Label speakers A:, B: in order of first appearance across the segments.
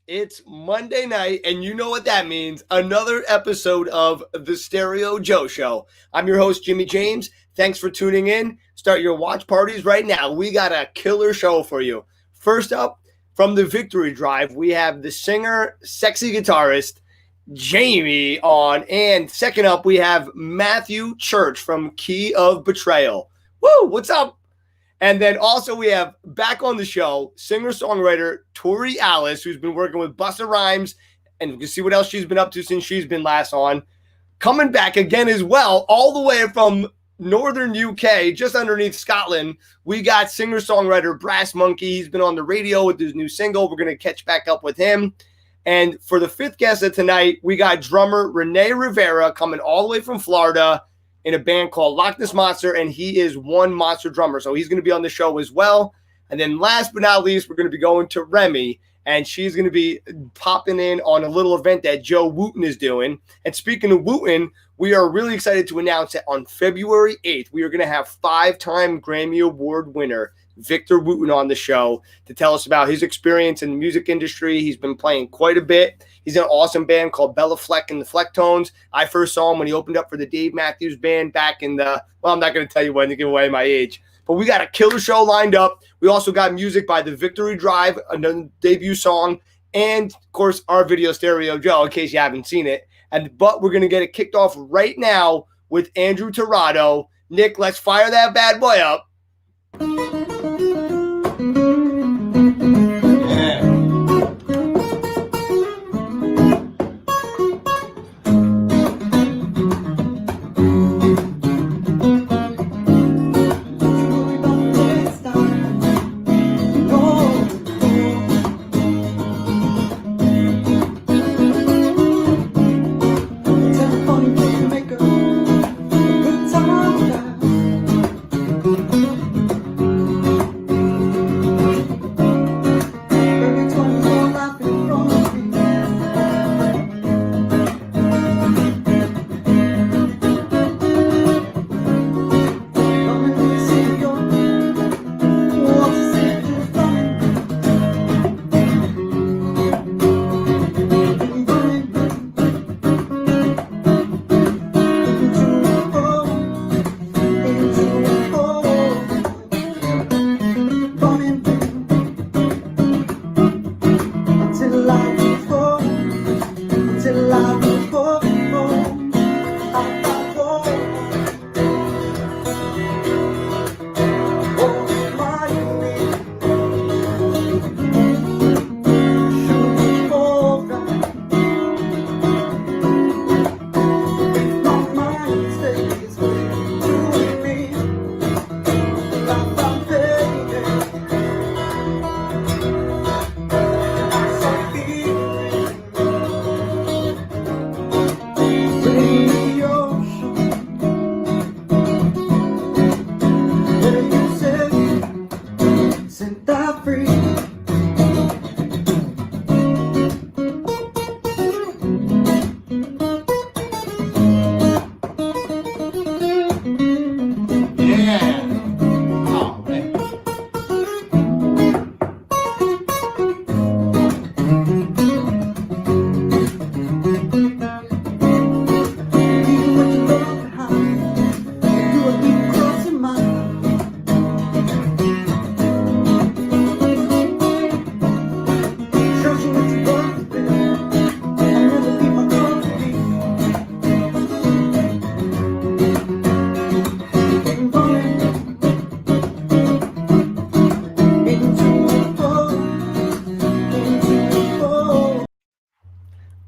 A: It's Monday night, and you know what that means. Another episode of The Stereo Joe Show. I'm your host, Jimmy James. Thanks for tuning in. Start your watch parties right now. We got a killer show for you. First up, from the Victory Drive, we have the singer, sexy guitarist, Jamie on. And second up, we have Mathew Church from Key of Betrayal. Woo, what's up? And then also we have back on the show, singer-songwriter Tori, who's been working with Busta Rhymes, and you can see what else she's been up to since she's been last on. Coming back again as well, all the way from northern UK, just underneath Scotland, we got singer-songwriter Brass Monkey. He's been on the radio with his new single. We're going to catch back up with him. And for the fifth guest of tonight, we got drummer Rene Rivera coming all the way from Florida in a band called Lochness Monster, and he is one monster drummer, so he's going to be on the show as well. And then last but not least, we're going to be going to Remy, and she's going to be popping in on a little event that Joe Wooten is doing. And speaking of Wooten, we are really excited to announce that on February 8th, we are going to have five-time Grammy Award winner Victor Wooten on the show to tell us about his experience in the music industry. He's been playing quite a bit. He's in an awesome band called Bella Fleck and the Flecktones. I first saw him when he opened up for the Dave Matthews Band back in the, well, I'm not going to tell you when to give away my age. But we got a killer show lined up. We also got music by The Victory Drive, another debut song, and, of course, our video Stereo Joe, in case you haven't seen it. But we're going to get it kicked off right now with Andrew Torado. Nick, let's fire that bad boy up.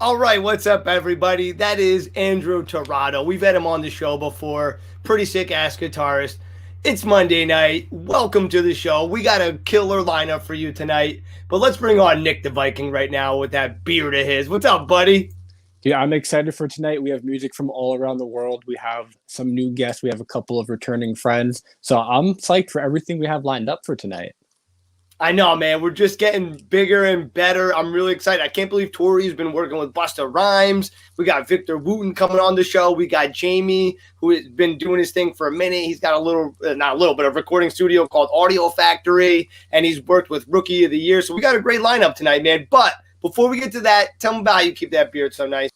A: All right, what's up, everybody? That is Andrew Torado. We've had him on the show before. Pretty sick-ass guitarist. It's Monday night. Welcome to the show. We got a killer lineup for you tonight. But let's bring on Nick the Viking right now with that beard of his. What's up, buddy?
B: Yeah, I'm excited for tonight. We have music from all around the world. We have some new guests. We have a couple of returning friends. So I'm psyched for everything we have lined up for tonight.
A: I know, man. We're just getting bigger and better. I'm really excited. I can't believe Tori's been working with Busta Rhymes. We got Victor Wooten coming on the show. We got Jamie, who has been doing his thing for a minute. He's got a recording studio called Audio Factory, and he's worked with Rookie of the Year. So we got a great lineup tonight, man. But before we get to that, tell them about how you keep that beard so nice.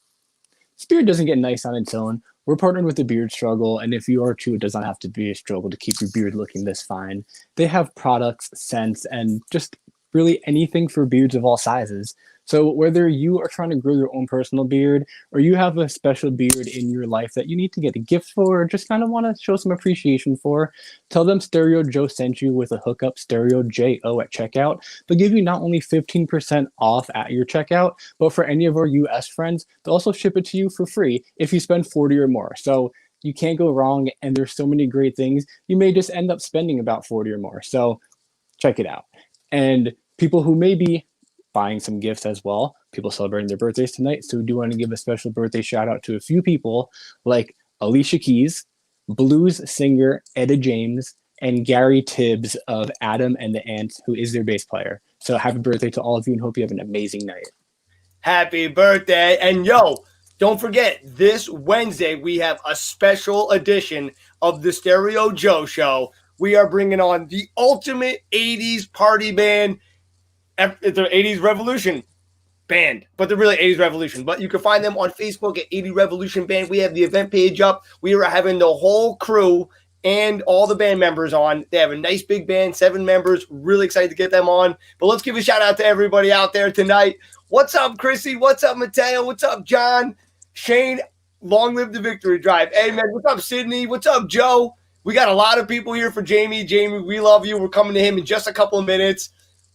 B: This beard doesn't get nice on its own. We're partnered with the Beard Struggle, and if you are too, it does not have to be a struggle to keep your beard looking this fine. They have products, scents, and just really anything for beards of all sizes. So whether you are trying to grow your own personal beard or you have a special beard in your life that you need to get a gift for or just kind of want to show some appreciation for, tell them Stereo Joe sent you with a hookup Stereo JO at checkout. They'll give you not only 15% off at your checkout, but for any of our US friends, they'll also ship it to you for free if you spend 40 or more. So you can't go wrong, and there's so many great things. You may just end up spending about 40 or more. So check it out. And people who may be buying some gifts as well, people celebrating their birthdays tonight. So we do want to give a special birthday shout out to a few people like Alicia Keys, blues singer Etta James, and Gary Tibbs of Adam and the Ants, who is their bass player. So happy birthday to all of you and hope you have an amazing night.
A: Happy birthday. And yo, don't forget, this Wednesday we have a special edition of the Stereo Joe Show. We are bringing on the ultimate 80s party band. It's an 80s Revolution band, but they're really 80s Revolution. But you can find them on Facebook at 80 Revolution Band. We have the event page up. We are having the whole crew and all the band members on. They have a nice big band, 7 members. Really excited to get them on. But let's give a shout out to everybody out there tonight. What's up, Chrissy? What's up, Matteo? What's up, John? Shane, long live the Victory Drive. Hey, man, what's up, Sydney? What's up, Joe? We got a lot of people here for Jamie. Jamie, we love you. We're coming to him in just a couple of minutes.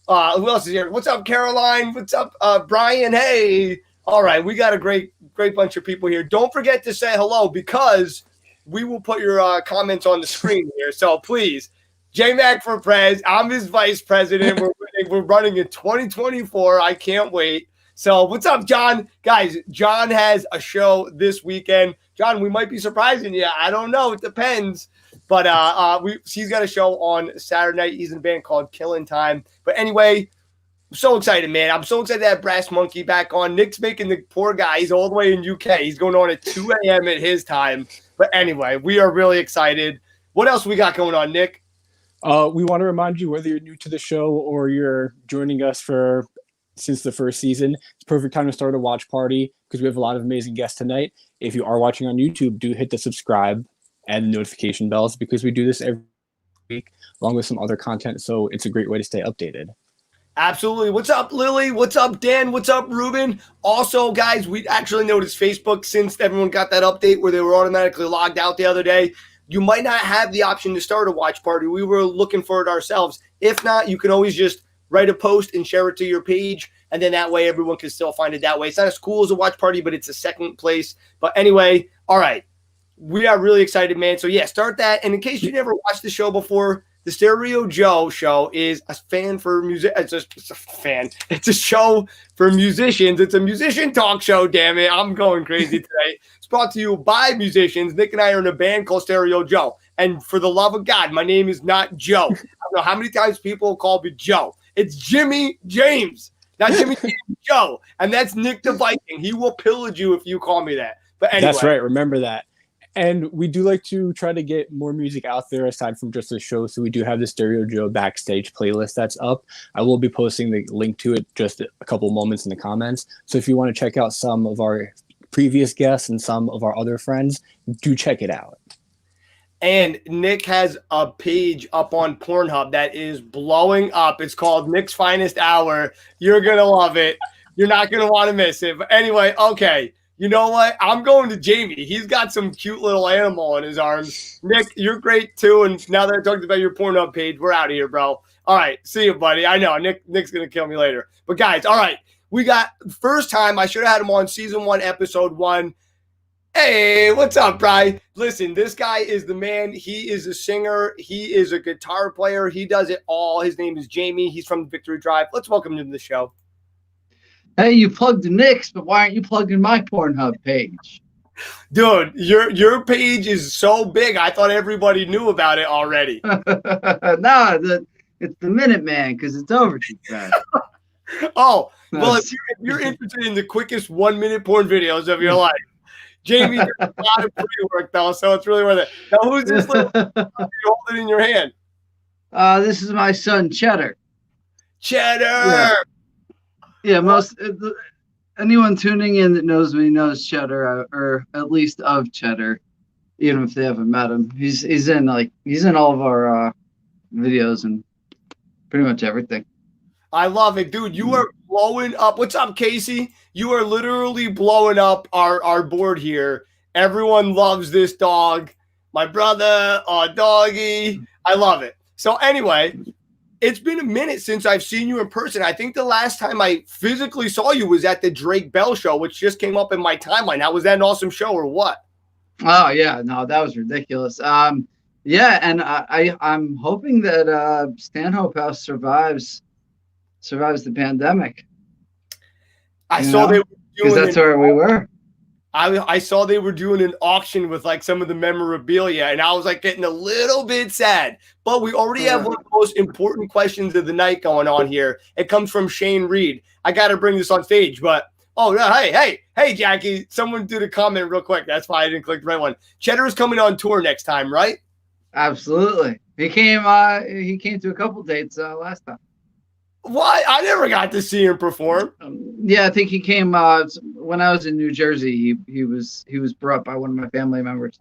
A: Who else is here? What's up, Caroline? What's up, Brian? Hey. All right, we got a great bunch of people here. Don't forget to say hello because we will put your comments on the screen here. So please, J-Mac for Prez. I'm his vice president. We're running in 2024. I can't wait. So what's up, John? Guys, John has a show this weekend. John, we might be surprising you. I don't know. It depends. But he's got a show on Saturday night. He's in a band called Killin' Time. But anyway, I'm so excited, man. I'm so excited to have Brass Monkey back on. Nick's making the poor guy. He's all the way in UK. He's going on at 2 a.m. at his time. But anyway, we are really excited. What else we got going on, Nick?
B: We want to remind you, whether you're new to the show or you're joining us since the first season, it's perfect time to start a watch party because we have a lot of amazing guests tonight. If you are watching on YouTube, do hit the subscribe and the notification bells because we do this every week along with some other content. So it's a great way to stay updated.
A: Absolutely. What's up, Lily? What's up, Dan? What's up, Ruben? Also, guys, we actually noticed Facebook since everyone got that update where they were automatically logged out the other day. You might not have the option to start a watch party. We were looking for it ourselves. If not, you can always just write a post and share it to your page. And then that way everyone can still find it that way. It's not as cool as a watch party, but it's a second place. But anyway, all right. We are really excited, man. So, yeah, start that. And in case you never watched the show before, the Stereo Joe Show is a fan for music. It's a fan. It's a show for musicians. It's a musician talk show, damn it. I'm going crazy today. It's brought to you by musicians. Nick and I are in a band called Stereo Joe. And for the love of God, my name is not Joe. I don't know how many times people call me Joe. It's Jimmy James, not Jimmy James, Joe. And that's Nick the Viking. He will pillage you if you call me that. But anyway.
B: That's right. Remember that. And we do like to try to get more music out there aside from just the show. So we do have the Stereo Joe backstage playlist that's up. I will be posting the link to it just a couple moments in the comments. So if you want to check out some of our previous guests and some of our other friends, do check it out.
A: And Nick has a page up on Pornhub that is blowing up. It's called Nick's Finest Hour. You're going to love it. You're not going to want to miss it. But anyway, okay. You know what? I'm going to Jamie. He's got some cute little animal in his arms. Nick, you're great too. And now that I talked about your Pornhub page, we're out of here, bro. All right. See you, buddy. I know Nick's going to kill me later. But guys, all right. We got first time. I should have had him on season 1, episode 1. Hey, what's up, Bri? Listen, this guy is the man. He is a singer. He is a guitar player. He does it all. His name is Jamie. He's from Victory Drive. Let's welcome him to the show.
C: Hey, you plugged the Knicks, but why aren't you plugging my Pornhub page?
A: Dude, your page is so big. I thought everybody knew about it already.
C: No, it's the Minuteman because it's over too fast.
A: Oh, well, if you're interested in the quickest 1-minute porn videos of your life, Jamie does a lot of pre-work, though, so it's really worth it. Now, who's this little you hold it in your hand?
C: This is my son, Cheddar.
A: Cheddar!
C: Yeah, anyone tuning in that knows me knows Cheddar, or at least of Cheddar, even if they haven't met him. He's in all of our videos and pretty much everything.
A: I love it, dude. You are blowing up. What's up, Casey? You are literally blowing up our board here. Everyone loves this dog. My brother, doggy. I love it. So anyway, it's been a minute since I've seen you in person. I think the last time I physically saw you was at the Drake Bell show, which just came up in my timeline. Now, was that an awesome show or what?
C: Oh yeah, no, that was ridiculous. Yeah, and I'm hoping that Stanhope House survives the pandemic.
A: I saw they were
C: because that's where we were.
A: I saw they were doing an auction with like some of the memorabilia, and I was like getting a little bit sad. But we already have one of the most important questions of the night going on here. It comes from Shane Reed. I got to bring this on stage, but hey, Jackie, someone did a comment real quick. That's why I didn't click the right one. Cheddar is coming on tour next time, right?
C: Absolutely. He came to a couple dates last time.
A: Why? I never got to see him perform.
C: Yeah, I think he came when I was in New Jersey. He was brought up by one of my family members.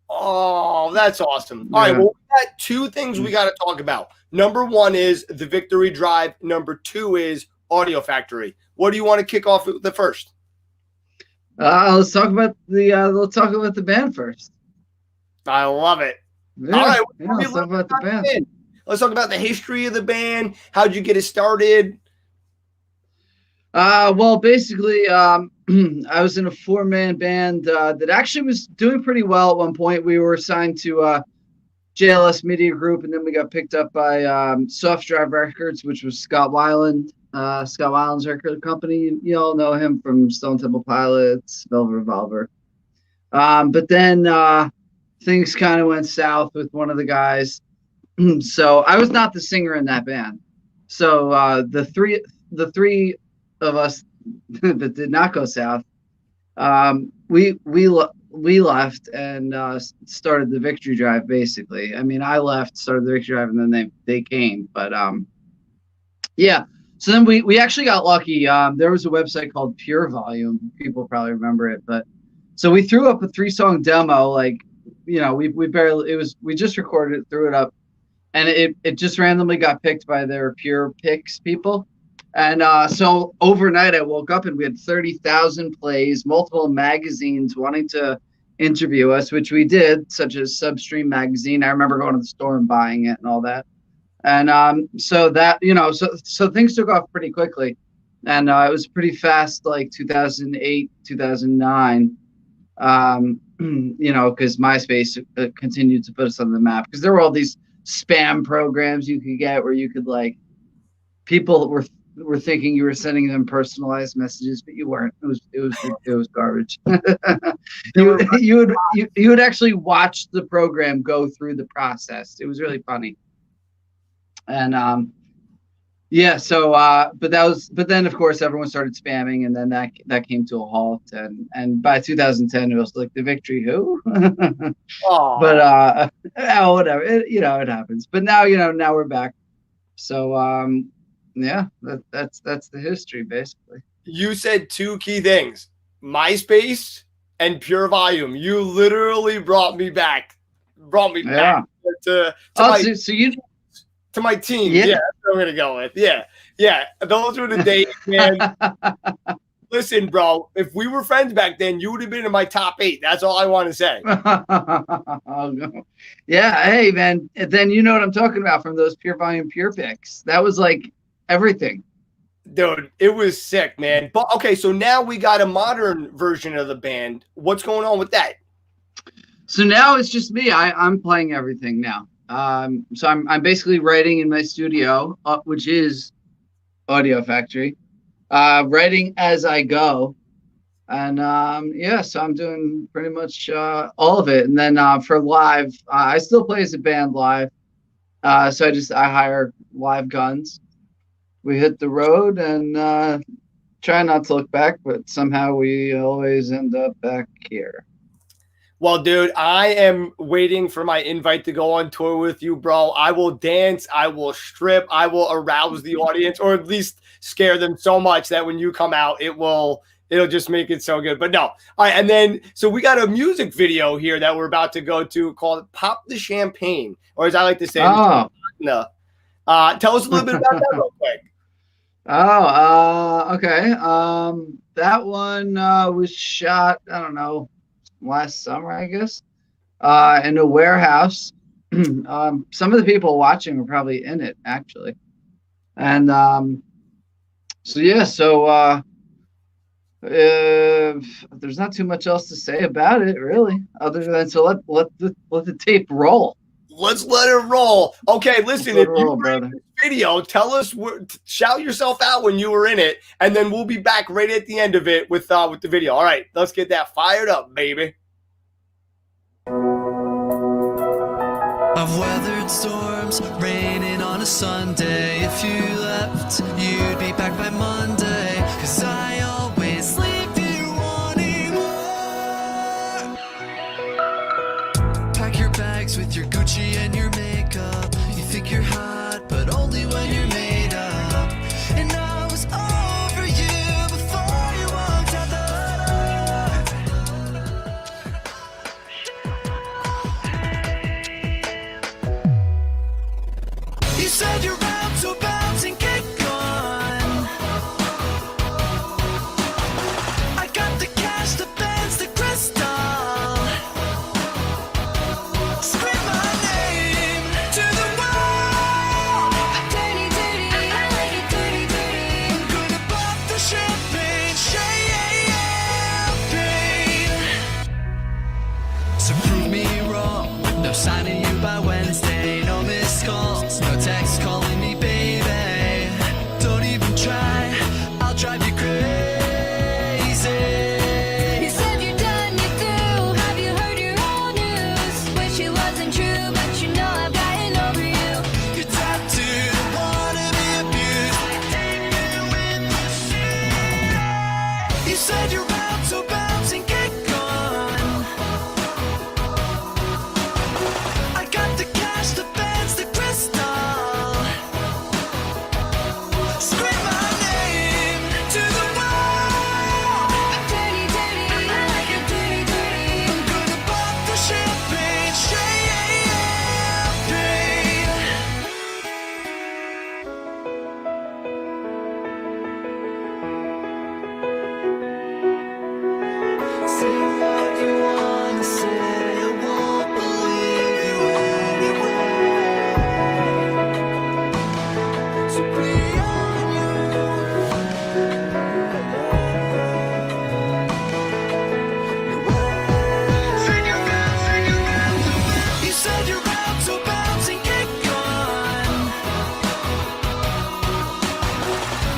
A: Oh, that's awesome. All right, well, we got two things we got to talk about. Number one is the Victory Drive. Number two is Audio Factory. What do you want to kick off with the first?
C: Let's talk about the band first.
A: I love it.
C: Yeah,
A: all right,
C: let's talk about the band.
A: Let's talk about the history of the band. How'd you get it started?
C: Well, basically, I was in a 4-man band that actually was doing pretty well at one point. We were signed to JLS Media Group, and then we got picked up by Soft Drive Records, which was Scott Weiland. Scott Weiland's record company. You all know him from Stone Temple Pilots, Velvet Revolver. But then things kind of went south with one of the guys. So I was not the singer in that band. So the three of us that did not go south, we left and started the Victory Drive. Basically, I mean, I left, started the Victory Drive, and then they came. But yeah. So then we actually got lucky. There was a website called Pure Volume. People probably remember it, but so we threw up a 3-song demo. Like, we just recorded it, threw it up. And it just randomly got picked by their Pure Picks people. And so overnight I woke up and we had 30,000 plays, multiple magazines wanting to interview us, which we did, such as Substream Magazine. I remember going to the store and buying it and all that. And so that, so things took off pretty quickly. And it was pretty fast, like 2008, 2009, because MySpace continued to put us on the map, because there were all these spam programs you could get where you could, like, people were thinking you were sending them personalized messages, but you weren't. It was garbage. you would actually watch the program go through the process. It was really funny. And yeah, so but then of course everyone started spamming, and then that came to a halt, and by 2010 it was like, the Victory who? But whatever, it happens. But now now we're back. So yeah, that's the history basically.
A: You said two key things: MySpace and Pure Volume. You literally brought me back to my team. Yeah, that's what I'm gonna go with. Yeah. Those were the days, man. Listen, bro, if we were friends back then, you would have been in my top 8. That's all I want to say.
C: Oh, no. Yeah, hey, man. Then you know what I'm talking about from those Pure Volume Pure Picks. That was like everything.
A: Dude, it was sick, man. But okay, so now we got a modern version of the band. What's going on with that?
C: So now it's just me. I'm playing everything now. So I'm basically writing in my studio, which is Audio Factory, writing as I go. And yeah, so I'm doing pretty much all of it. And then for live, I still play as a band live. So I hire live guns. We hit the road and try not to look back, but somehow we always end up back here.
A: Well, dude, I am waiting for my invite to go on tour with you, bro. I will dance, I will strip, I will arouse the audience, or at least scare them so much that when you come out, it'll just make it so good. But no. All right, and then so we got a music video here that we're about to go to called Pop the Champagne, or as I like to say,
C: Oh.
A: Tell us a little bit about that real quick.
C: Okay. That one was shot, I don't know, last summer, I guess, in a warehouse. Some of the people watching were probably in it, actually. And there's not too much else to say about it, really, other than so let the tape roll.
A: Let's let it roll. Okay, listen, if you were
C: brother.
A: in this video, tell us, shout yourself out when you were in it, and then we'll be back right at the end of it with the video. All right, let's get that fired up, baby.
D: I've weathered storms, raining on a Sunday. If you left, you'd be back by Monday. 'Cause I always leave you wanting more. Pack your bags with your Gucci and your makeup. You think you're hot, but only when you're made up. And I was over you before you walked out the door. You said you're out, so bounce and get gone. I got the cash, the Benz, the crystal. Scream my name to the wall.
E: Dirty, dirty, I like it dirty, dirty.
D: I'm gonna pop the champagne. So prove me wrong. No signing you by Wednesday. No missed calls. No text calling me baby. Don't even try. I'll drive you crazy.
E: You said you're done, you're through. Have you heard your old news? Wish it wasn't true, but you know I've gotten over you.
D: You're tattooed, wanna be abused. Take me with the shit. You said you're out, so bounce and get gone. I got the cash, the Benz, the crystal. Scream my name to the wall.
E: Dirty, dirty, I like it dirty, dirty.
D: I'm gonna pop the champagne. Say what you wanna say, I won't believe you anyway. So be on you said you're out, so bounce and get gone.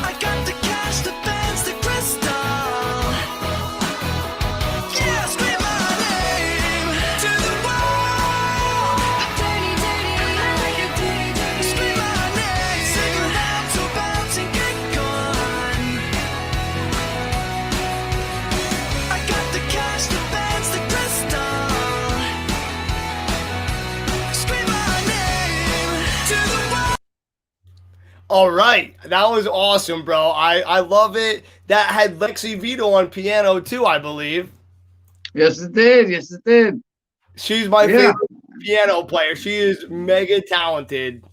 D: I got the cash, the Benz, the crystal. Yeah, scream my name to the wall.
E: Dirty, dirty, I like it dirty, dirty.
D: Scream my name. Say you're out, so bounce and get gone. I got the cash, the Benz, the crystal. Scream my name to the wall.
A: All right, that was awesome, bro. I love it. That had Lexi Vito on piano too, I believe.
C: Yes, it did. Yes, it did.
A: She's my
C: Yeah.
A: favorite piano player. She is mega talented.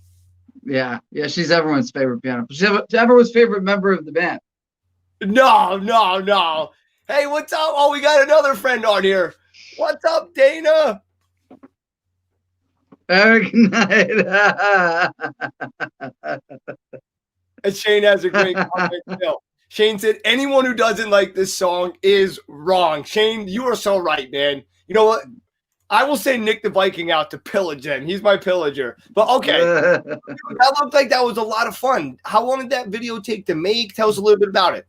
C: Yeah, she's everyone's favorite piano. She's everyone's favorite member of the band.
A: No. Hey, what's up? Oh, we got another friend on here. What's up, Dana?
C: Eric Knight.
A: And Shane has a great comment still. Shane said, anyone who doesn't like this song is wrong. Shane, you are so right, man. You know what? I will send Nick the Viking out to pillage them. He's my pillager. But okay, that looked like that was a lot of fun. How long did that video take to make? Tell us a little bit about it.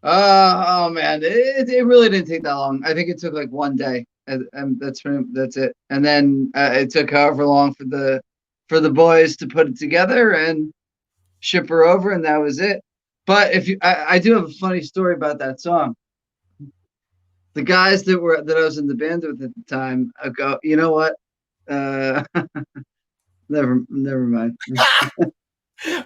C: Oh man, it really didn't take that long. I think it took like one day, and that's it. And then it took however long for the boys to put it together and ship her over, and that was it. But if you, I do have a funny story about that song. the guys that I was in the band with at the time, I go, you know what? Never mind.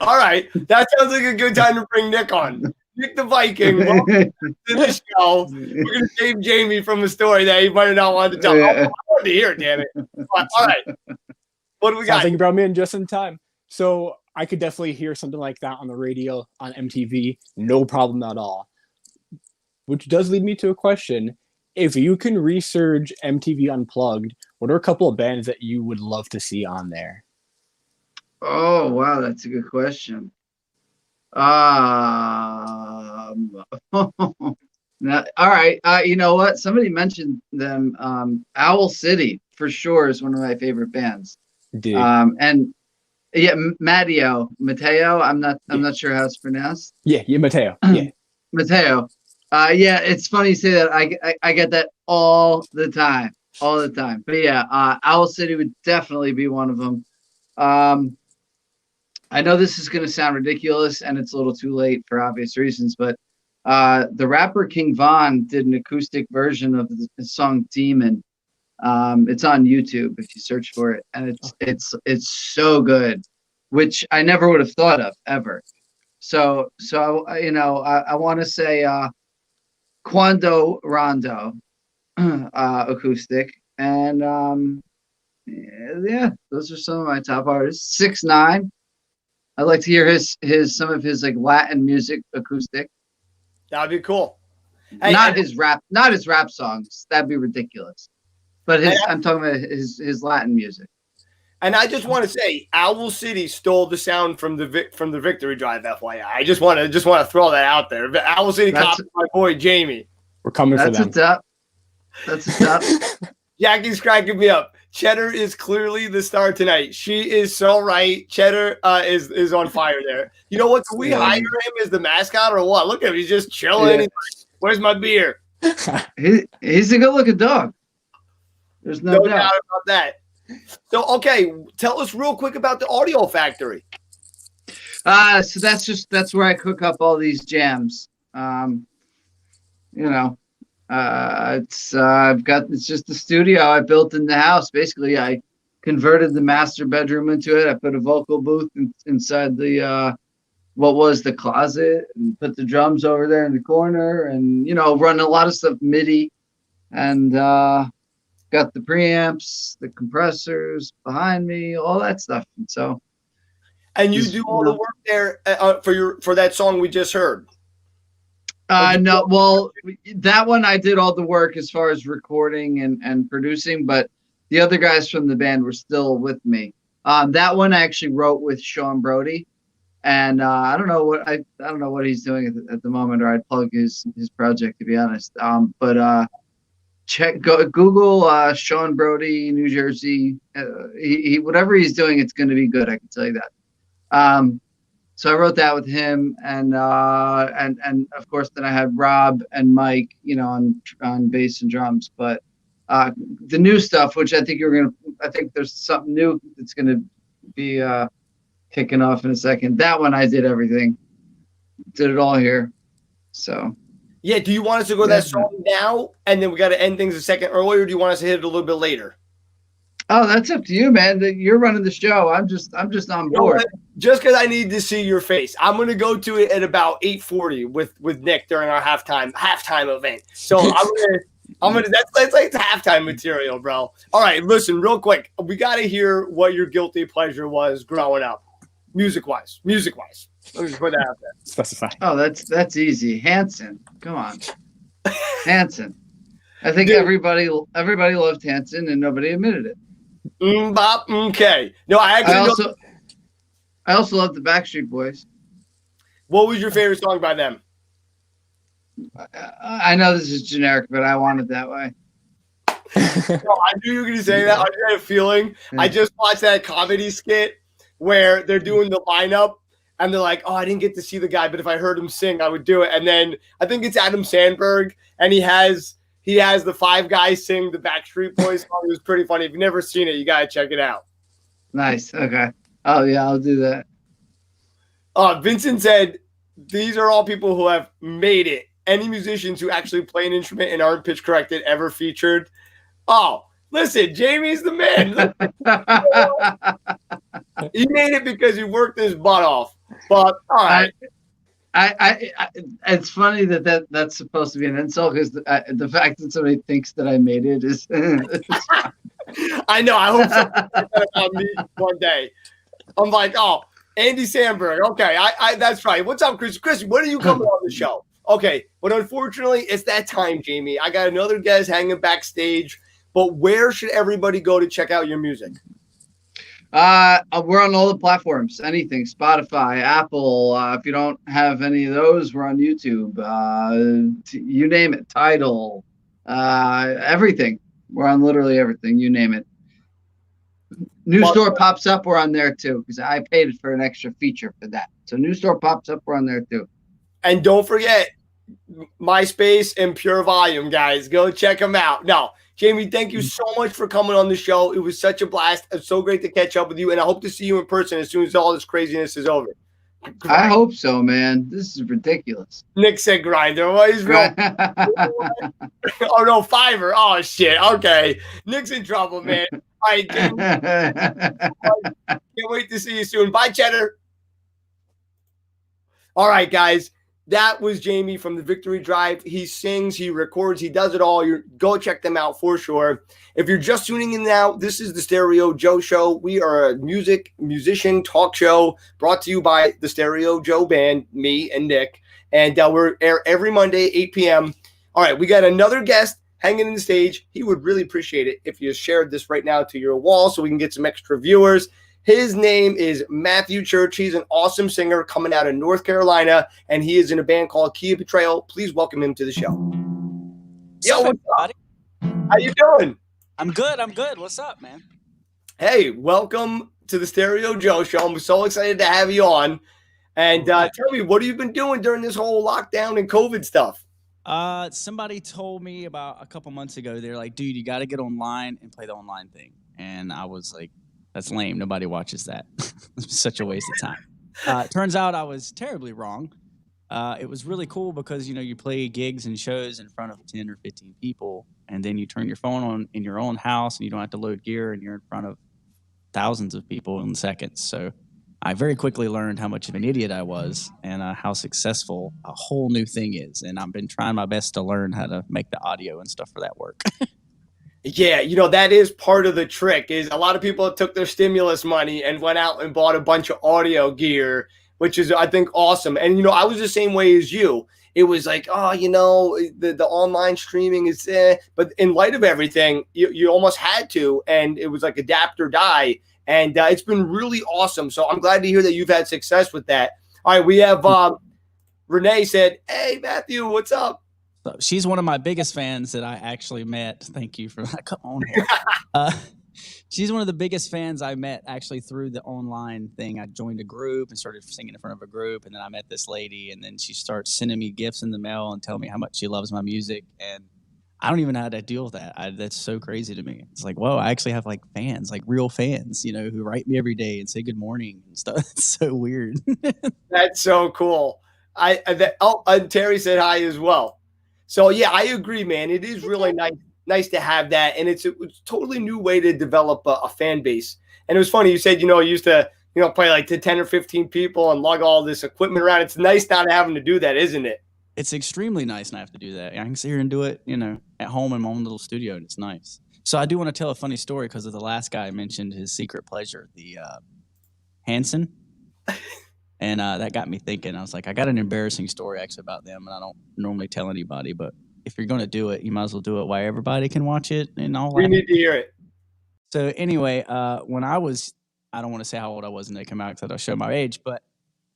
A: All right, that sounds like a good time to bring Nick on. Nick the Viking, welcome to the show. We're gonna save Jamie from a story that he might have not wanted to tell.
C: Yeah.
A: I wanted to hear it, damn it. All right, what do we
B: Sounds
A: got?
B: like you brought me in just in time. So I could definitely hear something like that on the radio, on MTV, no problem at all. Which does lead me to a question. If you can research MTV Unplugged, what are a couple of bands that you would love to see on there?
C: Oh, wow, that's a good question. Now, all right. You know what? Somebody mentioned them. Owl City for sure is one of my favorite bands.
B: Dude.
C: And yeah, Matteo. I'm not sure how it's pronounced.
B: Yeah, Matteo. Yeah.
C: Matteo. Yeah, it's funny you say that. I get that all the time. But yeah, Owl City would definitely be one of them. I know this is going to sound ridiculous and it's a little too late for obvious reasons, but the rapper King Von did an acoustic version of the song Demon. It's on YouTube if you search for it, and it's so good, which I never would have thought of ever. So I want to say Quando Rondo acoustic, and yeah, those are some of my top artists. 6ix9ine. I'd like to hear some of his like Latin music acoustic.
A: That'd be cool. Hey,
C: Not his rap songs. That'd be ridiculous. But I'm talking about his Latin music.
A: And I just want to say, Owl City stole the sound from the Victory Drive. FYI, I just want to throw that out there. But Owl City copied my boy Jamie.
B: We're coming for them.
C: That's a top.
A: Jackie's cracking me up. Cheddar is clearly the star tonight. She is so right. Cheddar is on fire there. You know what? Can we hire him as the mascot or what? Look at him. He's just chilling.
C: Yeah.
A: He's like, where's my beer?
C: He's a good-looking dog. There's no doubt
A: about that. So, okay, tell us real quick about the Audio Factory.
C: So that's where I cook up all these jams. It's just the studio I built in the house. Basically, I converted the master bedroom into it. I put a vocal booth inside the what was the closet, and put the drums over there in the corner, and run a lot of stuff MIDI, and got the preamps, the compressors behind me, all that stuff. And so,
A: and you do all the work there for that song we just heard.
C: No, well, that one I did all the work as far as recording and producing, but the other guys from the band were still with me. That one I actually wrote with Sean Brody, and I don't know what he's doing at the moment, or I'd plug his project, to be honest. But Google Sean Brody, New Jersey. He whatever he's doing, it's going to be good. I can tell you that. So I wrote that with him, and of course then I had Rob and Mike, on bass and drums. But the new stuff, which I think there's something new that's gonna be kicking off in a second. That one I did everything, did it all here. So
A: yeah, do you want us to go to that song now, and then we got to end things a second earlier, or do you want us to hit it a little bit later?
C: Oh, that's up to you, man. You're running the show. I'm just on board.
A: Just because I need to see your face, I'm gonna go to it at about 8:40 with Nick during our halftime event. So I'm gonna that's like halftime material, bro. All right, listen, real quick, we got to hear what your guilty pleasure was growing up, music wise. Let me just put that out there.
B: Specify.
C: Oh, that's easy. Hanson, come on, Hanson. I think everybody loved Hanson, and nobody admitted it.
A: Okay. No, I
C: also love the Backstreet Boys.
A: What was your favorite song by them?
C: I know this is generic, but I want it that way.
A: No, I knew you were going to say that. I had a feeling. I just watched that comedy skit where they're doing the lineup, and they're like, "Oh, I didn't get to see the guy, but if I heard him sing, I would do it." And then I think it's Adam Sandberg, and he has the five guys sing the Backstreet Boys song. It was pretty funny. If you've never seen it, you got to check it out.
C: Nice. Okay. Oh, yeah, I'll do that.
A: Vincent said, these are all people who have made it any musicians who actually play an instrument and aren't pitch corrected ever featured. Oh, listen, Jamie's the man. He made it because he worked his butt off. But all right.
C: It's funny that's supposed to be an insult because the fact that somebody thinks that I made it is.
A: I know. I hope someone says that about me one day. I'm like, oh, Andy Sandberg. Okay, I that's right. What's up, Chris? Chris, when are you coming on the show? Okay, but unfortunately, it's that time, Jamie. I got another guest hanging backstage. But where should everybody go to check out your music?
C: We're on all the platforms. Anything, Spotify, Apple. If you don't have any of those, we're on YouTube. You name it. Tidal. Everything. We're on literally everything. You name it. New store pops up. We're on there too because I paid for an extra feature for that. So new store pops up. We're on there too. And
A: don't forget MySpace and Pure Volume, guys. Go check them out. No. Jamie, thank you so much for coming on the show. It was such a blast. It's so great to catch up with you, and I hope to see you in person as soon as all this craziness is over.
C: I hope so, man. This is ridiculous.
A: Nick said Grinder. Well, he's real. Oh, no, Fiverr. Oh, shit. Okay. Nick's in trouble, man. All right, Jamie. Can't wait to see you soon. Bye, Cheddar. All right, guys. That was Jamie from the Victory Drive. He sings, he records, he does it all. Go check them out for sure. If you're just tuning in now, this is the Stereo Joe Show. We are a musician talk show brought to you by the Stereo Joe Band, me and Nick. And we're every Monday, 8 p.m. All right, we got another guest hanging in the stage. He would really appreciate it if you shared this right now to your wall so we can get some extra viewers. His name is Mathew Church. He's an awesome singer coming out of North Carolina, and he is in a band called Key Betrayal. Please welcome him to the show. Yo, what's up? How you doing?
F: I'm good. What's up, man?
A: Hey, welcome to the Stereo Joe Show. I'm so excited to have you on. And tell me, what have you been doing during this whole lockdown and COVID stuff?
F: Somebody told me about a couple months ago, they're like, dude, you got to get online and play the online thing. And I was like, that's lame. Nobody watches that. It's such a waste of time. Turns out I was terribly wrong. It was really cool because, you play gigs and shows in front of 10 or 15 people, and then you turn your phone on in your own house and you don't have to load gear and you're in front of thousands of people in seconds. So I very quickly learned how much of an idiot I was and how successful a whole new thing is. And I've been trying my best to learn how to make the audio and stuff for that work.
A: Yeah, that is part of the trick is a lot of people took their stimulus money and went out and bought a bunch of audio gear, which is, I think, awesome. And, I was the same way as you. It was like, the online streaming is but in light of everything, you almost had to, and it was like adapt or die. And it's been really awesome. So I'm glad to hear that you've had success with that. All right, we have Rene said, hey, Mathew, what's up?
F: So she's one of my biggest fans that I actually met. Thank you for that. Come on here. She's one of the biggest fans I met actually through the online thing. I joined a group and started singing in front of a group. And then I met this lady, and then she starts sending me gifts in the mail and telling me how much she loves my music. And I don't even know how to deal with that. That's so crazy to me. It's like, whoa, I actually have like fans, like real fans, who write me every day and say good morning and stuff. It's so weird.
A: That's so cool. And Terry said hi as well. So, yeah, I agree, man. It is really nice to have that. And it's a totally new way to develop a fan base. And it was funny. You said, you used to, play like to 10 or 15 people and lug all this equipment around. It's nice not having to do that, isn't it?
F: It's extremely nice not have to do that. I can sit here and do it, at home in my own little studio, and it's nice. So I do want to tell a funny story because of the last guy I mentioned, his secret pleasure, the Hanson. And that got me thinking. I was like, I got an embarrassing story actually about them, and I don't normally tell anybody. But if you're going to do it, you might as well do it while everybody can watch it and all that.
A: We need to hear it.
F: So anyway, when I don't want to say how old I was when they came out because I'll show my age, but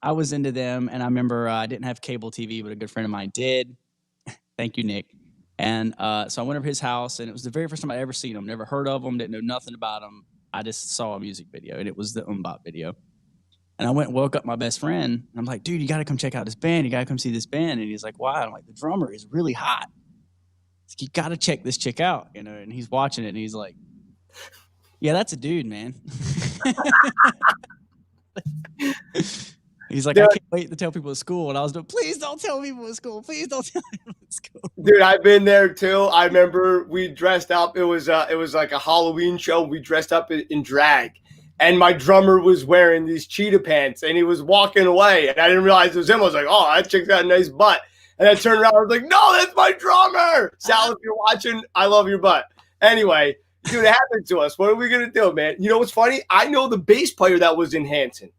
F: I was into them, and I remember I didn't have cable TV, but a good friend of mine did. Thank you, Nick. And so I went over his house, and it was the very first time I'd ever seen him. Never heard of him, didn't know nothing about him. I just saw a music video, and it was the Umbop video. And I went and woke up my best friend. And I'm like, dude, you got to come check out this band. You got to come see this band. And he's like, why? I'm like, the drummer is really hot. You got to check this chick out, and he's watching it, and he's like, yeah, that's a dude, man. He's like,
A: Dude.
F: I can't wait to tell people at school. And I was doing, please don't tell people at school. Please don't tell people at school.
A: Dude, I've been there too. I remember we dressed up. It was like a Halloween show. We dressed up in drag, and my drummer was wearing these cheetah pants, and he was walking away, and I didn't realize it was him. I was like, "Oh, that chick's got a nice butt." And I turned around. I was like, "No, that's my drummer." Sal, if you're watching, I love your butt. Anyway, dude, it happened to us. What are we gonna do, man? You know what's funny? I know the bass player that was in Hanson.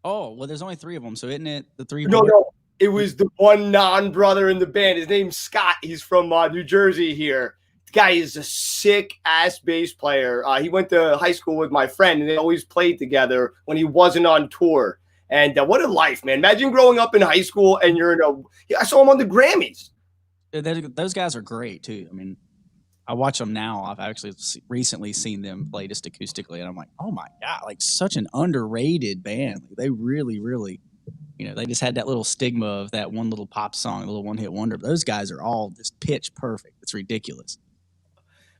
F: Oh, well, there's only 3 of them. So isn't it the 3?
A: No. It was the one non-brother in the band. His name's Scott. He's from New Jersey here. The guy is a sick-ass bass player. He went to high school with my friend, and they always played together when he wasn't on tour. And what a life, man. Imagine growing up in high school, and you're in I saw him on the Grammys.
F: Those guys are great, too. I mean, I watch them now. I've actually recently seen them play just acoustically, and I'm like, oh, my God, like such an underrated band. Like, they really, really... they just had that little stigma of that one little pop song, a little one-hit wonder. But those guys are all just pitch perfect. It's ridiculous.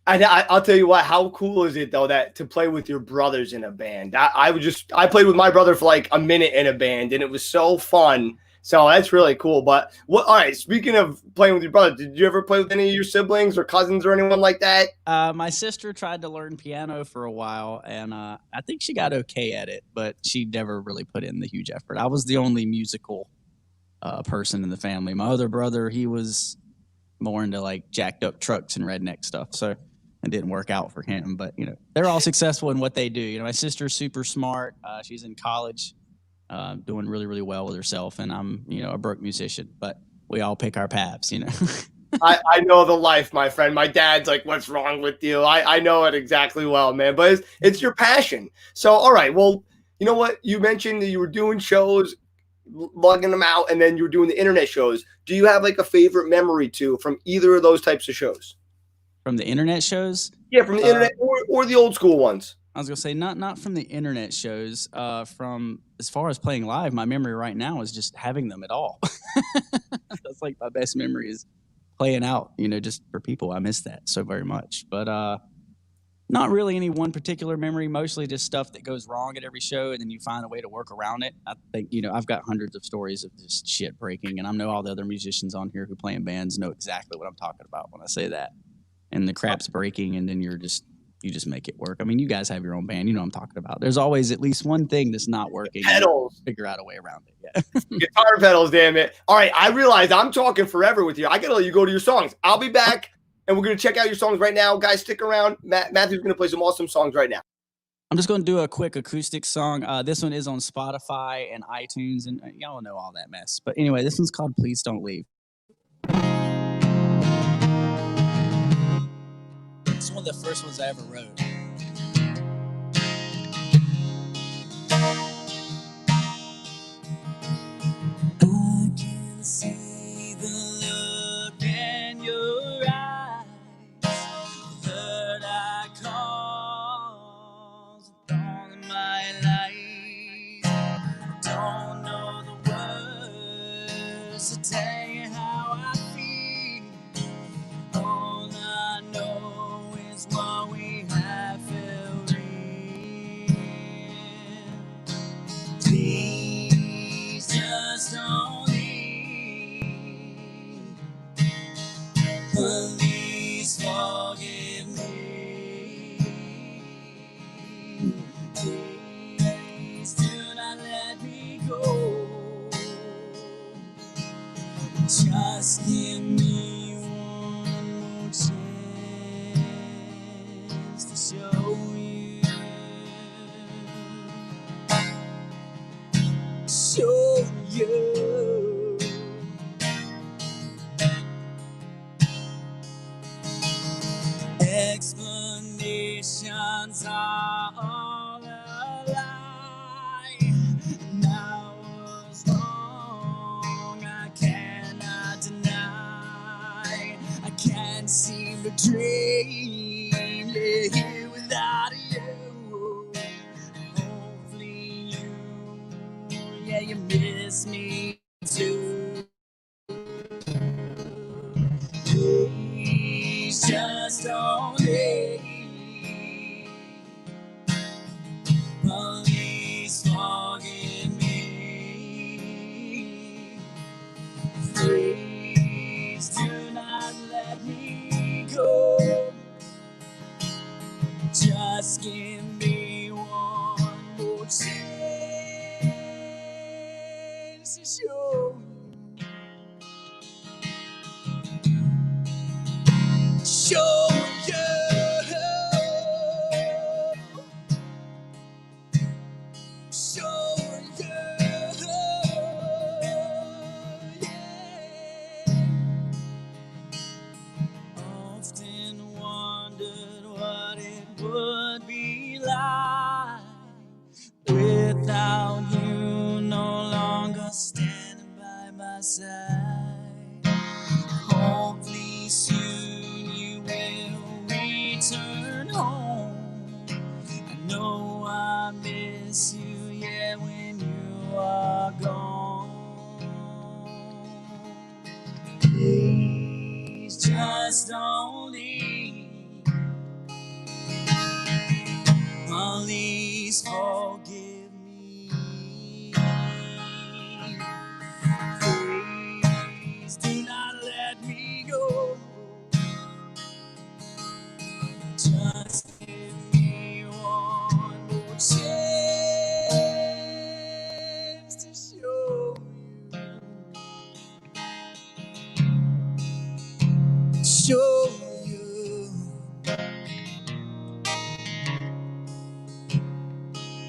A: I'll tell you what. How cool is it though that to play with your brothers in a band? I played with my brother for like a minute in a band, and it was so fun. So that's really cool. But all right, speaking of playing with your brother, did you ever play with any of your siblings or cousins or anyone like that?
F: My sister tried to learn piano for a while, and I think she got okay at it, but she never really put in the huge effort. I was the only musical person in the family. My other brother, he was more into like jacked up trucks and redneck stuff, so it didn't work out for him. But they're all successful in what they do. My sister's super smart. She's in college. Doing really, really well with herself, and I'm, a broke musician, but we all pick our paths,
A: I know the life, my friend. My dad's like, what's wrong with you? I know it exactly well, man, but it's your passion. So, all right, well, you know what? You mentioned that you were doing shows, lugging them out, and then you were doing the internet shows. Do you have like a favorite memory too from either of those types of shows?
F: From the internet shows?
A: Yeah, from the internet or the old school ones.
F: I was gonna say not from the internet shows. From as far as playing live, my memory right now is just having them at all. That's like my best memory is playing out. Just for people, I miss that so very much. But not really any one particular memory. Mostly just stuff that goes wrong at every show, and then you find a way to work around it. I think I've got hundreds of stories of just shit breaking, and I know all the other musicians on here who play in bands know exactly what I'm talking about when I say that. And the crap's breaking, and then you just make it work. I mean, you guys have your own band. You know what I'm talking about. There's always at least one thing that's not working.
A: Pedals.
F: Figure out a way around it. Yeah.
A: Guitar pedals, damn it. All right, I realize I'm talking forever with you. I got to let you go to your songs. I'll be back, and we're going to check out your songs right now. Guys, stick around. Matthew's going to play some awesome songs right now.
F: I'm just going to do a quick acoustic song. This one is on Spotify and iTunes, and y'all know all that mess. But anyway, this one's called Please Don't Leave. It's one of the first ones I ever wrote. I can see the look in your eyes, the hurt I caused with all of my life. Don't know the words to tell you how I feel. All I know is what we have felt real. Please just don't leave. Please forgive me. Please do not let me go. Just give me one more chance to show you. Show you. Explanations are all a lie. And I was wrong, I cannot deny. I can't seem to dream here without you. Hopefully you miss me too. Please just don't leave. Please forgive me. show you. Show you. Show you. Often wondered what it would be like without you no longer standing by my side. Hopefully soon you will return home. I know I miss you, yeah, when you are gone. Please just don't leave. Please forgive me. Please do not let me go. Just give me one more chance to show you. Show you.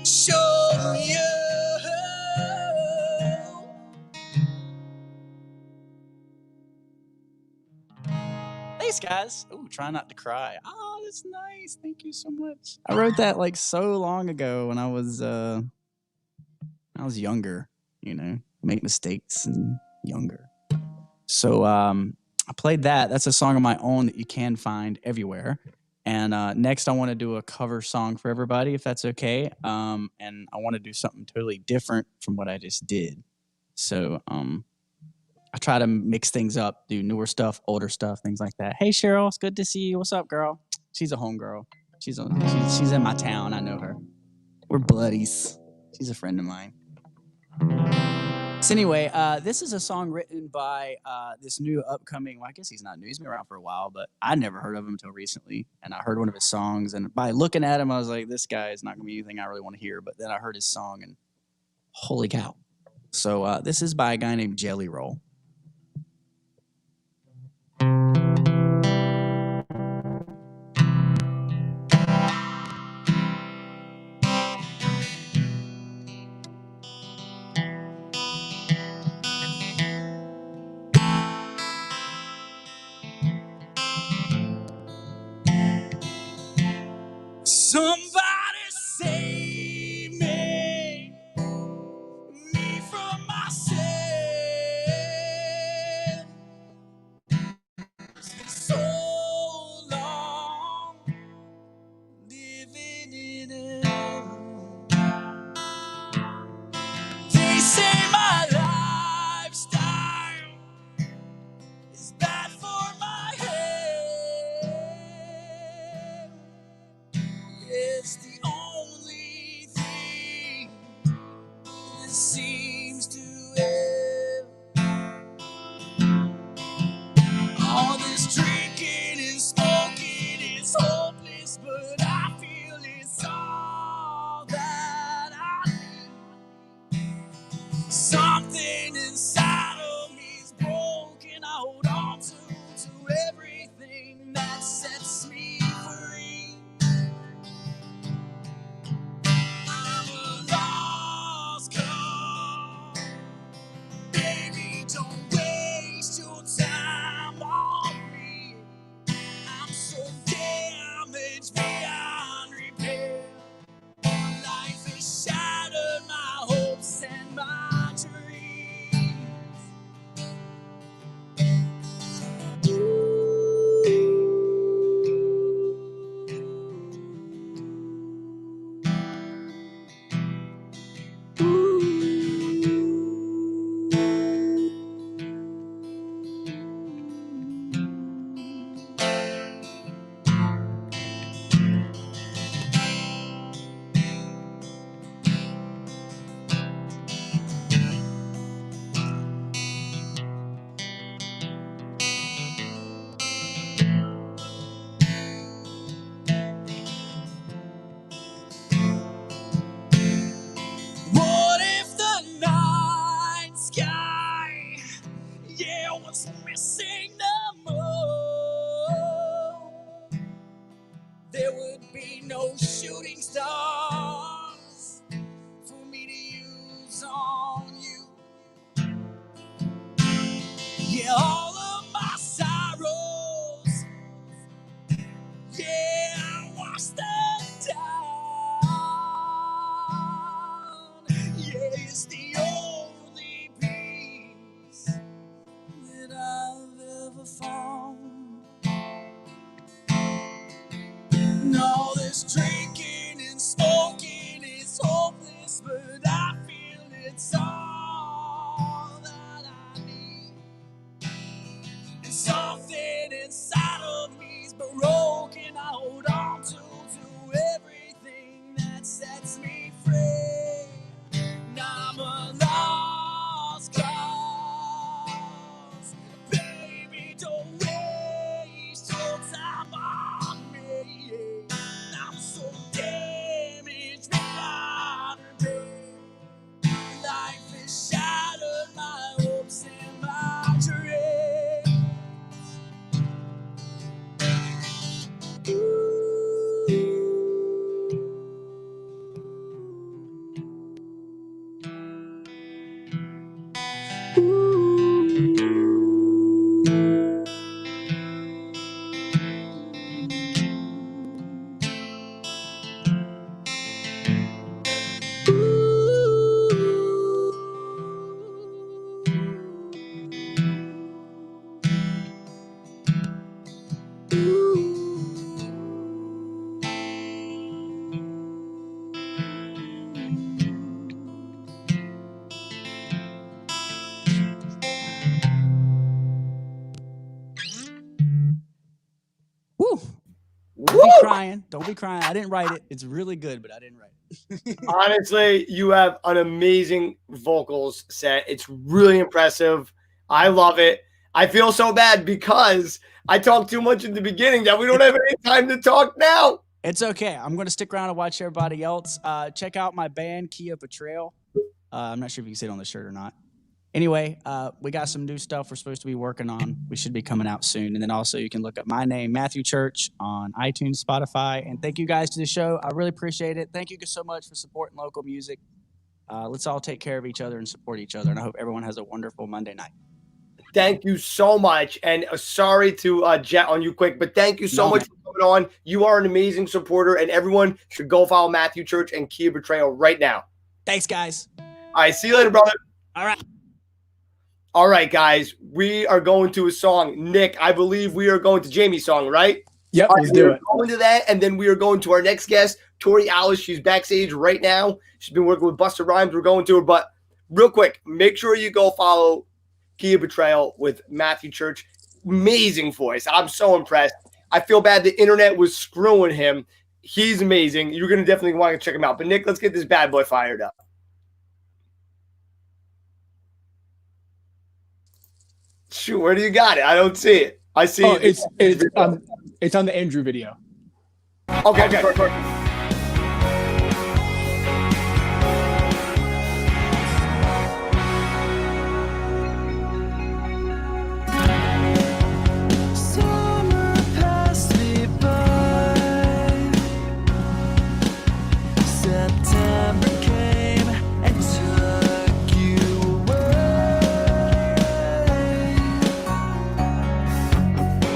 F: Show you. Thanks, guys. Ooh, try not to cry. Oh, that's nice. Thank you so much. I wrote that like so long ago when I was younger. You know, make mistakes and younger. So I played that. That's a song of my own that you can find everywhere. And next, I want to do a cover song for everybody, if that's okay. And I want to do something totally different from what I just did. So I try to mix things up, do newer stuff, older stuff, things like that. Hey, Cheryl, it's good to see you. What's up, girl? She's a homegirl. She's in my town. I know her. We're buddies. She's a friend of mine. So anyway, this is a song written by this new upcoming, well, I guess he's not new. He's been around for a while, but I never heard of him until recently. And I heard one of his songs. And by looking at him, I was like, this guy is not going to be anything I really want to hear. But then I heard his song and holy cow. So this is by a guy named Jelly Roll. Somebody save me from myself.
D: all of my sorrows. Yeah, I washed them down. Yeah, it's the only peace that I've ever found. And all this drinking and smoking is hopeless, but I feel it's all that I need. And something inside of me's broken. I hold on to everything that sets me free. Now I'm a lost cause. Baby, don't waste your time on me. I'm so damaged without repair. Life has shattered my hopes and my dreams.
F: Woo! Don't
A: Woo!
F: be crying. Don't be crying. I didn't write it. It's really good, but I didn't write it.
A: Honestly, you have an amazing vocals set. It's really impressive. I love it. I feel so bad because I talked too much in the beginning that we don't have any time to talk now.
F: It's okay. I'm going to stick around and watch everybody else. Check out my band, Kia Betrayal. I'm not sure if you can see it on the shirt or not. Anyway, we got some new stuff we're supposed to be working on. We should be coming out soon. And then also you can look up my name, Mathew Church, on iTunes, Spotify. And thank you guys to the show. I really appreciate it. Thank you so much for supporting local music. Let's all take care of each other and support each other. And I hope everyone has a wonderful Monday night.
A: Thank you so much. And sorry to jet on you quick, but thank you so much for coming on. You are an amazing supporter, and everyone should go follow Mathew Church and Kia Betrayal right now.
F: Thanks, guys.
A: All right. See you later, brother.
F: All right.
A: All right, guys. We are going to a song. Nick, I believe we are going to Jamie's song, right?
B: Yep,
A: All right,
B: let's do it.
A: Going to that, and then we are going to our next guest, Tori Alice. She's backstage right now. She's been working with Busta Rhymes. We're going to her, but real quick, make sure you go follow Kia Betrayal with Mathew Church. Amazing voice. I'm so impressed. I feel bad the internet was screwing him. He's amazing. You're going to definitely want to check him out. But Nick, let's get this bad boy fired up. Shoot, where do you got it? I don't see it. I see it.
B: It's on the Andrew video.
A: Okay. Perfect.
D: Summer passed me by. September came and took you away.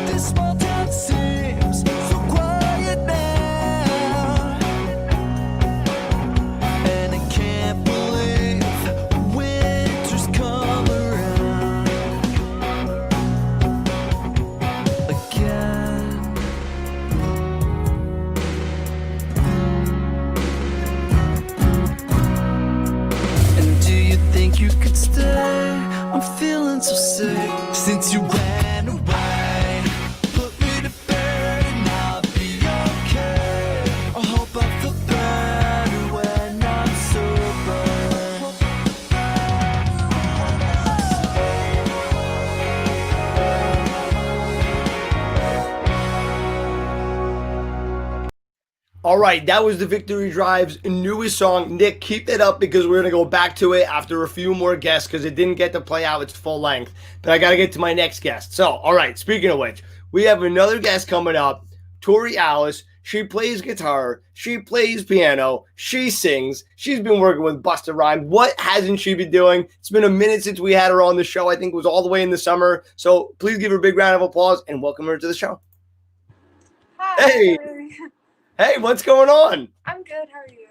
D: This small town seems so quiet now, and I can't believe winter's come around again. And do you think you could stay? I'm feeling so sick since you ran away. Put me to bed and I'll be okay. I hope I feel better when I'm sober.
A: All right, that was the Victory Drive's newest song. Nick, keep that up because we're going to go back to it after a few more guests because it didn't get to play out its full length. But I got to get to my next guest. So, all right, speaking of which, we have another guest coming up, Tori Alice. She plays guitar. She plays piano. She sings. She's been working with Busta Rhymes. What hasn't she been doing? It's been a minute since we had her on the show. I think it was all the way in the summer. So please give her a big round of applause and welcome her to the show.
G: Hi.
A: Hey, what's going on?
G: I'm good. How are you?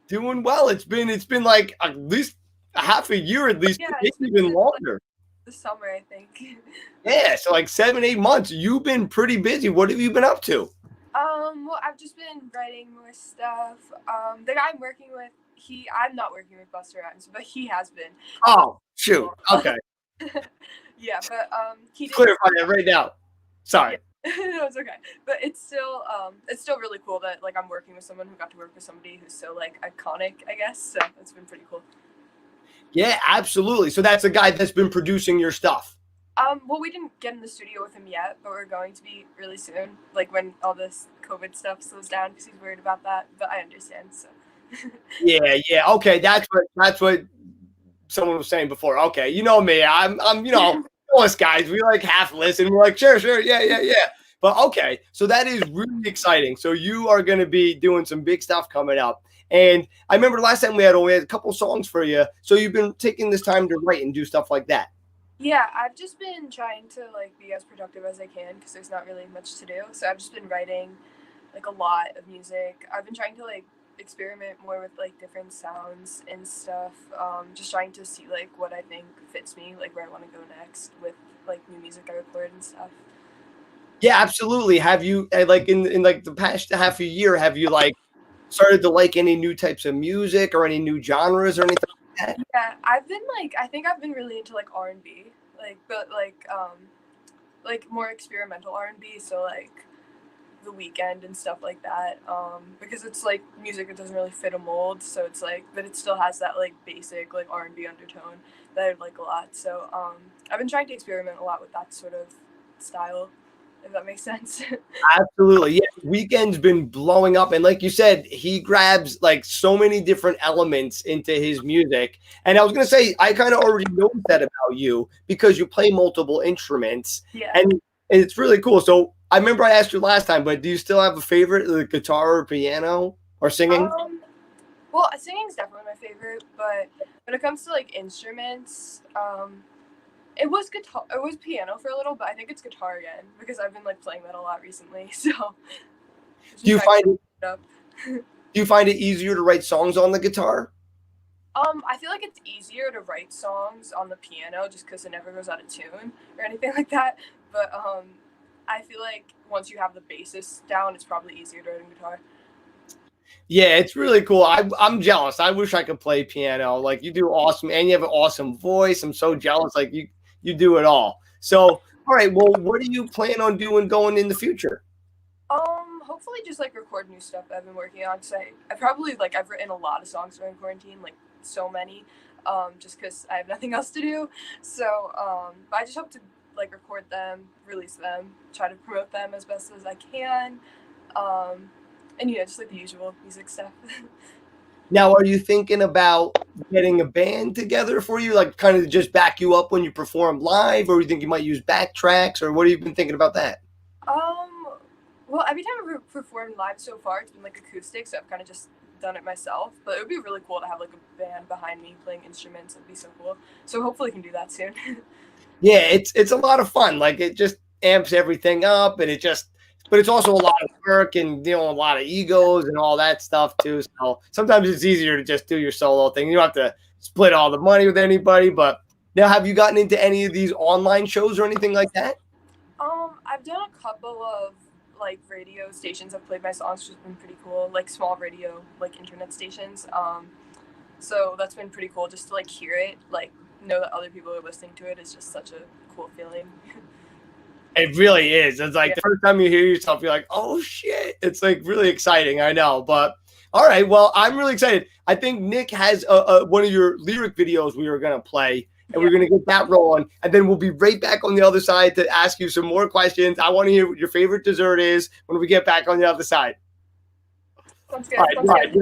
A: Doing well. It's been like at least a half a year, at least.
G: Yeah,
A: Maybe
G: it's been
A: even
G: since,
A: longer.
G: The summer, I think.
A: Yeah, so like 7-8 months. You've been pretty busy. What have you been up to?
G: Well, I've just been writing more stuff. The guy I'm working with, I'm not working with Busta Rhymes, but he has been.
A: Oh, shoot. Okay.
G: Yeah, but he did.
A: Clarify that right now. Sorry.
G: No, it's okay. But it's still really cool that like I'm working with someone who got to work with somebody who's so like iconic, I guess. So it's been pretty cool.
A: Yeah, absolutely. So that's a guy that's been producing your stuff.
G: Well, we didn't get in the studio with him yet, but we're going to be really soon. Like when all this COVID stuff slows down, because he's worried about that. But I understand. So.
A: Yeah. Okay, that's what someone was saying before. Okay, you know me. I'm us guys. We like half listen. We're like, sure, yeah. But okay, so that is really exciting. So you are going to be doing some big stuff coming up. And I remember last time we had a couple songs for you. So you've been taking this time to write and do stuff like that.
G: Yeah, I've just been trying to like be as productive as I can because there's not really much to do. So I've just been writing like a lot of music. I've been trying to like experiment more with like different sounds and stuff. Just trying to see like what I think fits me, like where I want to go next with like new music I record and stuff.
A: Yeah, absolutely. Have you like in like the past half a year, have you like started to like any new types of music or any new genres or anything like that?
G: Yeah, I think I've been really into like R&B, but more experimental R&B, so like The Weeknd and stuff like that, because it's like music that doesn't really fit a mold, so it's like, but it still has that like basic like R&B undertone that I like a lot. So I've been trying to experiment a lot with that sort of style, if that makes sense.
A: Absolutely. Yeah. Weeknd's been blowing up. And like you said, he grabs like so many different elements into his music. And I was going to say, I kind of already know that about you because you play multiple instruments.
G: Yeah.
A: And it's really cool. So I remember I asked you last time, but do you still have a favorite, like guitar or piano or singing?
G: Well, singing's definitely my favorite, but when it comes to like instruments, it was guitar. It was piano for a little, but I think it's guitar again because I've been like playing that a lot recently. So,
A: Do you find it easier to write songs on the guitar?
G: I feel like it's easier to write songs on the piano just because it never goes out of tune or anything like that. But I feel like once you have the basis down, it's probably easier to write on guitar.
A: Yeah, it's really cool. I'm jealous. I wish I could play piano. Like you do awesome, and you have an awesome voice. I'm so jealous. Like you do it all. So, all right. Well, what do you plan on doing going in the future?
G: Hopefully just like record new stuff that I've been working on. So I've written a lot of songs during quarantine, like so many, just because I have nothing else to do. So, but I just hope to like record them, release them, try to promote them as best as I can. And just like the usual music stuff.
A: Now, are you thinking about getting a band together for you, like kind of just back you up when you perform live, or you think you might use backtracks, or what have you been thinking about that?
G: Well, every time I've performed live so far, it's been like acoustic, so I've kind of just done it myself. But it would be really cool to have like a band behind me playing instruments. It'd be so cool. So hopefully, I can do that soon.
A: Yeah, it's a lot of fun. Like it just amps everything up, and but it's also a lot of work and a lot of egos and all that stuff too. So sometimes it's easier to just do your solo thing. You don't have to split all the money with anybody. But now, have you gotten into any of these online shows or anything like that?
G: I've done a couple of like radio stations. I've played my songs, which has been pretty cool. Like small radio, like internet stations. So that's been pretty cool just to like hear it, like know that other people are listening to it. Is just such a cool feeling.
A: It really is. It's like the first time you hear yourself, you're like, oh shit. It's like really exciting. I know. But all right. Well, I'm really excited. I think Nick has one of your lyric videos we were going to play, and we're going to get that rolling. And then we'll be right back on the other side to ask you some more questions. I want to hear what your favorite dessert is when we get back on the other side.
G: Sounds good.
A: All right.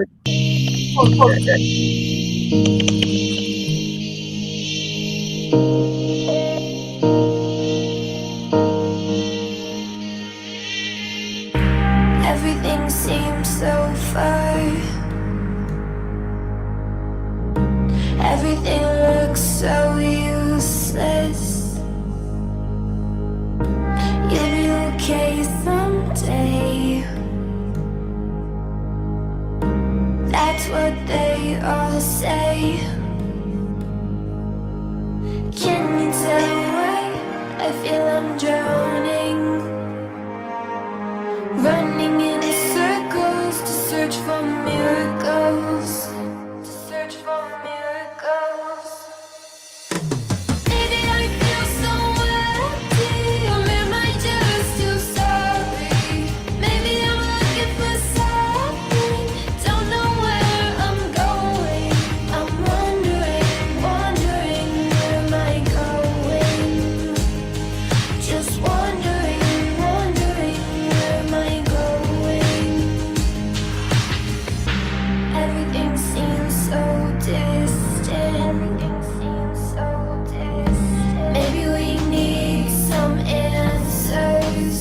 E: Everything all say. Can you tell why I feel I'm drowning? Running in circles to search for miracles. To search for miracles. Maybe I feel so empty, or am I just too sorry? Maybe I'm looking for something, don't know where I'm going. I'm wondering, wondering, where am I going? Just wondering, wondering, where am I going? Everything seems so distant. Everything seems so distant. Maybe we need some answers.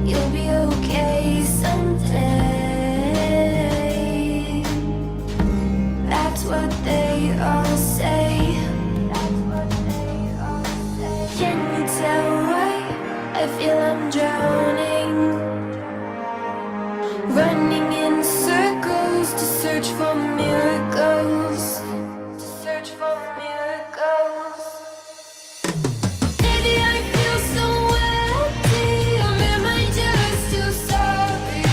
E: You'll be okay someday. That's what they all say. That's what they all say. Can you tell why I feel I'm drowning? Running in circles to search for miracles. To search for miracles. Maybe I feel so empty, or am I just too sorry?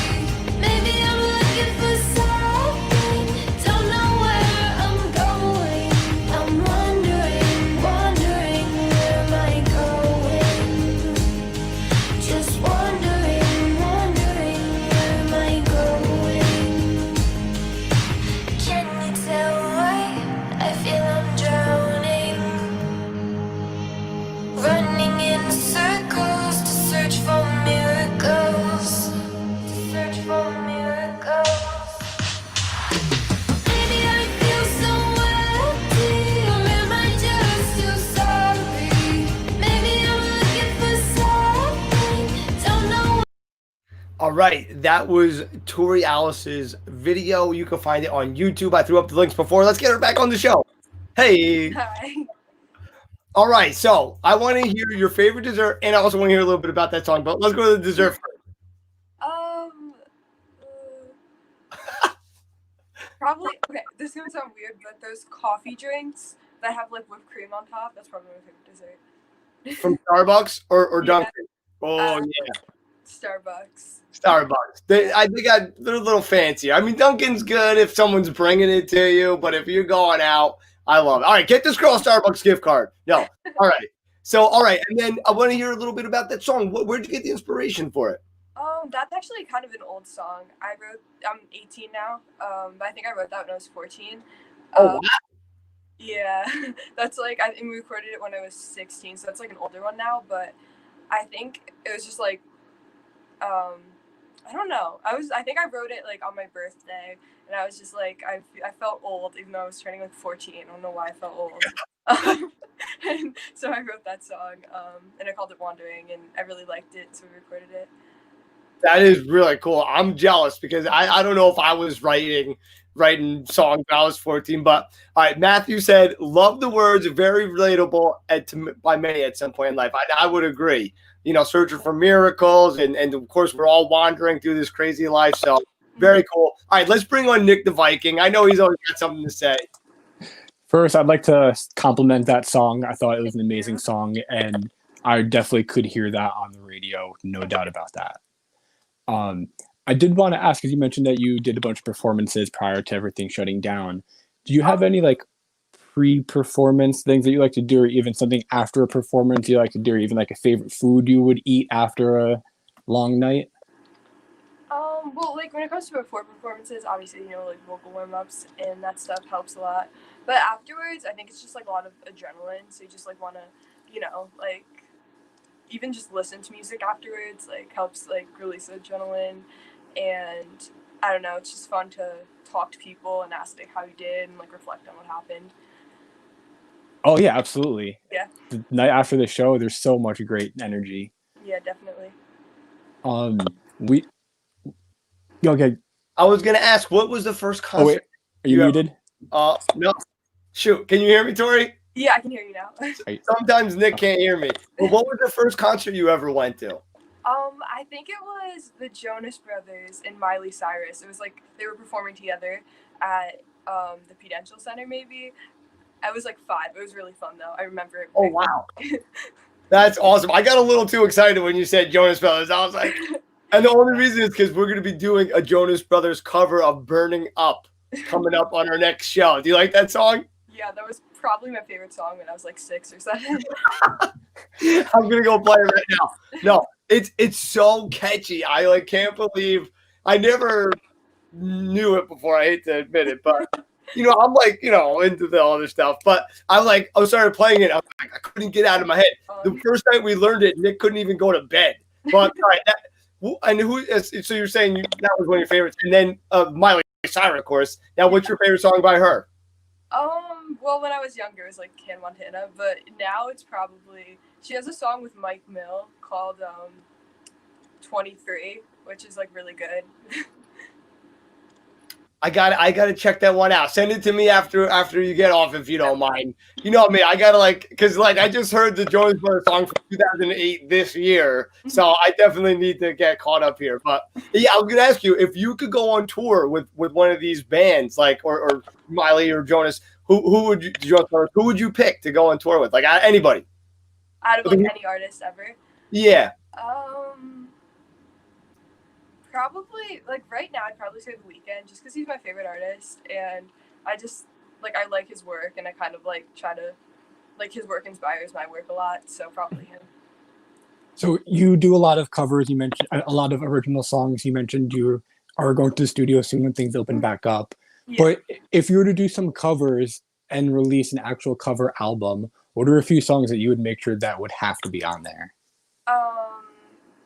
E: Maybe I'm looking for something, don't know where I'm going. I'm wondering, wondering, where am I going? Just wondering, wondering, where am I going? Can you tell why I feel I'm drowning? Running in circles to search for miracles. To search for miracles. Maybe I feel so empty, or am I just too sorry? Maybe I'm looking for something, don't know.
A: All right, that was Tori Alice's video. You can find it on YouTube. I threw up the links before. Let's get her back on the show. Hey.
G: Hi.
A: All right, so I want to hear your favorite dessert, and I also want to hear a little bit about that song. But let's go to the dessert first.
G: Probably okay. This is gonna sound weird, but those coffee drinks that have like whipped cream on top, that's probably my favorite dessert.
A: From Starbucks or
G: Yeah.
A: Dunkin'? Oh,
G: Uh,
A: yeah.
G: Starbucks.
A: Starbucks. I think they're a little fancier. I mean, Dunkin's good if someone's bringing it to you, but if you're going out, I love it. All right, get this girl a Starbucks gift card. No. All right. So, all right. And then I want to hear a little bit about that song. Where'd you get the inspiration for it?
G: That's actually kind of an old song. I'm 18 now, but I think I wrote that when I was 14.
A: Oh, wow.
G: Yeah, that's like, I think we recorded it when I was 16, so that's like an older one now, but I think it was just like, I don't know. I think I wrote it like on my birthday, and I was just like, I felt old, even though I was turning like 14. I don't know why I felt old. And so I wrote that song, and I called it Wandering, and I really liked it, so we recorded it.
A: That is really cool. I'm jealous because I don't know if I was writing songs when I was 14. But all right, Mathew said, love the words, very relatable by many at some point in life. I would agree. You know, searching for miracles, and of course we're all wandering through this crazy life. So very cool. All right, let's bring on Nick the Viking. I know he's always got something to say.
B: First, I'd like to compliment that song. I thought it was an amazing song, and I definitely could hear that on the radio, no doubt about that. I did want to ask, because you mentioned that you did a bunch of performances prior to everything shutting down. Do you have any like pre-performance things that you like to do, or even something after a performance you like to do, or even like a favorite food you would eat after a long night?
G: Well, like when it comes to before performances, obviously, you know, like vocal warm-ups and that stuff helps a lot. But afterwards, I think it's just like a lot of adrenaline. So you just like want to, you know, like even just listen to music afterwards, like helps like release adrenaline. And I don't know, it's just fun to talk to people and ask like how you did and like reflect on what happened.
B: Oh yeah, absolutely.
G: Yeah.
B: The night after the show, there's so much great energy.
G: Yeah, definitely.
B: Okay.
A: I was gonna ask, what was the first concert?
B: Oh wait, are you muted?
A: No. Shoot, can you hear me, Tori?
G: Yeah, I can hear you now.
A: Sometimes Nick can't hear me. But what was the first concert you ever went to?
G: I think it was the Jonas Brothers and Miley Cyrus. It was like they were performing together at the Prudential Center maybe. I was like 5. It was really fun though. I remember it.
A: Oh, wow. That's awesome. I got a little too excited when you said Jonas Brothers. I was like, and the only reason is because we're going to be doing a Jonas Brothers cover of Burning Up coming up on our next show. Do you like that song?
G: Yeah, that was probably my favorite song when I was like 6 or 7.
A: I'm going to go play it right now. No, it's so catchy. I like can't believe I never knew it before. I hate to admit it, but I'm like, into the other stuff, but I started playing it. I couldn't get out of my head. The first night we learned it, Nick couldn't even go to bed. But all right, and so you're saying that was one of your favorites, and then Miley Cyrus, of course. Now, what's your favorite song by her?
G: Well, when I was younger, it was like Can Montana, but now it's probably she has a song with Mike Mill called 23, which is like really good.
A: I gotta check that one out. Send it to me after you get off, if you don't mind. You know me. I gotta because I just heard the Jonas Brothers song from 2008 this year, so I definitely need to get caught up here. But yeah, I was gonna ask you if you could go on tour with one of these bands, or Miley or Jonas. Who would you pick to go on tour with? Like anybody?
G: Out of any artist ever?
A: Yeah.
G: Probably right now I'd probably say The Weeknd, just because he's my favorite artist, and I just I like his work, and I kind of try to his work inspires my work a lot, so probably him.
B: So you do a lot of covers. You mentioned a lot of original songs. You mentioned you are going to the studio soon when things open back up. Yeah. But if you were to do some covers and release an actual cover album, what are a few songs that you would make sure that would have to be on there?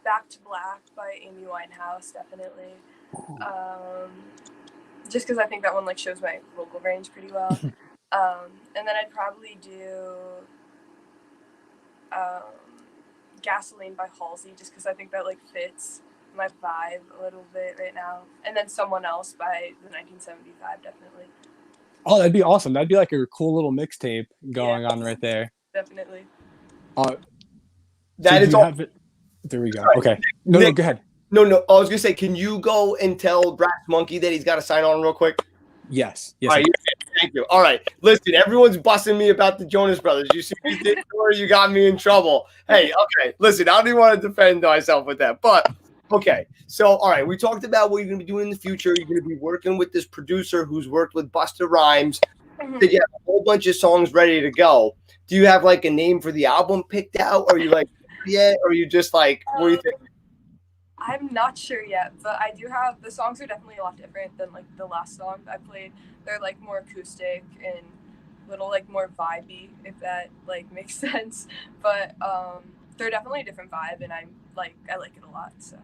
G: Back to Black by Amy Winehouse, definitely. Just because I think that one shows my vocal range pretty well. And then I'd probably do Gasoline by Halsey, just because I think that fits my vibe a little bit right now. And then Someone Else by the 1975, definitely.
B: Oh, that'd be awesome. That'd be like a cool little mixtape going on right there.
G: Definitely.
A: That is all.
B: There we go. Okay. No, go ahead.
A: No. I was gonna say, can you go and tell Brass Monkey that he's got to sign on real quick?
B: Yes.
A: All right, thank you. All right. Listen, everyone's busting me about the Jonas Brothers. You see me did, or you got me in trouble. Hey, okay. Listen, I don't even want to defend myself with that, but okay. So, all right, we talked about what you're gonna be doing in the future. You're gonna be working with this producer who's worked with Busta Rhymes. You have a whole bunch of songs ready to go. Do you have a name for the album picked out? Or are you yet, or are you just what do you think?
G: I'm not sure yet, but I do have the songs are definitely a lot different than the last song I played. They're more acoustic and little more vibey, if that makes sense. But they're definitely a different vibe, and I like it a lot. So.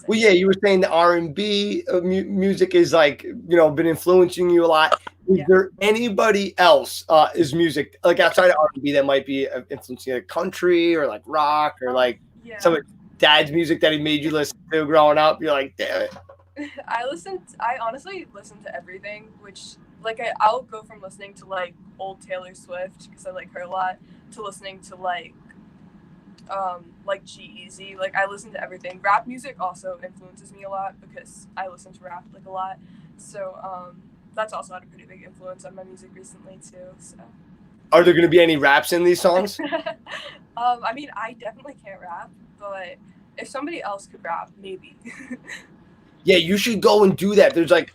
A: Well, yeah, you were saying the R&B music is been influencing you a lot. Is there anybody else is music outside of R&B that might be influencing country or rock or some of Dad's music that he made you listen to growing up? You're damn it.
G: I honestly listen to everything, which I'll go from listening to old Taylor Swift because I like her a lot to listening to G-Eazy. I listen to everything. Rap music also influences me a lot because I listen to rap a lot. So that's also had a pretty big influence on my music recently too. So
A: are there going to be any raps in these songs?
G: I mean, I definitely can't rap, but if somebody else could rap, maybe.
A: Yeah, you should go and do that. There's a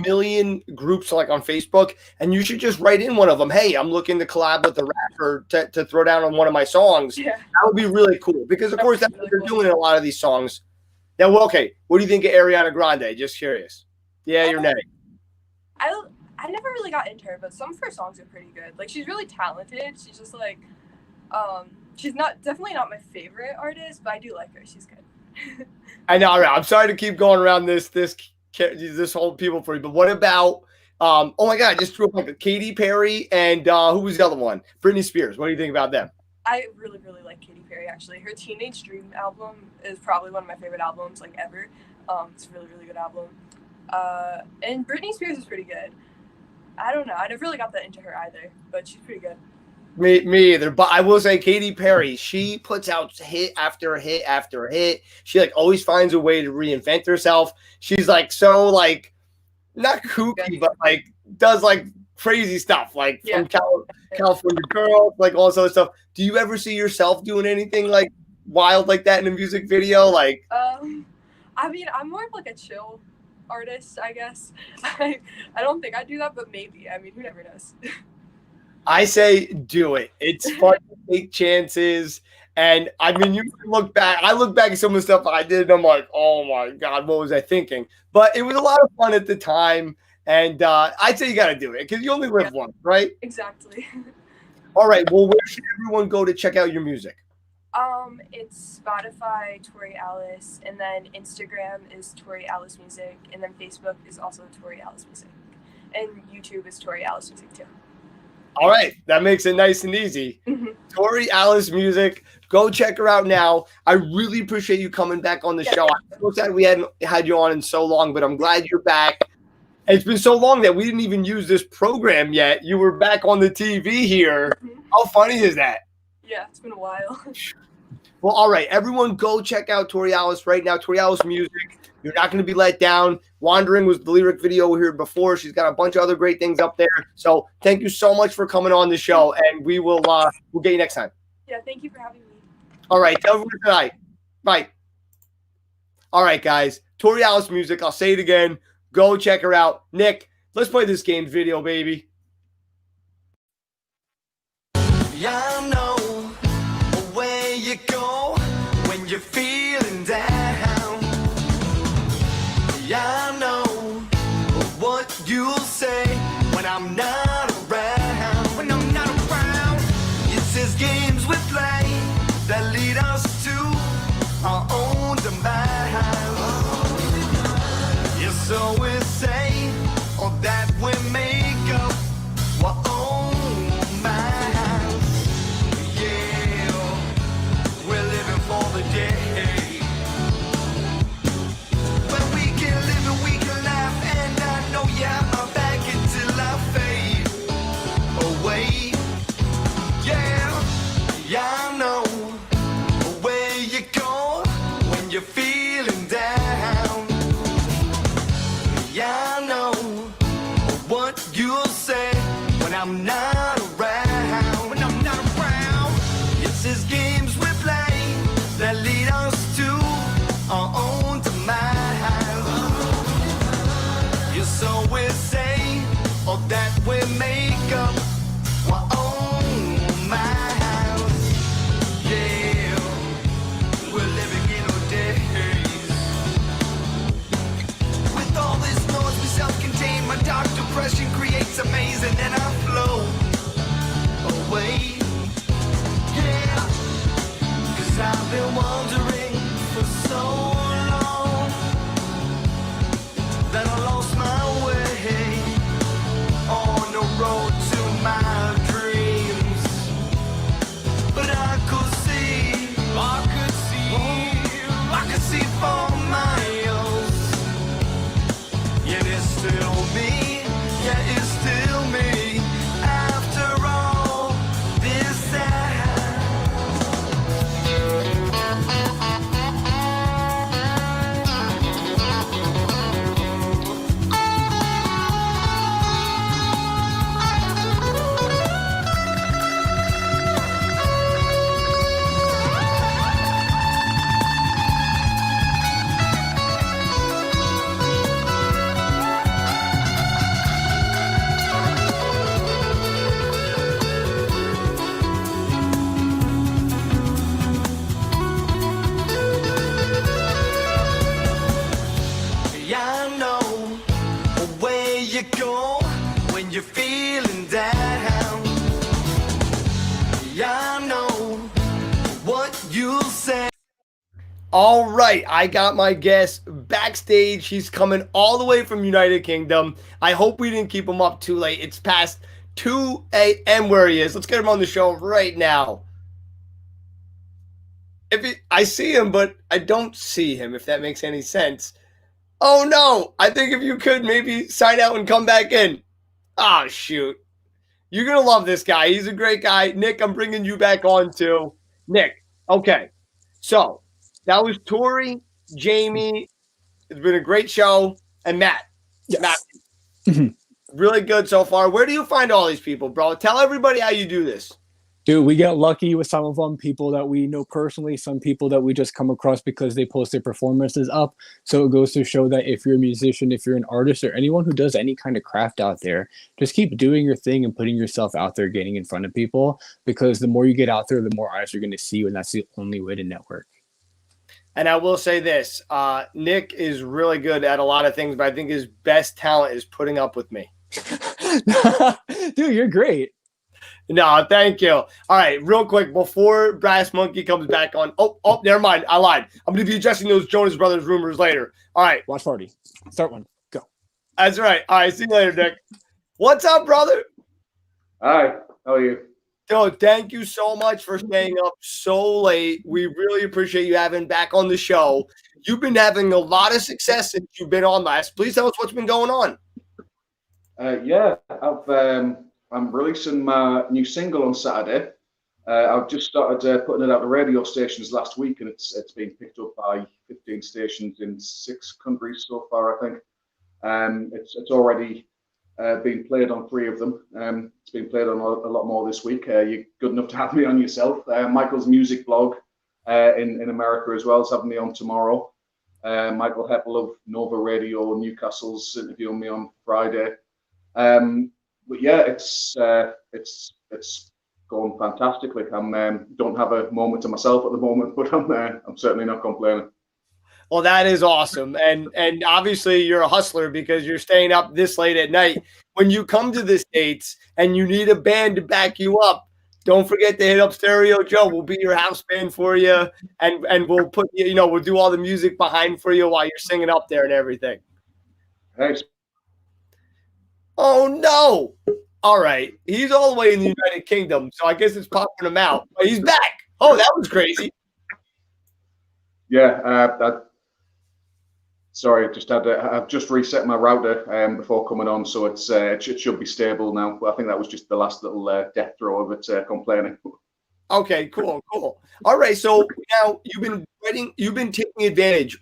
A: million groups on Facebook, and you should just write in one of them. Hey, I'm looking to collab with a rapper to throw down on one of my songs. Yeah. That would be really cool because, of course, that's what they're doing in a lot of these songs. Now, well, okay, what do you think of Ariana Grande? Just curious. Yeah, you're Rene.
G: I never really got into her, but some of her songs are pretty good. She's really talented. She's just she's definitely not my favorite artist, but I do like her. She's good.
A: I know. I'm sorry to keep going around this whole people for you, but what about oh my God, I just threw up Katy Perry and who was the other one? Britney Spears. What do you think about them?
G: I really, really like Katy Perry actually. Her Teenage Dream album is probably one of my favorite albums ever. It's a really, really good album. And Britney Spears is pretty good. I don't know. I never really got that into her either, but she's pretty good.
A: Me either, but I will say Katy Perry, she puts out hit after hit after hit. She always finds a way to reinvent herself. She's so not kooky, but like does like crazy stuff, like
G: Yeah.
A: from California Girls, like all this other stuff. Do you ever see yourself doing anything like wild like that in a music video? Like,
G: I mean, I'm more of like a chill artist, I guess. I don't think I do that, but maybe. I mean, who never knows?
A: I say do it. It's fun to take chances. And I mean, you look back. I look back at some of the stuff I did, and I'm like, oh my God, what was I thinking? But it was a lot of fun at the time. And I'd say you got to do it because you only live once, right?
G: Exactly.
A: All right. Well, where should everyone go to check out your music?
G: It's Spotify, Tori Alice, and then Instagram is Tori Alice Music, and then Facebook is also Tori Alice Music, and YouTube is Tori Alice Music too.
A: All right. That makes it nice and easy. Tori Alice Music. Go check her out now. I really appreciate you coming back on the show. I'm so sad we hadn't had you on in so long, but I'm glad you're back. It's been so long that we didn't even use this program yet. You were back on the TV here. How funny is that?
G: Yeah, it's been a while.
A: Well, all right. Everyone go check out Tori Alice right now. Tori Alice Music. You're not going to be let down. Wandering was the lyric video we heard before. She's got a bunch of other great things up there. So thank you so much for coming on the show, and we'll get you next time.
G: Yeah, thank you for having me.
A: All right. Tell everyone tonight. Bye. All right, guys. Tori Alice Music. I'll say it again. Go check her out. Nick, let's play this game's video, baby.
D: Yeah, I know where you go when you're feeling down. Yeah, I know what you'll say when I'm not around. When I'm not around, it's just games we play that lead us to our own demise. Yeah, so we say all that we make up our own minds. Yeah, we're living for the day when we can live and we can laugh. And I know you have my back until I fade away. Yeah, yeah, I know where you go when you're feeling down. Yeah, I know what you'll say when I'm not around. When I'm not around, it's just games we play that lead us to our own demise. Yeah, so we say all that we make up our own minds. Yeah, we're living in our days. With all this noise, we self-contain. My dark depression creates a maze, and then I flow away. Yeah, 'cause I've been wandering for so long that I lost my way on the road to my dreams. But I could see for miles. Yeah, it's still me. Yeah, it's still me. After all this time. Yeah, I know where you go when you're feeling down. Yeah, I know what you'll say.
A: All right, I got my guest backstage. He's coming all the way from United Kingdom. I hope we didn't keep him up too late. It's past 2 a.m. where he is. Let's get him on the show right now. I see him, but I don't see him, if that makes any sense. Oh, no. I think if you could maybe sign out and come back in. Oh, shoot. You're going to love this guy. He's a great guy. Nick, I'm bringing you back on too. Nick, okay. So that was Tori, Jamie. It's been a great show. And Matt.
B: Yes.
A: Matt, Really good so far. Where do you find all these people, bro? Tell everybody how you do this.
B: Dude, we get lucky with some of them, people that we know personally, some people that we just come across because they post their performances up. So it goes to show that if you're a musician, if you're an artist, or anyone who does any kind of craft out there, just keep doing your thing and putting yourself out there, getting in front of people, because the more you get out there, the more eyes are going to see you, and that's the only way to network.
A: And I will say this, Nick is really good at a lot of things, but I think his best talent is putting up with me.
B: Dude, you're great.
A: No, thank you. All right, real quick, before Brass Monkey comes back on. Oh, never mind. I lied. I'm going to be addressing those Jonas Brothers rumors later. All right.
B: Watch party. Start one. Go.
A: That's right. All right, see you later, Nick. What's up, brother?
H: Hi, how are you?
A: Dude, thank you so much for staying up so late. We really appreciate you having back on the show. You've been having a lot of success since you've been on last. Please tell us what's been going on.
H: Yeah, I'm releasing my new single on Saturday. I've just started putting it out to radio stations last week, and it's been picked up by 15 stations in 6 countries so far, I think. It's already been played on 3 of them. It's been played on a lot more this week. You're good enough to have me on yourself. Michael's music blog in America as well is having me on tomorrow. Michael Heppel of Nova Radio Newcastle's interviewing me on Friday. But yeah, it's going fantastically. Don't have a moment to myself at the moment, but I'm certainly not complaining.
A: Well, that is awesome. And obviously you're a hustler because you're staying up this late at night. When you come to the States and you need a band to back you up, don't forget to hit up Stereo Joe. We'll be your house band for you, and we'll put we'll do all the music behind for you while you're singing up there and everything.
H: Thanks.
A: Oh no! All right, he's all the way in the United Kingdom, so I guess it's popping him out. But he's back. Oh, that was crazy.
H: Yeah, sorry, I've just reset my router before coming on, so it should be stable now. But I think that was just the last little death throw of it complaining.
A: Okay, cool. All right, so now you've been taking advantage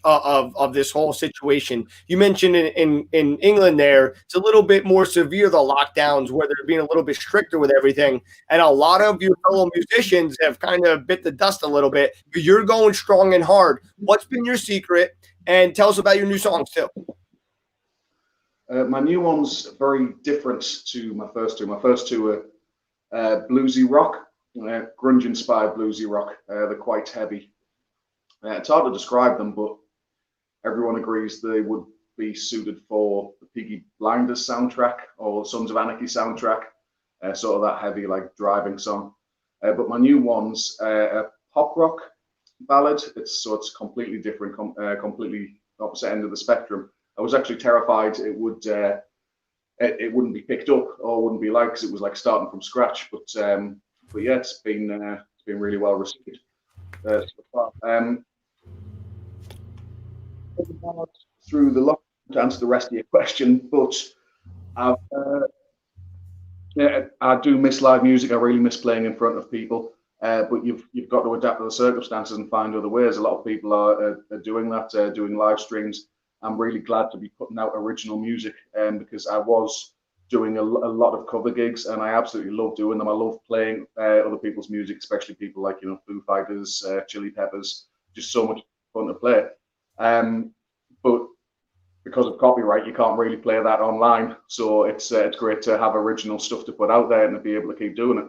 A: of this whole situation. You mentioned in England there, it's a little bit more severe, the lockdowns, where they're being a little bit stricter with everything. And a lot of your fellow musicians have kind of bit the dust a little bit, but you're going strong and hard. What's been your secret? And tell us about your new songs too.
H: My new one's very different to my first two. My first two are bluesy rock, grunge-inspired bluesy rock. They're quite heavy. It's hard to describe them, but everyone agrees they would be suited for the Peaky Blinders soundtrack or Sons of Anarchy soundtrack, sort of that heavy, like, driving song. But my new one's a pop rock ballad. It's completely different, completely opposite end of the spectrum. I was actually terrified it wouldn't be picked up or wouldn't be liked because it was like starting from scratch. But yeah, it's been really well received so far. Through the lockdown to answer the rest of your question, but I do miss live music. I really miss playing in front of people. But you've got to adapt to the circumstances and find other ways. A lot of people are doing that, doing live streams. I'm really glad to be putting out original music because I was doing a lot of cover gigs and I absolutely love doing them. I love playing other people's music, especially people like Foo Fighters, Chili Peppers. Just so much fun to play. But because of copyright, you can't really play that online. So it's great to have original stuff to put out there and to be able to keep doing it.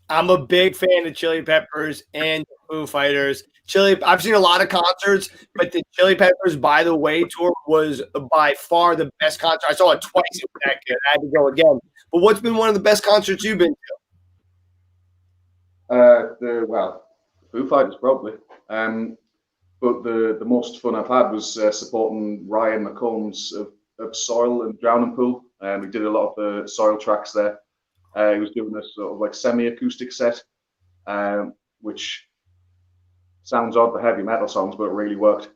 A: I'm a big fan of Chili Peppers and Foo Fighters. I've seen a lot of concerts, but the Chili Peppers By the Way tour was by far the best concert. I saw it twice. It was that good. I had to go again. But what's been one of the best concerts you've been
H: to? Foo Fighters probably. But the most fun I've had was supporting Ryan McCombs of Soil and Drowning Pool. We did a lot of the Soil tracks there. He was doing this sort of like semi-acoustic set, which sounds odd for heavy metal songs, but it really worked.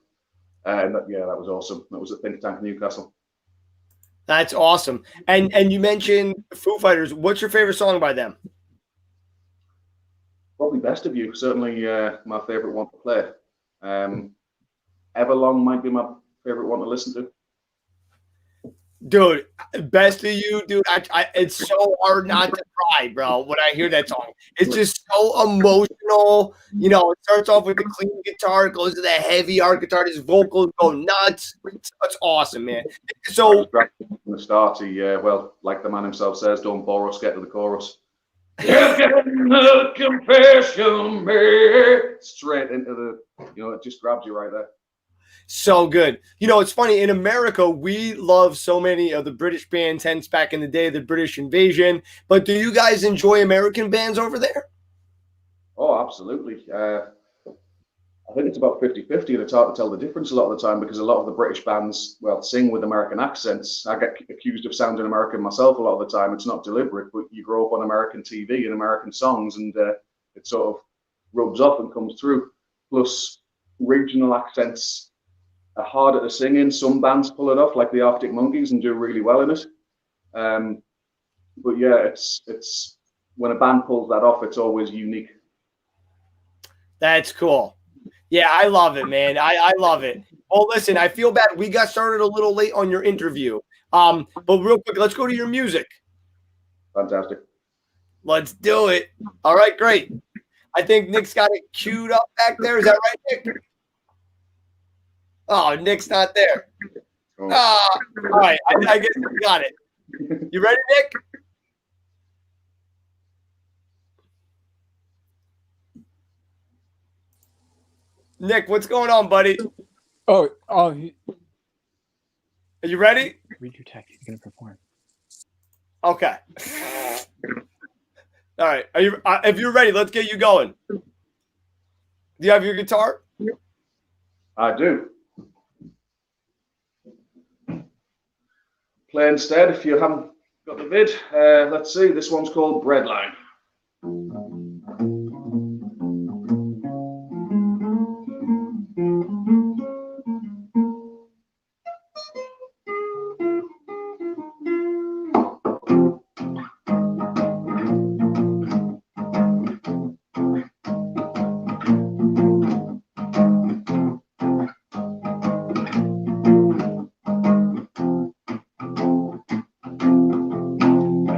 H: And that was awesome. That was at Think Tank Newcastle.
A: That's awesome. And you mentioned Foo Fighters. What's your favorite song by them?
H: Probably Best of You. Certainly my favorite one to play. Everlong might be my favorite one to listen to.
A: Dude, best of you, dude. It's so hard not to cry, bro, when I hear that song. It's just so emotional. You know, it starts off with the clean guitar, it goes to the heavy art guitar, his vocals go nuts. It's awesome, man. So
H: From the start, well, like the man himself says, don't bore us, get to the chorus. You can a confession, man. Straight into the, it just grabs you right there.
A: so good. You know, it's funny. In America, we love so many of the British bands, hence back in the day, the British invasion. But do you guys enjoy American bands over there?
H: Oh, absolutely. I think it's about 50-50, and it's hard to tell the difference a lot of the time because a lot of the British bands, well, sing with American accents. I get accused of sounding American myself a lot of the time. It's not deliberate, but you grow up on American TV and American songs, and it sort of rubs off and comes through. Plus, regional accents are harder to sing in. Some bands pull it off, like the Arctic Monkeys, and do really well in it. But yeah, it's when a band pulls that off, it's always unique.
A: That's cool. Yeah, I love it, man. I love it. Well, listen, I feel bad. We got started a little late on your interview. But real quick, let's go to your music.
H: Fantastic.
A: Let's do it. All right, great. I think Nick's got it queued up back there. Is that right, Nick? Oh, Nick's not there. All right, I guess we got it. You ready, Nick? Nick, what's going on, buddy?
B: Oh,
A: Are you ready?
B: read your text. He's gonna perform.
A: Okay. All right. Are you? If you're ready, let's get you going. Do you have your guitar?
H: I do. Play instead if you haven't got the vid. Let's see. This one's called Breadline.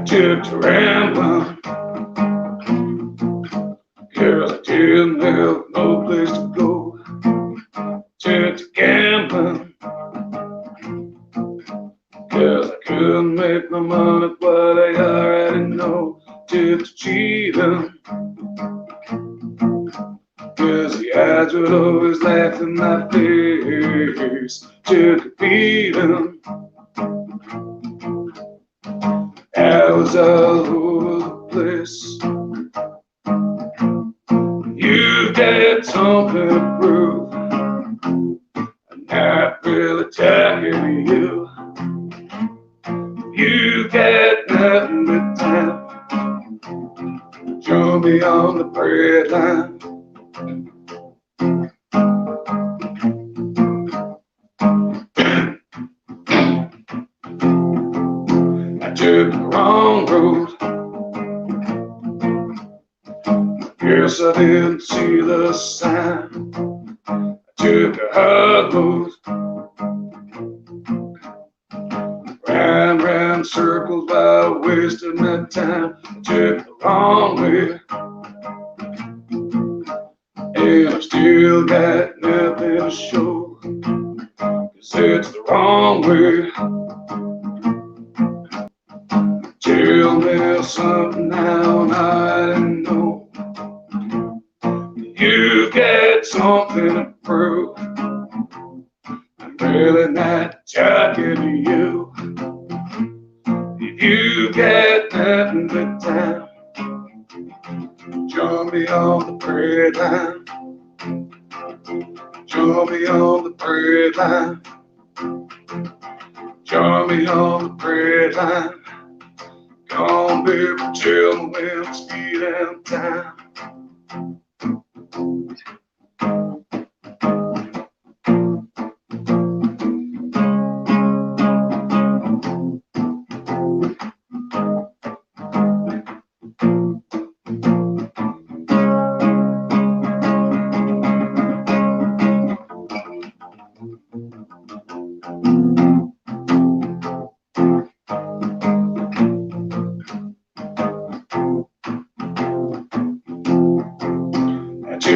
H: Took to rambling, girl, I didn't have no place to go. Took to gambling, cause I couldn't make my money, what I already know. Took to cheating, cause the odds would always laugh in my face. Took a beating, I was all over the place. You got something to prove. I'm not really talking to you. You got nothing but time. Join me on the bread line. Took the wrong road. Guess I didn't see the sign. I took a hard road. Ran round circles while wasting my time. I took the wrong way. And I've still got nothing to show. 'Cause it's the wrong way. Tell me something now and I didn't know. You got something to prove. I'm really not talking to you. If you got nothing but time, join me on the bread line. Join me on the bread line. Join me on the bread line. Come on, baby, tell me when it's feeding time.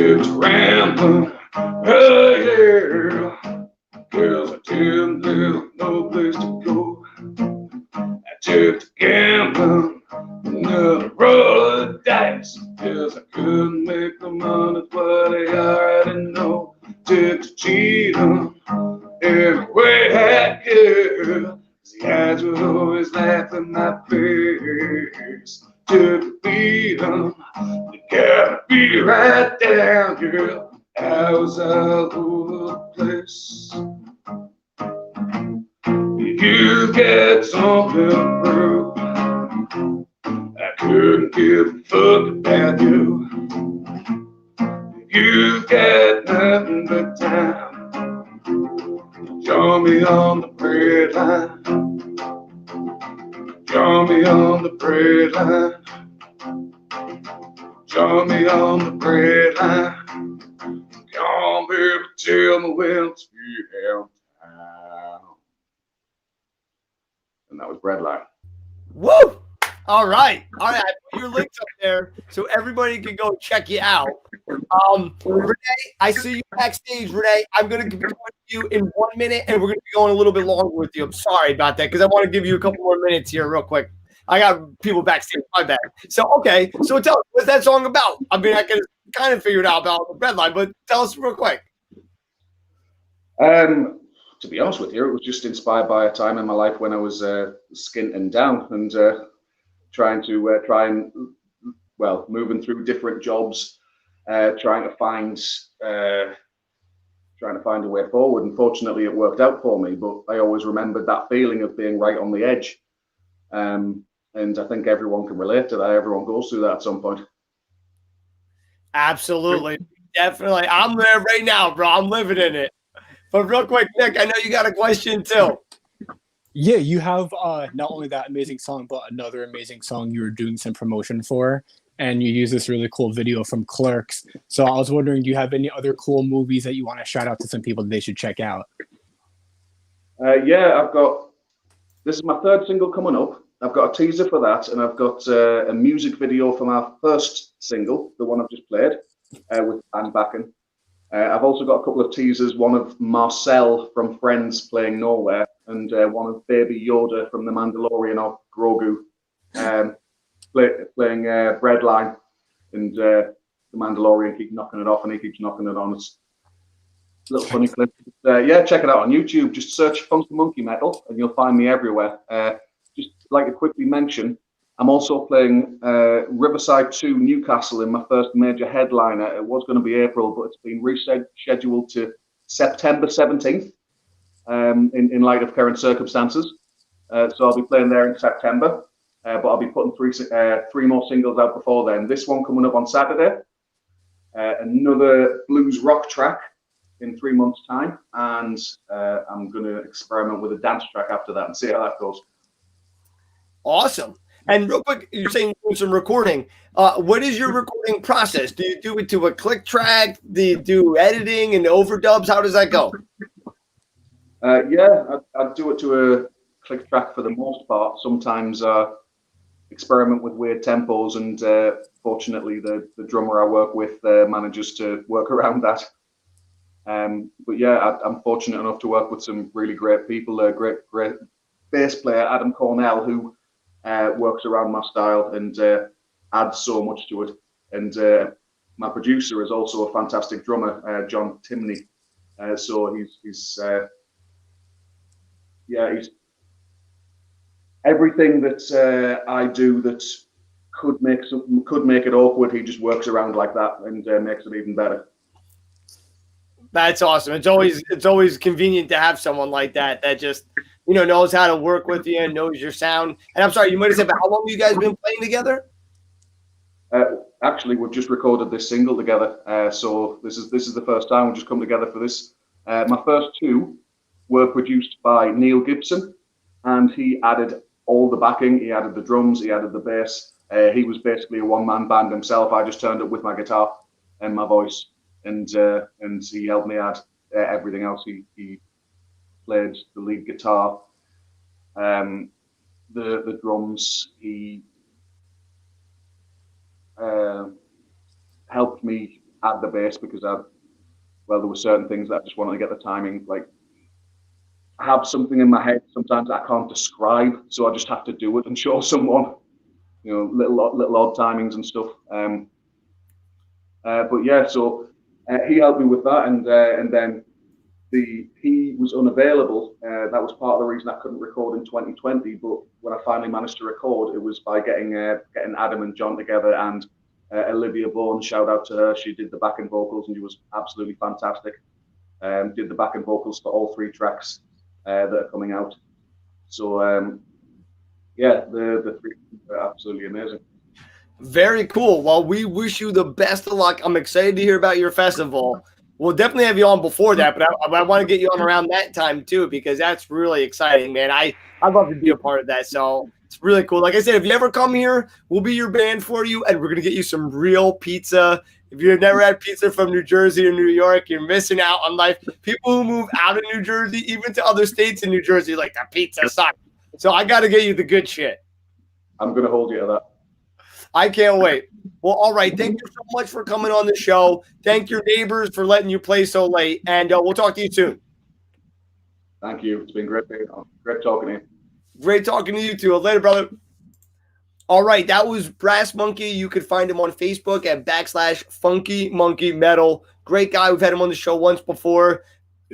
H: took to rambling, oh yeah, 'cause I didn't have no place to go. I took to gambling, another roll of the dice, 'cause I couldn't make the money what I already know. Took to cheating every way I could, 'cause the eyes would always laugh in my face. Took to beat 'em, you gotta be right down, girl. I was all over the place. You got something to prove. I couldn't give a fuck about you. You got nothing but time. Join me on the bread line. Join me on the bread line. Join me on the bread line. Come on, baby, tell me when to be out town. And that was Breadline.
A: Woo! All right. I put your links up there so everybody can go check you out. Rene, I see you backstage. Rene, I'm going to be with you in 1 minute, and we're going to be going a little bit longer with you. I'm sorry about that because I want to give you a couple more minutes here real quick. I got people backstage. My bad. So, okay. So tell us, what's that song about? I mean, I can kind of figure it out about the Breadline, but tell us real quick.
H: To be honest with you, it was just inspired by a time in my life when I was skint and down and moving through different jobs, trying to find a way forward. Unfortunately, it worked out for me, but I always remembered that feeling of being right on the edge. And I think everyone can relate to that. Everyone goes through that at some point.
A: Absolutely. Definitely. I'm there right now, bro. I'm living in it. But real quick, Nick, I know you got a question too.
B: Yeah, you have not only that amazing song, but another amazing song you were doing some promotion for, and you use this really cool video from Clerks. So I was wondering, do you have any other cool movies that you want to shout out to some people that they should check out?
H: Yeah, this is my third single coming up. I've got a teaser for that, and I've got a music video for my first single, the one I've just played, with band backing. I've also got a couple of teasers, one of Marcel from Friends playing Nowhere, and one of Baby Yoda from The Mandalorian or Grogu playing Breadline, and The Mandalorian keeps knocking it off and he keeps knocking it on. It's a little funny clip. Yeah, check it out on YouTube. Just search Funky Monkey Metal and you'll find me everywhere. Just like to quickly mention, I'm also playing Riverside 2 Newcastle in my first major headliner. It was going to be April, but it's been rescheduled to September 17th in light of current circumstances. So I'll be playing there in September, but I'll be putting three more singles out before then. This one coming up on Saturday, another blues rock track in 3 months' time, and I'm going to experiment with a dance track after that and see how that goes.
A: Awesome. And real quick, you're saying you're doing some recording. What is your recording process? Do you do it to a click track? Do you do editing and overdubs? How does that go?
H: Yeah, I do it to a click track for the most part. Sometimes experiment with weird tempos, and fortunately, the drummer I work with manages to work around that. But yeah, I'm fortunate enough to work with some really great people. A great bass player, Adam Cornell, who works around my style and adds so much to it. And my producer is also a fantastic drummer, John Timney. So he's everything that I do that could make it awkward. He just works around like that and makes it even better.
A: That's awesome. It's always convenient to have someone like that just knows how to work with you and knows your sound. And I'm sorry, you might have said, but how long have you guys been playing together?
H: Actually, we've just recorded this single together. So this is the first time we've just come together for this. My first two were produced by Neil Gibson, and he added all the backing. He added the drums, he added the bass. He was basically a one-man band himself. I just turned up with my guitar and my voice, and he helped me add everything else. He played the lead guitar, the drums. He helped me add the bass because there were certain things that I just wanted to get the timing. Like, I have something in my head sometimes I can't describe, so I just have to do it and show someone, little odd timings and stuff. But yeah, so he helped me with that, and then he was unavailable. That was part of the reason I couldn't record in 2020. But when I finally managed to record, it was by getting Adam and John together, and Olivia Bourne, shout out to her. She did the backing vocals, and she was absolutely fantastic. Did the backing vocals for all 3 tracks that are coming out. So yeah, the 3 are absolutely amazing.
A: Very cool. Well, we wish you the best of luck. I'm excited to hear about your festival. We'll definitely have you on before that, but I want to get you on around that time too, because that's really exciting, man. I'd love to be a part of that. So it's really cool. Like I said, if you ever come here, we'll be your band for you, and we're going to get you some real pizza. If you've never had pizza from New Jersey or New York, you're missing out on life. People who move out of New Jersey, even to other states in New Jersey, like, the pizza sucks. So I got to get you the good shit.
H: I'm going to hold you to that.
A: I can't wait. Well, all right. Thank you so much for coming on the show. Thank your neighbors for letting you play so late. And we'll talk to you soon.
H: Thank you. It's been great talking to you.
A: Great talking to you too. Later, brother. All right. That was Brass Monkey. You could find him on Facebook at /Funky Monkey Metal. Great guy. We've had him on the show once before.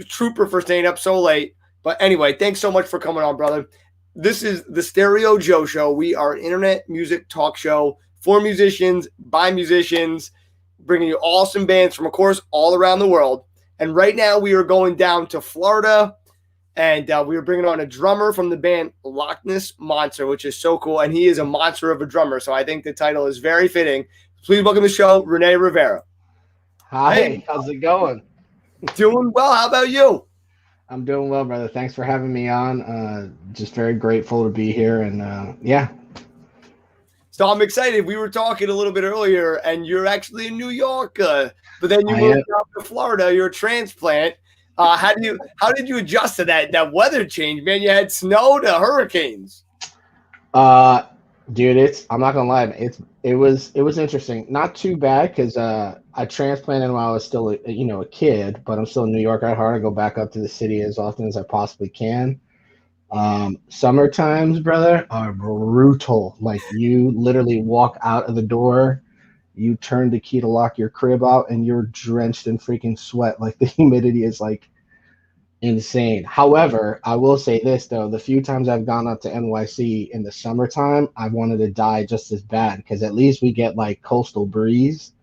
A: Trooper for staying up so late. But anyway, thanks so much for coming on, brother. This is the Stereo Joe Show. We are an internet music talk show for musicians, by musicians, bringing you awesome bands from, of course, all around the world. And right now we are going down to Florida, and we are bringing on a drummer from the band Lochness Monster, which is so cool. And he is a monster of a drummer, so I think the title is very fitting. Please welcome to the show, Rene Rivera.
I: Hi,
A: Hey.
I: how's it going?
A: Doing well. How about you?
I: I'm doing well, brother. Thanks for having me on. Just very grateful to be here, and yeah.
A: So I'm excited. We were talking a little bit earlier, and you're actually in New York, but then you moved out to Florida. You're a transplant. How did you adjust to that weather change, man? You had snow to hurricanes.
I: Dude, I'm not gonna lie, it was interesting. Not too bad because I transplanted when I was still a kid, but I'm still in New York at heart. I go back up to the city as often as I possibly can. Summer times, brother, are brutal. Like, you literally walk out of the door, you turn the key to lock your crib out, and you're drenched in freaking sweat. Like, the humidity is like insane. However, I will say this though, the few times I've gone up to NYC in the summertime, I wanted to die just as bad, because at least we get like coastal breeze.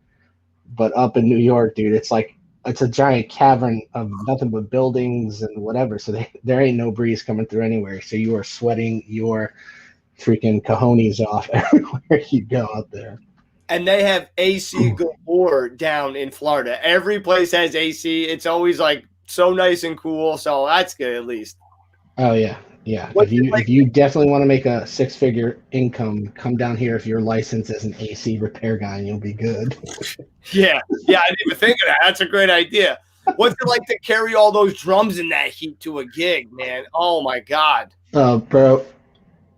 I: But up in New York, dude, it's a giant cavern of nothing but buildings and whatever. So there ain't no breeze coming through anywhere. So you are sweating your freaking cojones off everywhere you go out there.
A: And they have AC galore down in Florida. Every place has AC. It's always like so nice and cool. So that's good at least.
I: Oh yeah. Yeah. If you definitely want to make a 6-figure income, come down here if you're licensed as an AC repair guy, and you'll be good.
A: Yeah. Yeah. I didn't even think of that. That's a great idea. What's it like to carry all those drums in that heat to a gig, man? Oh my God.
I: Bro,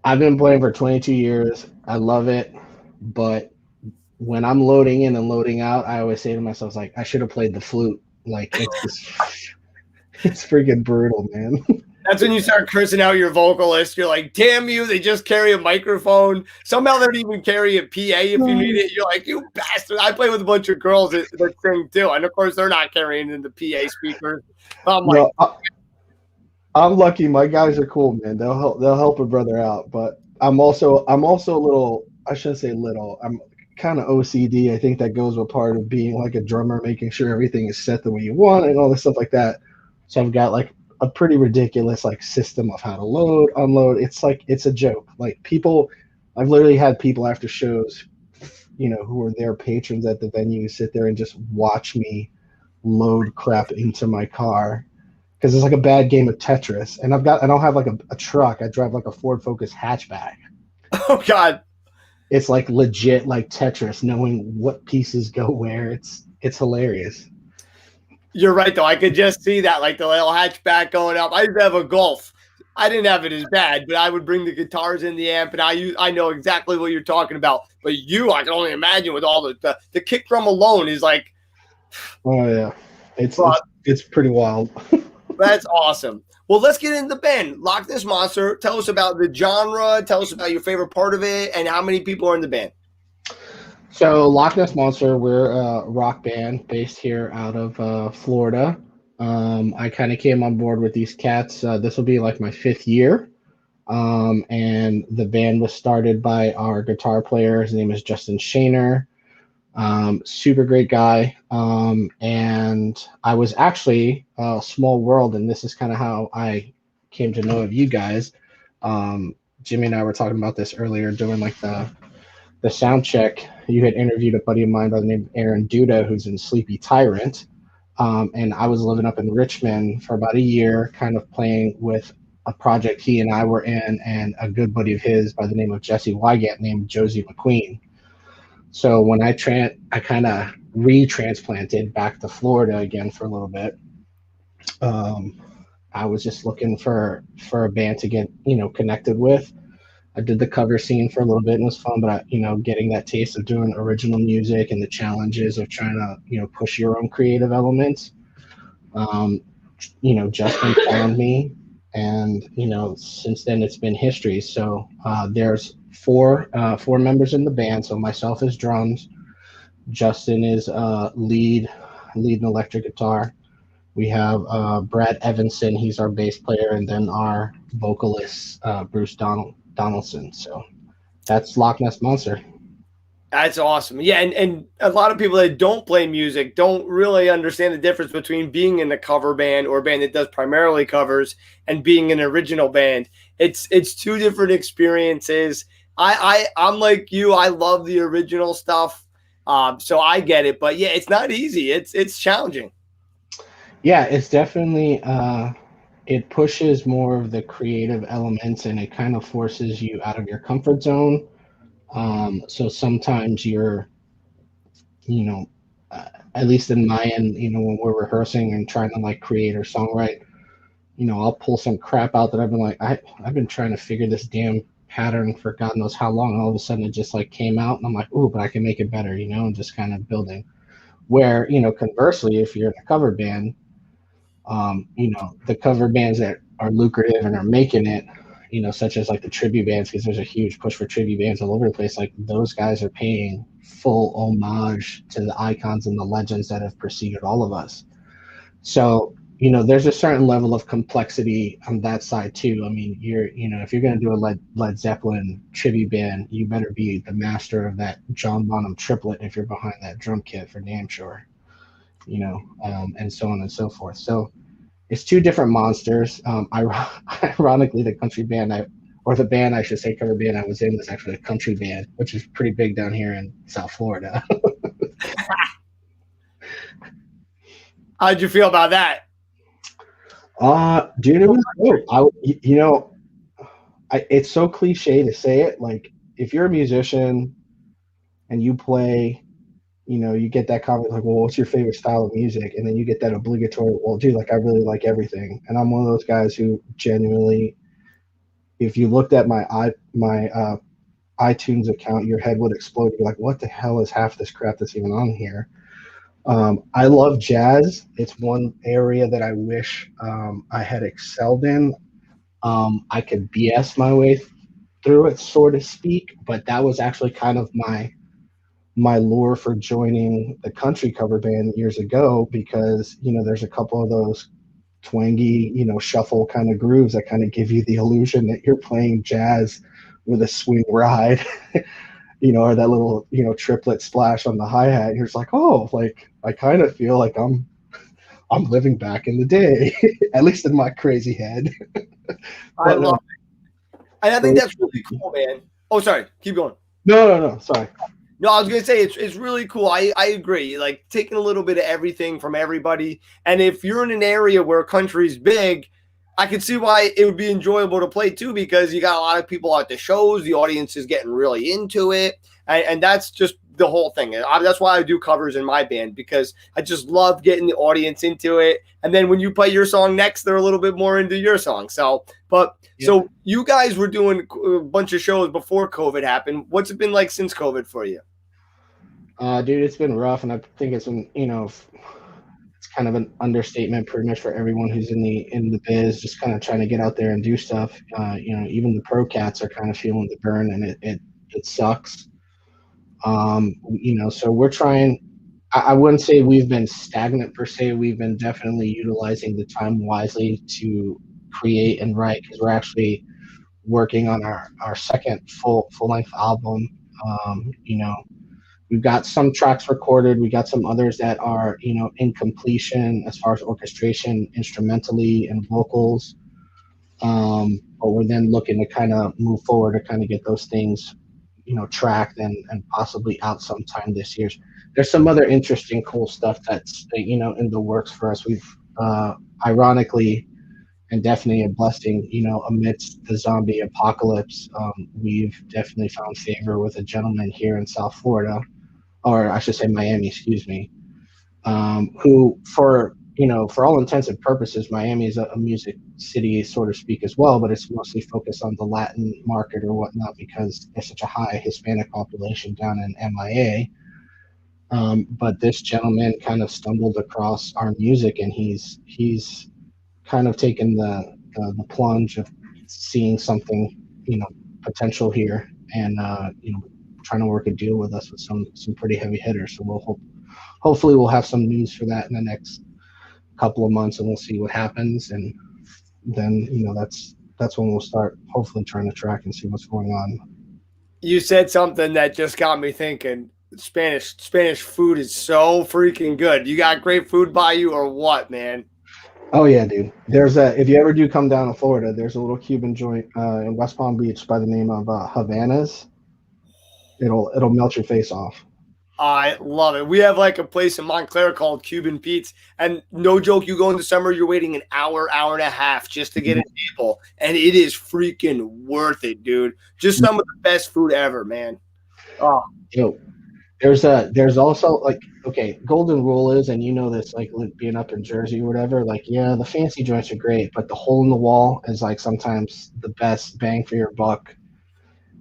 I: I've been playing for 22 years. I love it. But when I'm loading in and loading out, I always say to myself, like, I should have played the flute. Like, it's freaking brutal, man.
A: That's when you start cursing out your vocalist. You're like, damn you, they just carry a microphone. Somehow they don't even carry a PA if you need it. You're like, you bastard. I play with a bunch of girls that sing too. And of course, they're not carrying in the PA speakers. I'm like,
I: I'm lucky. My guys are cool, man. They'll help a brother out. But I'm also a little, I shouldn't say little, I'm kind of OCD. I think that goes with part of being like a drummer, making sure everything is set the way you want and all this stuff like that. So I've got like a pretty ridiculous like system of how to load, unload. It's a joke. Like, people, I've literally had people after shows, who are their patrons at the venue, sit there and just watch me load crap into my car, because it's like a bad game of Tetris. And I don't have like a truck. I drive like a Ford Focus hatchback.
A: oh God.
I: It's like legit like Tetris, knowing what pieces go where. It's hilarious.
A: You're right, though. I could just see that, like the little hatchback going up. I used to have a Golf. I didn't have it as bad, but I would bring the guitars in the amp, and I know exactly what you're talking about. But I can only imagine with all the kick drum alone is like
I: Oh yeah, it's
A: But
I: it's pretty wild.
A: that's awesome. Well, let's get into the band. Lochness Monster. Tell us about the genre. Tell us about your favorite part of it and how many people are in the band.
I: So Lochness Monster, we're a rock band based here out of Florida. I kind of came on board with these cats. This will be like my 5th year. And the band was started by our guitar player. His name is Justin Shaner. Super great guy. And I was actually a small world, and this is kind of how I came to know of you guys. Jimmy and I were talking about this earlier during like the sound check. You had interviewed a buddy of mine by the name of Aaron Duda, who's in Sleepy Tyrant. And I was living up in Richmond for about a year, kind of playing with a project he and I were in, and a good buddy of his by the name of Jesse Wygant named Josie McQueen. So when I kind of retransplanted back to Florida again for a little bit, I was just looking for a band to get, connected with. I did the cover scene for a little bit and it was fun, but getting that taste of doing original music and the challenges of trying to, push your own creative elements. Justin found me, and since then it's been history. So there's four members in the band. So myself is drums, Justin is lead and electric guitar. We have Brad Evanson, he's our bass player, and then our vocalist Bruce Donaldson. So that's Lochness Monster.
A: That's awesome. Yeah, and a lot of people that don't play music don't really understand the difference between being in a cover band or a band that does primarily covers and being an original band. It's two different experiences. I'm like you. I love the original stuff, so I get it. But yeah, it's not easy. It's challenging.
I: Yeah, it's definitely it pushes more of the creative elements, and it kind of forces you out of your comfort zone. So sometimes you're, at least in my end, when we're rehearsing and trying to like create or songwrite, I'll pull some crap out that I've been like, I've been trying to figure this damn pattern for God knows how long. And all of a sudden it just like came out and I'm like, ooh, but I can make it better, and just kind of building. Where, conversely, if you're in a cover band, the cover bands that are lucrative and are making it, such as like the tribute bands, because there's a huge push for tribute bands all over the place. Like those guys are paying full homage to the icons and the legends that have preceded all of us. So, there's a certain level of complexity on that side too. I mean, if you're going to do a Led Zeppelin tribute band, you better be the master of that John Bonham triplet if you're behind that drum kit for damn sure, and so on and so forth. So it's two different monsters. Ironically, the country band the band I should say, cover band I was in was actually a country band, which is pretty big down here in South Florida.
A: How'd you feel about that?
I: Dude, it was dope. It's so cliche to say it. Like, if you're a musician and you play, you get that comment like, well, what's your favorite style of music? And then you get that obligatory, well, dude, like I really like everything. And I'm one of those guys who genuinely, if you looked at my iTunes account, your head would explode. You'd be like, what the hell is half this crap that's even on here? I love jazz. It's one area that I wish I had excelled in. I could BS my way through it, so to speak, but that was actually kind of my lure for joining the country cover band years ago, because there's a couple of those twangy shuffle kind of grooves that kind of give you the illusion that you're playing jazz with a swing ride. Or that little triplet splash on the hi-hat, and you're just like, oh, like I kind of feel like I'm living back in the day, at least in my crazy head.
A: I love it. And I think that's really cool, man. Oh, sorry, keep going.
I: No, sorry.
A: No, I was gonna say it's really cool. I agree. Like taking a little bit of everything from everybody. And if you're in an area where country's big, I can see why it would be enjoyable to play too, because you got a lot of people at the shows. The audience is getting really into it, and that's just the whole thing. That's why I do covers in my band, because I just love getting the audience into it. And then when you play your song next, they're a little bit more into your song. So you guys were doing a bunch of shows before COVID happened. What's it been like since COVID for you?
I: Dude, it's been rough, and I think it's been, it's kind of an understatement pretty much for everyone who's in the biz, just kind of trying to get out there and do stuff. Even the pro cats are kind of feeling the burn, and it sucks. So we're trying. I wouldn't say we've been stagnant per se. We've been definitely utilizing the time wisely to create and write, because we're actually working on our second full length album. We've got some tracks recorded. We got some others that are, in completion as far as orchestration, instrumentally, and vocals. But we're then looking to kind of move forward to kind of get those things, tracked and possibly out sometime this year. There's some other interesting, cool stuff that's, in the works for us. We've, ironically, and definitely a blessing, amidst the zombie apocalypse, we've definitely found favor with a gentleman here in South Florida, or I should say Miami, excuse me, who for all intents and purposes, Miami is a music city, so to speak, as well, but it's mostly focused on the Latin market or whatnot because there's such a high Hispanic population down in MIA. But this gentleman kind of stumbled across our music, and he's kind of taken the plunge of seeing something, potential here, and trying to work a deal with us with some pretty heavy hitters. So hopefully we'll have some news for that in the next couple of months, and we'll see what happens. And then that's when we'll start hopefully trying to track and see what's going on.
A: You said something that just got me thinking. Spanish food is so freaking good. You got great food by you or what, man?
I: Oh yeah, dude. If you ever do come down to Florida, there's a little Cuban joint in West Palm Beach by the name of Havana's. It'll melt your face off.
A: I love it. We have like a place in Montclair called Cuban Pete's, and no joke, you go in the summer, you're waiting an hour and a half just to get a table, and it is freaking worth it, dude. Just some of the best food ever, man. Oh,
I: there's also golden rule is, and this, like being up in Jersey or whatever, like, yeah, the fancy joints are great, but the hole in the wall is like sometimes the best bang for your buck.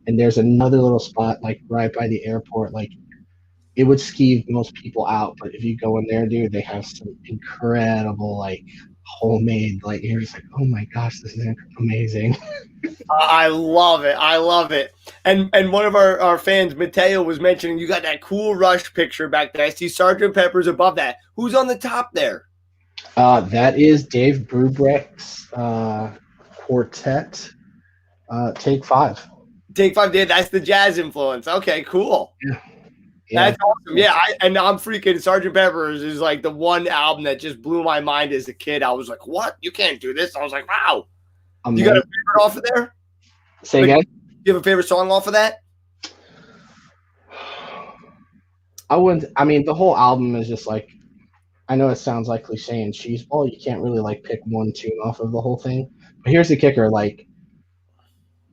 I: And there's another little spot like right by the airport, like it would skeeve most people out, but if you go in there, dude, they have some incredible like homemade, like you're just like, oh my gosh, this is amazing.
A: I love it. I love it. And one of our fans, Mathew, was mentioning you got that cool Rush picture back there. I see Sgt. Pepper's above that. Who's on the top there?
I: That is Dave Brubrecht's quartet, Take 5.
A: Take 5, Dave. That's the jazz influence. Okay, cool.
I: Yeah.
A: That's awesome. Yeah, I'm freaking Sgt. Pepper's is like the one album that just blew my mind as a kid. I was like, what? You can't do this. I was like, wow. You got a favorite off of there?
I: Say again?
A: You have a favorite song off of that?
I: The whole album is just like, I know it sounds like cliche and cheeseball. You can't really like pick one tune off of the whole thing. But here's the kicker, like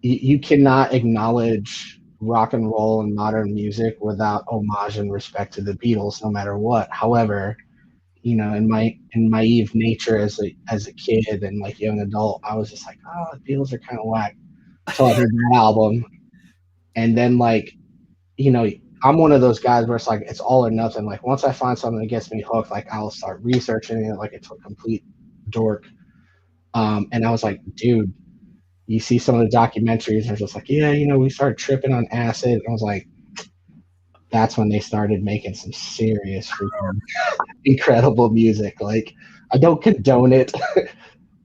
I: you cannot acknowledge rock and roll and modern music without homage and respect to the Beatles, no matter what. However, in my naive nature as a kid and like young adult, I was just like, oh, the Beatles are kind of whack. So I heard that album, and then like, I'm one of those guys where it's like it's all or nothing. Like once I find something that gets me hooked, like I'll start researching it like it's a complete dork. And I was like, dude, you see some of the documentaries, and it's just like, yeah, we started tripping on acid. And I was like, that's when they started making some serious, freaking incredible music. Like, I don't condone it,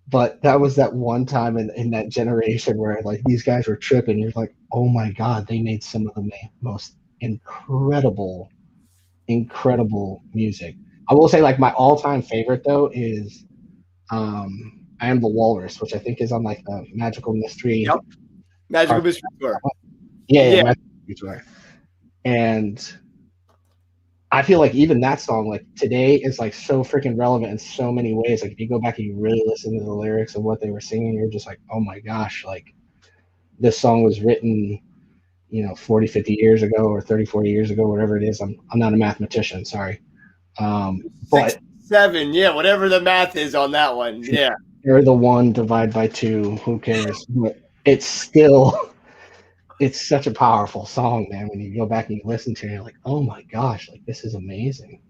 I: but that was that one time in that generation where like these guys were tripping. You're like, oh my God, they made some of the most incredible music. I will say like my all-time favorite though is I Am the Walrus, which I think is on like the Magical Mystery.
A: Yep. Magical Mystery Tour.
I: Yeah. Magical Mystery Tour. And I feel like even that song, like today, is like so freaking relevant in so many ways. Like if you go back and you really listen to the lyrics of what they were singing, you're just like, oh my gosh, like this song was written, 40, 50 years ago or 30, 40 years ago, whatever it is. I'm not a mathematician, sorry. But
A: 7, yeah, whatever the math is on that one. Yeah.
I: You're the 1 divided by 2, who cares? But it's still it's such a powerful song, man. When you go back and you listen to it, you're like, oh my gosh, like this is amazing.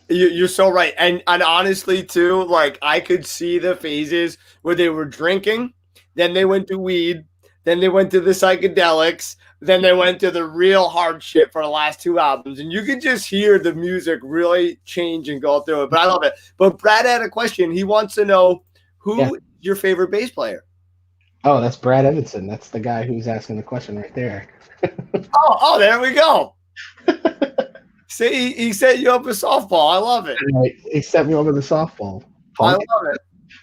A: You're so right. And honestly, too, like I could see the phases where they were drinking, then they went to weed, then they went to the psychedelics, then they went to the real hard shit for the last two albums. And you could just hear the music really change and go through it. But I love it. But Brad had a question. He wants to know who is your favorite bass player?
I: Oh, that's Brad Evanson. That's the guy who's asking the question right there.
A: Oh, there we go. See, he set you up a softball. I love it.
I: He set me over the softball.
A: I love it.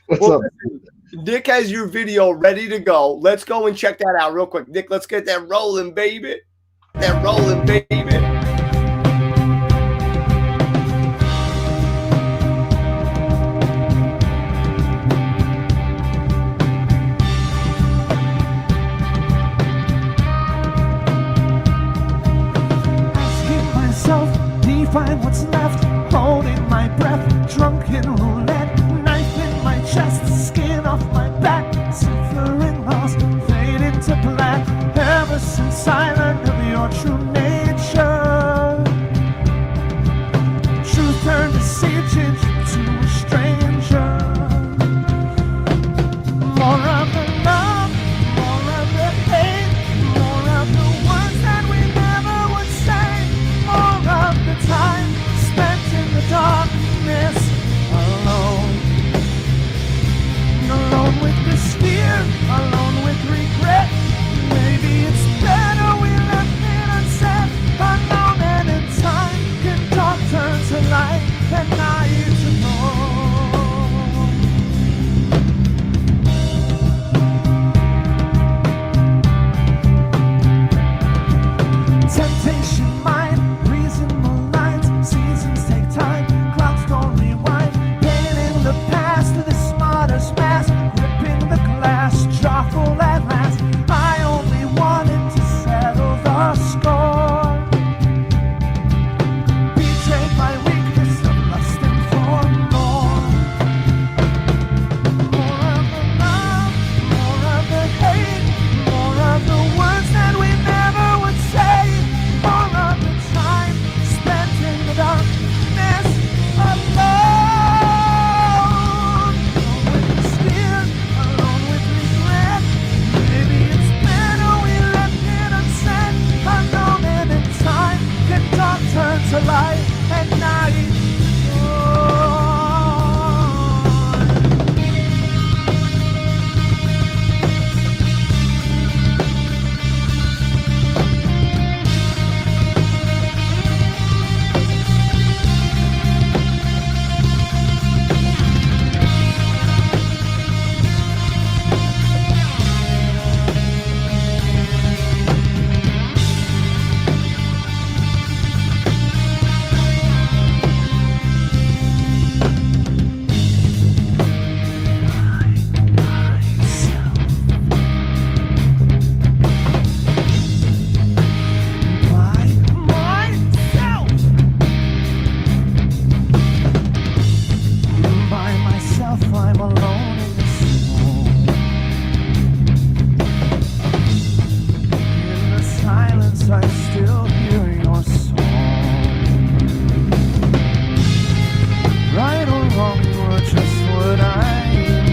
I: What's
A: Well,
I: up?
A: listen, Nick has your video ready to go. Let's go and check that out real quick. Nick, let's get that rolling, baby. That rolling, baby.
J: Asking myself, define what's left, holding my breath, drunken roulette, knife in my chest, skin off my back, suffering lost, fade into black, ever since I learned of your true nature. Truth turned to siege to a stranger. More of the love, more of the hate, more of the words that we never would say, more of the time spent in the darkness, alone. Alone with this fear, alone with regret. Maybe it's better we left it unsaid. Alone and in time can dark turn to light and night to know. Temptation mind, reason maligns, seasons take time, clouds don't rewind, pain in the past, the smartest mask, gripping the glass, jawful at last, I only wanted to settle the score, betrayed by weakness of lusting for more, more of the love, more of the hate, more of the words that we never would say, more of the time spent in the darkness alone. Alone with this fear, alone with regret. Maybe it's better we left it unsaid. Alone and in time can dark turn to light and night. By myself, I'm alone in this room. In the silence, I still hear your song. Right or wrong, you are just what I need.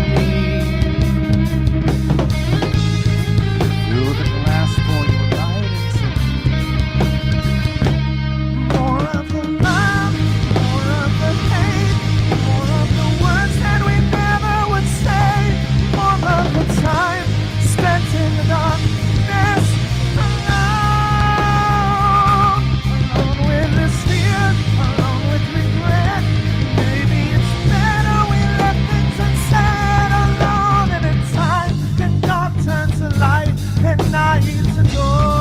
J: Through the glass, pour your light into me. More of the love, more of the hate, more of the words that we never would say, more of the time spent in the darkness alone. Alone with this fear, alone with regret. Maybe it's better we left things unsaid. Alone and in time can dark turn to light and night to dawn.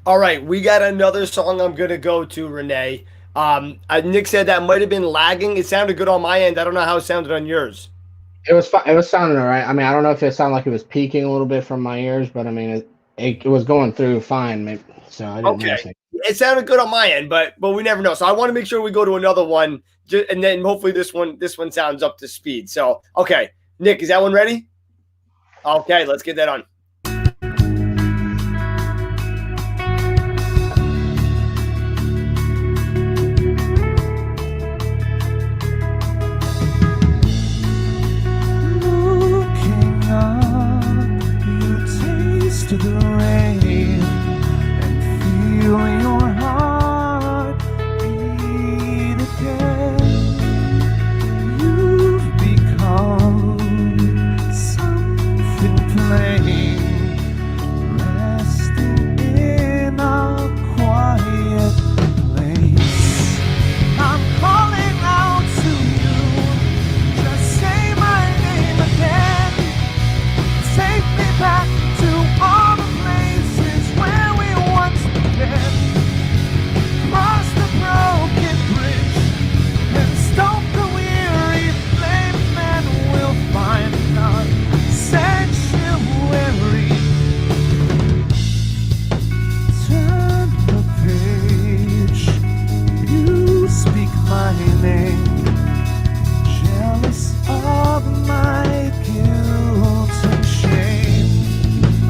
A: All right, we got another song I'm going to go to, Rene. Nick said that might have been lagging. It sounded good on my end. I don't know how it sounded on yours.
I: It was it was sounding all right. I mean, I don't know if it sounded like it was peaking a little bit from my ears, but I mean, it was going through fine. Maybe, so I didn't notice
A: Okay.
I: it.
A: It sounded good on my end, but we never know. So I want to make sure we go to another one, and then hopefully this one sounds up to speed. So okay, Nick, is that one ready? Okay, let's get that on.
J: Looking up, you taste the rain and feel your heart beat again. You've become something plain, resting in a quiet place. I'm calling out to you. Just say my name again. Take me back to all the places where we once began. Cross the broken bridge and stoke the weary flame, and we'll find our sanctuary. Turn the page. You speak my name. Jealous of my guilt and shame.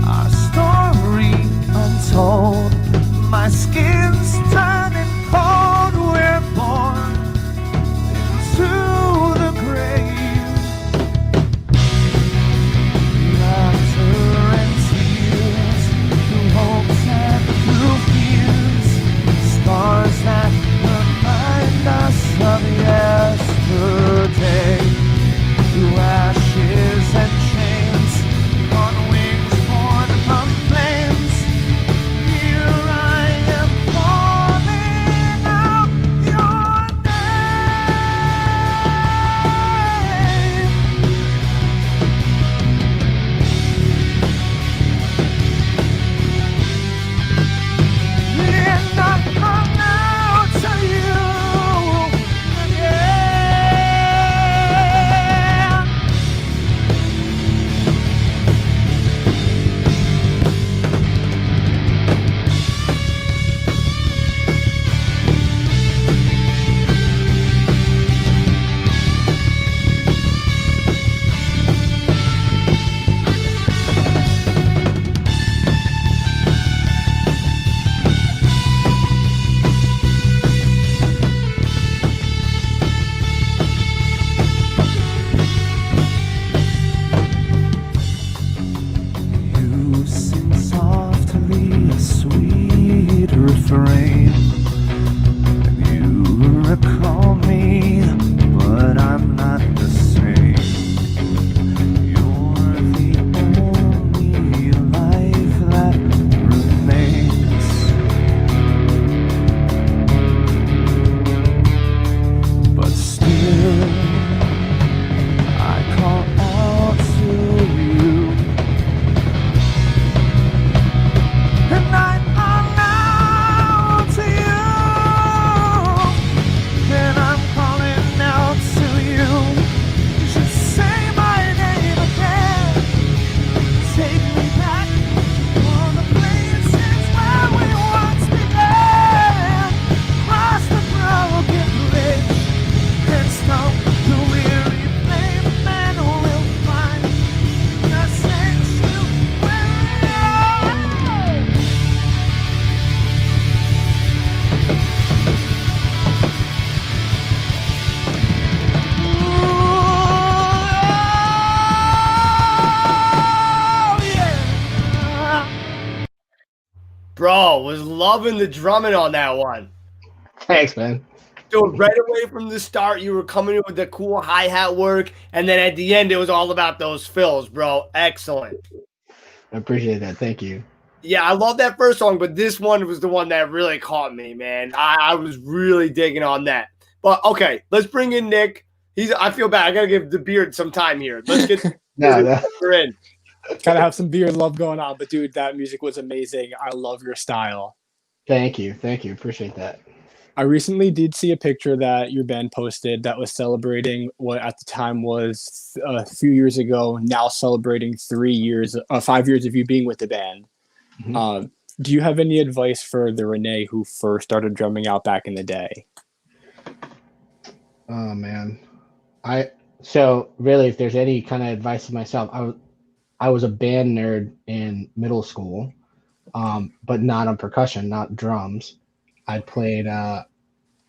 J: Our story untold. My skin's turning cold. We're born into the grave. Laughter and tears, through hopes and through fears. Scars that remind us of yesterday. Through ashes and chains, on wings born from flames. Here I am calling out your name. And I come out to you. Yeah. You sing softly a sweet refrain, and you recall me, but I'm not the same. You're the only life that remains. But still, I call out to you. And I call out to you. And I'm calling out to you. Just say my name again. Take me back to all the places where we once began. Cross the broken bridge and stoke the weary flame, and we'll find the sanctuary. Oh, yeah.
A: Bro, was loving the drumming on that one.
I: Thanks, man.
A: Dude, right away from the start, you were coming in with the cool hi-hat work, and then at the end, it was all about those fills, bro. Excellent.
I: I appreciate that. Thank you.
A: Yeah, I love that first song, but this one was the one that really caught me, man. I was really digging on that. But okay, let's bring in Nick. I feel bad. I gotta give the beard some time here. Let's get we're in.
B: Gotta have some beard love going on. But dude, that music was amazing. I love your style.
I: Thank you. Thank you. Appreciate that.
B: I recently did see a picture that your band posted that was celebrating what at the time was a few years ago, now celebrating 5 years of you being with the band.
I: Mhm.
B: Do you have any advice for the Rene who first started drumming out back in the day?
I: Oh man, so really, if there's any kind of advice to myself, I was a band nerd in middle school, but not on percussion, not drums. I played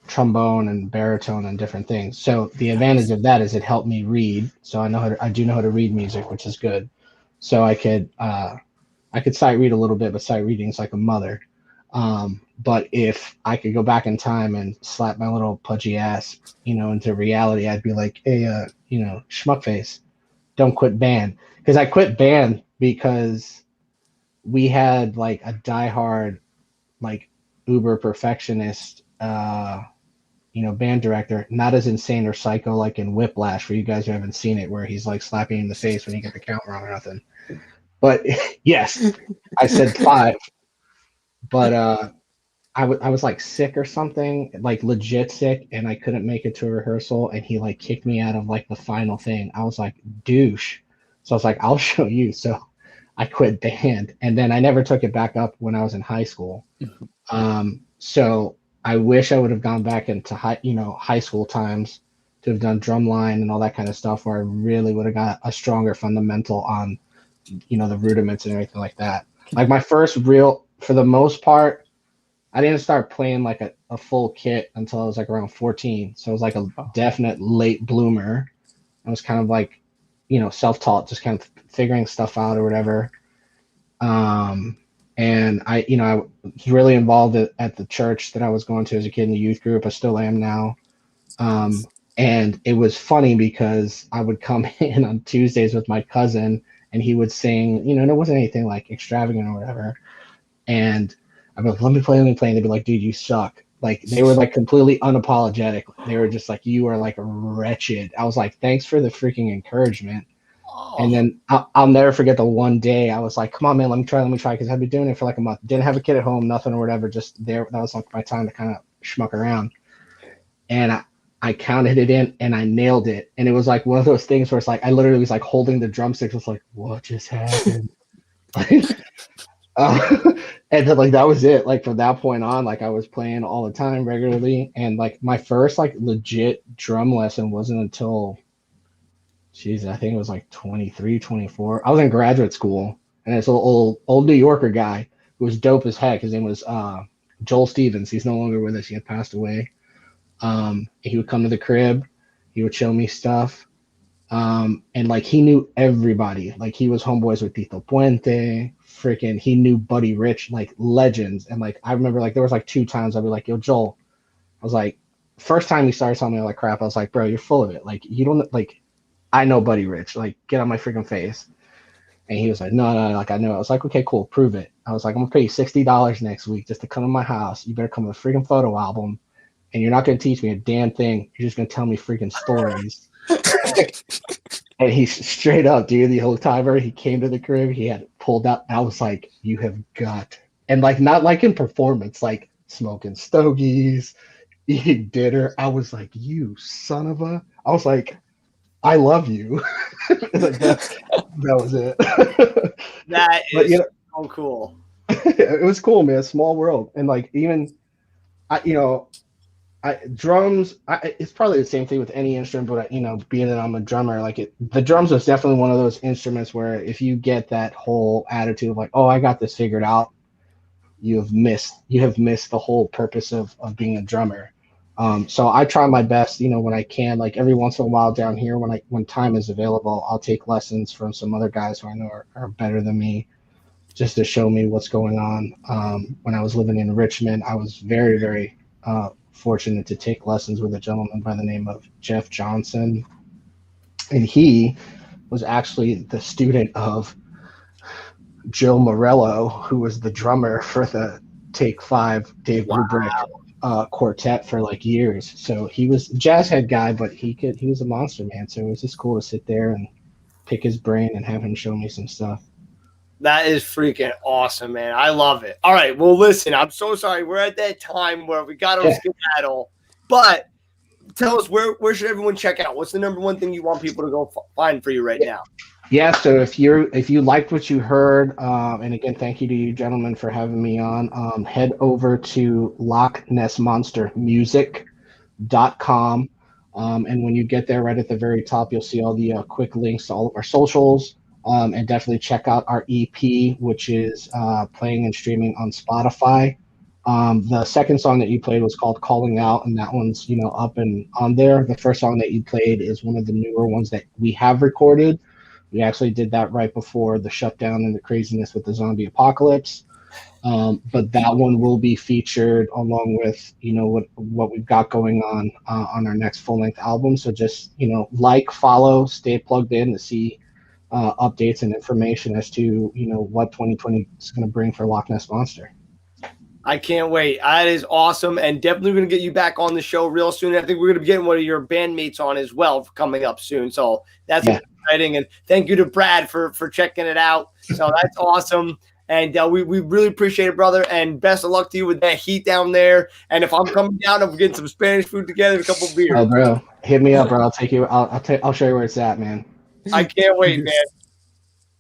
I: trombone and baritone and different things. So the advantage of that is it helped me read. So I do know how to read music, which is good. So I could sight read a little bit, but sight reading is like a mother. But if I could go back in time and slap my little pudgy ass, into reality, I'd be like, hey, schmuck face, don't quit band. Because I quit band because we had like a diehard, like uber perfectionist, band director, not as insane or psycho like in Whiplash, for you guys who haven't seen it, where he's like slapping you in the face when you get the count wrong or nothing. But yes, I said 5. But I was like sick or something, like legit sick, and I couldn't make it to a rehearsal, and he like kicked me out of like the final thing. I was like, douche. So I was like, I'll show you. So I quit band, and then I never took it back up when I was in high school. So I wish I would have gone back into high school times to have done drumline and all that kind of stuff, where I really would have got a stronger fundamental on, the rudiments and everything like that. Like my first for the most part, I didn't start playing like a full kit until I was like around 14. So it was like a definite late bloomer. I was kind of like, self-taught, just kind of figuring stuff out or whatever. And I was really involved at the church that I was going to as a kid in the youth group. I still am now. And it was funny because I would come in on Tuesdays with my cousin, and he would sing, and it wasn't anything like extravagant or whatever. And I'd be like, let me play. And they'd be like, dude, you suck. Like, they were like completely unapologetic. They were just like, you are like wretched. I was like, thanks for the freaking encouragement. And then I'll never forget the one day I was like, come on, man, let me try. Because I've been doing it for like a month. Didn't have a kid at home, nothing or whatever. Just there. That was like my time to kind of schmuck around. And I counted it in and I nailed it. And it was like one of those things where it's like, I literally was like holding the drumsticks. I was like, what just happened? And then like that was it. Like from that point on, like I was playing all the time regularly. And like my first like legit drum lesson wasn't until, I think it was like 23, 24. I was in graduate school, and this old New Yorker guy who was dope as heck. His name was Joel Stevens. He's no longer with us. He had passed away. He would come to the crib. He would show me stuff. And like he knew everybody. Like he was homeboys with Tito Puente. Freaking, he knew Buddy Rich, like legends. And like I remember, like there was like 2 times I'd be like, "Yo, Joel," I was like, first time he started telling me like crap, I was like, "Bro, you're full of it. Like you don't like." I know Buddy Rich, like get on my freaking face. And he was like, no, like I know. I was like, okay, cool, prove it. I was like, I'm gonna pay you $60 next week just to come to my house. You better come with a freaking photo album, and you're not gonna teach me a damn thing. You're just gonna tell me freaking stories. And he straight up, dude, the whole timer, he came to the crib, he had it pulled out. I was like, you have got, and like not like in performance, like smoking stogies, eating dinner. I was like, you son of a, I was like, I love you. Like that was it.
A: That
I: But,
A: is so cool.
I: It was cool, man. Small world. And like even drums, it's probably the same thing with any instrument, but being that I'm a drummer, like the drums was definitely one of those instruments where if you get that whole attitude of like, oh, I got this figured out, you have missed the whole purpose of being a drummer. So I try my best, when I can, like every once in a while down here, when time is available, I'll take lessons from some other guys who I know are better than me, just to show me what's going on. When I was living in Richmond, I was very, very fortunate to take lessons with a gentleman by the name of Jeff Johnson. And he was actually the student of Joe Morello, who was the drummer for the Take 5 Dave Brubeck quartet for like years. So he was a jazz head guy, but he was a monster, man. So it was just cool to sit there and pick his brain and have him show me some stuff.
A: That is freaking awesome, man. I love it. All right. Well, listen, I'm so sorry. We're at that time where we got to skedaddle. But tell us, where should everyone check out? What's the number one thing you want people to go find for you right now?
I: Yeah, so if you liked what you heard, and again, thank you to you gentlemen for having me on, head over to LochnessMonsterMusic.com. And when you get there, right at the very top, you'll see all the quick links to all of our socials. And definitely check out our EP, which is playing and streaming on Spotify. The second song that you played was called Calling Out, and that one's, up and on there. The first song that you played is one of the newer ones that we have recorded. We actually did that right before the shutdown and the craziness with the zombie apocalypse. But that one will be featured along with, what we've got going on our next full-length album. So just, follow, stay plugged in to see updates and information as to, what 2020 is going to bring for Loch Ness Monster.
A: I can't wait. That is awesome, and definitely going to get you back on the show real soon. I think we're going to be getting one of your bandmates on as well coming up soon. So that's exciting, and thank you to Brad for checking it out. So that's awesome. And we really appreciate it, brother. And best of luck to you with that heat down there. And if I'm coming down, I'm getting some Spanish food together, a couple beers.
I: Oh, bro, hit me up, bro. I'll take you. I'll show you where it's at, man.
A: I can't wait, man.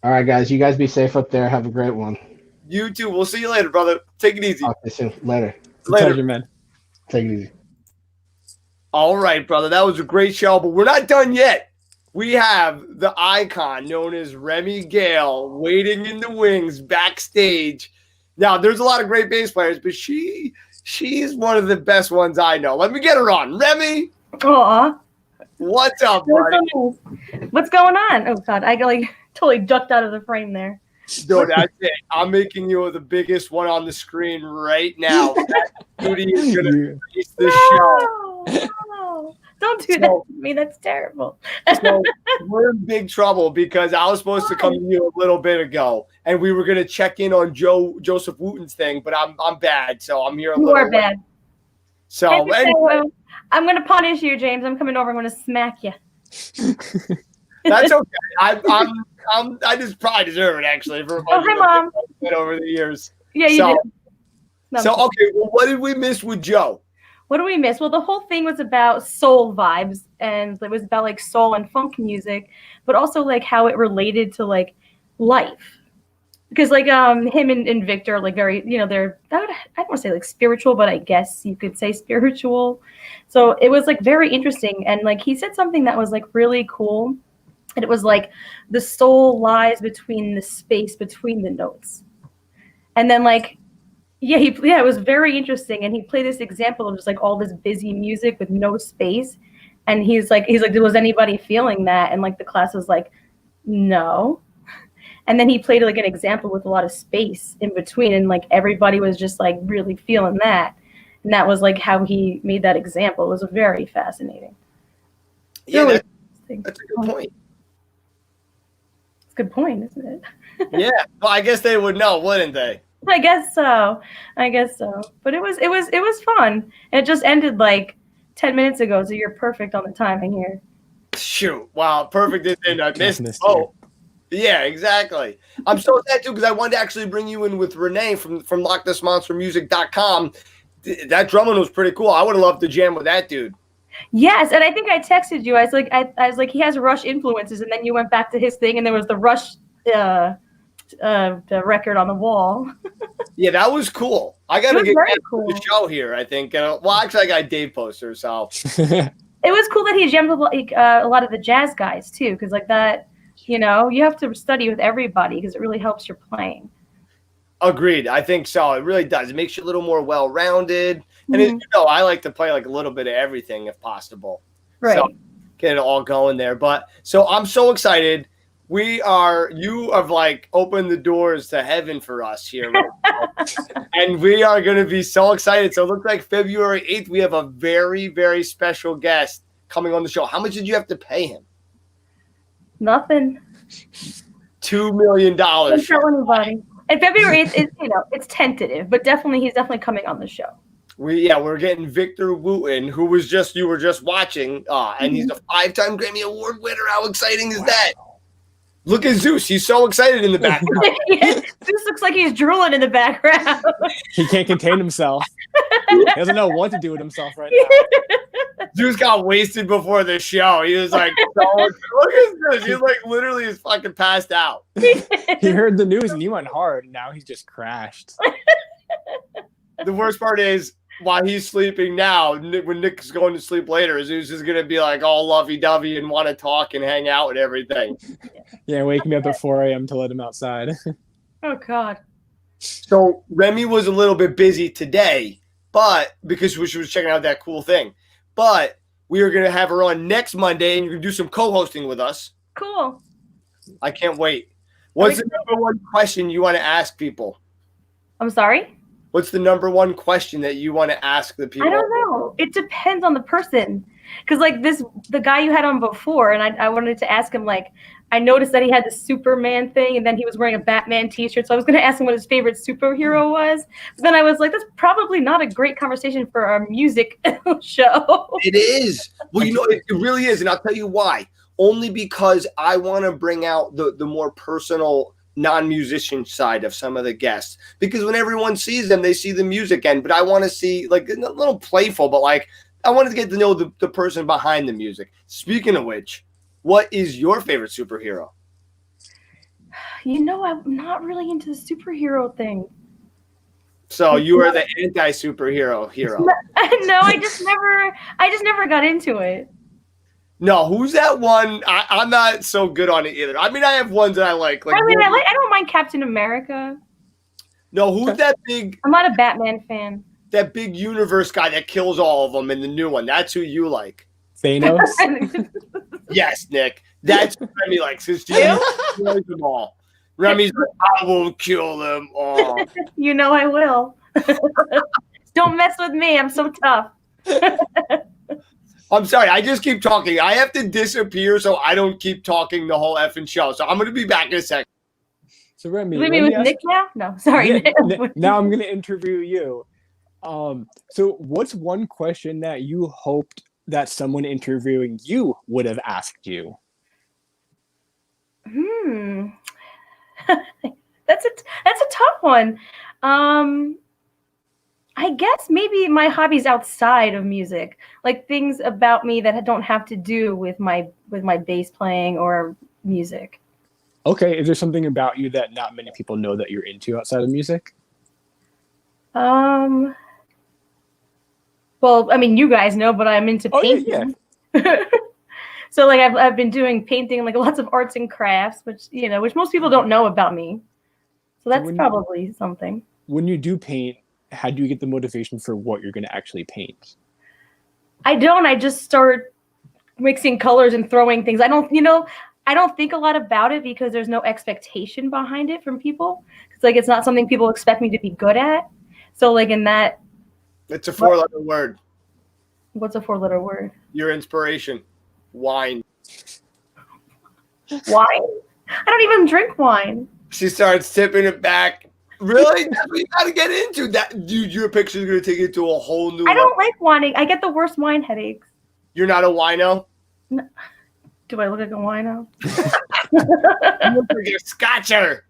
I: All right, guys. You guys be safe up there. Have a great one.
A: You too. We'll see you later, brother. Take it easy.
I: Talk to you soon. Later.
B: Pleasure, man.
I: Take it easy.
A: All right, brother. That was a great show, but we're not done yet. We have the icon known as Remy Gail waiting in the wings backstage. Now, there's a lot of great bass players, but she's one of the best ones I know. Let me get her on. Remy.
K: Aw.
A: What's up, buddy?
K: What's going on? Oh, God. I totally ducked out of the frame there.
A: Dude, that's it. I'm making you the biggest one on the screen right now. That beauty is going to release the show.
K: No. Don't do that to me. That's terrible.
A: So we're in big trouble because I was supposed to come to you a little bit ago, and we were going to check in on Joseph Wooten's thing, but I'm bad, so I'm here a little.
K: You are bad.
A: So anyway.
K: I'm going to punish you, James. I'm coming over. I'm going to smack you.
A: That's okay. I just probably deserve it, actually. For
K: hi, Mom.
A: Over the years.
K: Yeah, you do. No,
A: okay. Well, what did we miss with Joe?
K: What do we miss? Well, the whole thing was about soul vibes, and it was about like soul and funk music, but also like how it related to like life. Because like him and Victor are like very, they're I don't want to say like spiritual, but I guess you could say spiritual. So it was like very interesting, and like he said something that was like really cool. And it was like the soul lies between the space between the notes. And then like, it was very interesting. And he played this example of just like all this busy music with no space. And he's like, was anybody feeling that? And like the class was like, no. And then he played like an example with a lot of space in between. And like everybody was just like really feeling that. And that was like how he made that example. It was very fascinating.
A: Yeah, that's a good point.
K: Good point, isn't it?
A: Yeah. Well, I guess they would know, wouldn't they?
K: I guess so. But it was fun. And it just ended like 10 minutes ago, so you're perfect on the timing here.
A: Shoot. Wow, perfect is in. I missed. Oh. Yeah, exactly. I'm so sad too because I wanted to actually bring you in with Rene from LochnessMonsterMusic.com. That drumming was pretty cool. I would have loved to jam with that dude.
K: Yes, and I think I texted you. I was like, he has Rush influences, and then you went back to his thing, and there was the Rush the record on the wall. Yeah,
A: that was cool. I got to get the show here, I think. Well, actually, I got Dave poster, so.
K: It was cool that he jammed with a lot of the jazz guys, too, because like that, you have to study with everybody because it really helps your playing.
A: Agreed. I think so. It really does. It makes you a little more well-rounded. And I like to play like a little bit of everything if possible.
K: Right.
A: So get it all going there. But so I'm so excited. You have like opened the doors to heaven for us here. And we are going to be so excited. So it looks like February 8th, we have a very, very special guest coming on the show. How much did you have to pay him?
K: Nothing.
A: $2 million.
K: Don't tell anybody. And February 8th is, it's tentative, but he's definitely coming on the show.
A: We're getting Victor Wooten, who you were just watching, and he's a 5-time Grammy Award winner. How exciting is that? Look at Zeus. He's so excited in the background.
K: This looks like he's drooling in the background.
B: He can't contain himself. He doesn't know what to do with himself right now.
A: Zeus got wasted before the show. He was like, look at this. He's like literally is fucking passed out.
B: He heard the news and he went hard. And now he's just crashed.
A: The worst part is while he's sleeping now, when Nick's going to sleep later, Zeus is going to be like all lovey-dovey and want to talk and hang out and everything.
B: Yeah, wake me up at 4 a.m. to let him outside.
K: Oh, God.
A: So Remy was a little bit busy today, but because she was checking out that cool thing. But we are going to have her on next Monday, and you're going to do some co-hosting with us.
K: Cool.
A: I can't wait. What's the number one question you want to ask people?
K: I'm sorry?
A: What's the number one question that you want to ask the people?
K: I don't know. It depends on the person. Because, like, the guy you had on before, and I wanted to ask him, like, I noticed that he had the Superman thing, and then he was wearing a Batman t-shirt. So I was going to ask him what his favorite superhero was. But then I was like, that's probably not a great conversation for our music show.
A: It is. Well, you know, it really is. And I'll tell you why. Only because I want to bring out the more personal non-musician side of some of the guests, because when everyone sees them, they see the music end, but I want to see like a little playful, but like I wanted to get to know the person behind the music. Speaking of which, what is your favorite superhero?
K: You know, I'm not really into the superhero thing.
A: So you are the anti-superhero hero.
K: No, I just never got into it.
A: No, who's that one? I'm not so good on it either. I mean, I have ones that I like.
K: I don't mind Captain America.
A: No, who's that big?
K: I'm not a Batman fan.
A: That big universe guy that kills all of them in the new one. That's who you like.
B: Thanos?
A: Yes, Nick. That's what Remy likes. Because she kills them all. Remy's like, I will kill them all.
K: You know I will. Don't mess with me. I'm so tough.
A: I'm sorry. I just keep talking. I have to disappear so I don't keep talking the whole effing show. So I'm going to be back in a second.
B: So Remy,
K: Leave me with Nick now? No, sorry.
B: Now I'm going to interview you. So what's one question that you hoped that someone interviewing you would have asked you?
K: That's a tough one. I guess maybe my hobbies outside of music, like things about me that don't have to do with my bass playing or music.
B: Okay, is there something about you that not many people know that you're into outside of music?
K: Well, I mean, you guys know, but I'm into painting. Yeah. So, like, I've been doing painting, like lots of arts and crafts, which most people don't know about me. So that's probably something. When
B: you do paint, how do you get the motivation for what you're going to actually paint?
K: I don't. I just start mixing colors and throwing things. I don't think a lot about it because there's no expectation behind it from people. It's like it's not something people expect me to be good at. So, like in that,
A: it's a 4-letter word.
K: What's a 4-letter word?
A: Your inspiration. Wine.
K: Wine? I don't even drink wine.
A: She starts tipping it back. Really? That's what you got to get into. That dude, your picture is going to take it to a whole new.
K: I don't like whining. I get the worst wine headaches.
A: You're not a wino?
K: No. Do I look like a wino?
A: You look like a scotcher.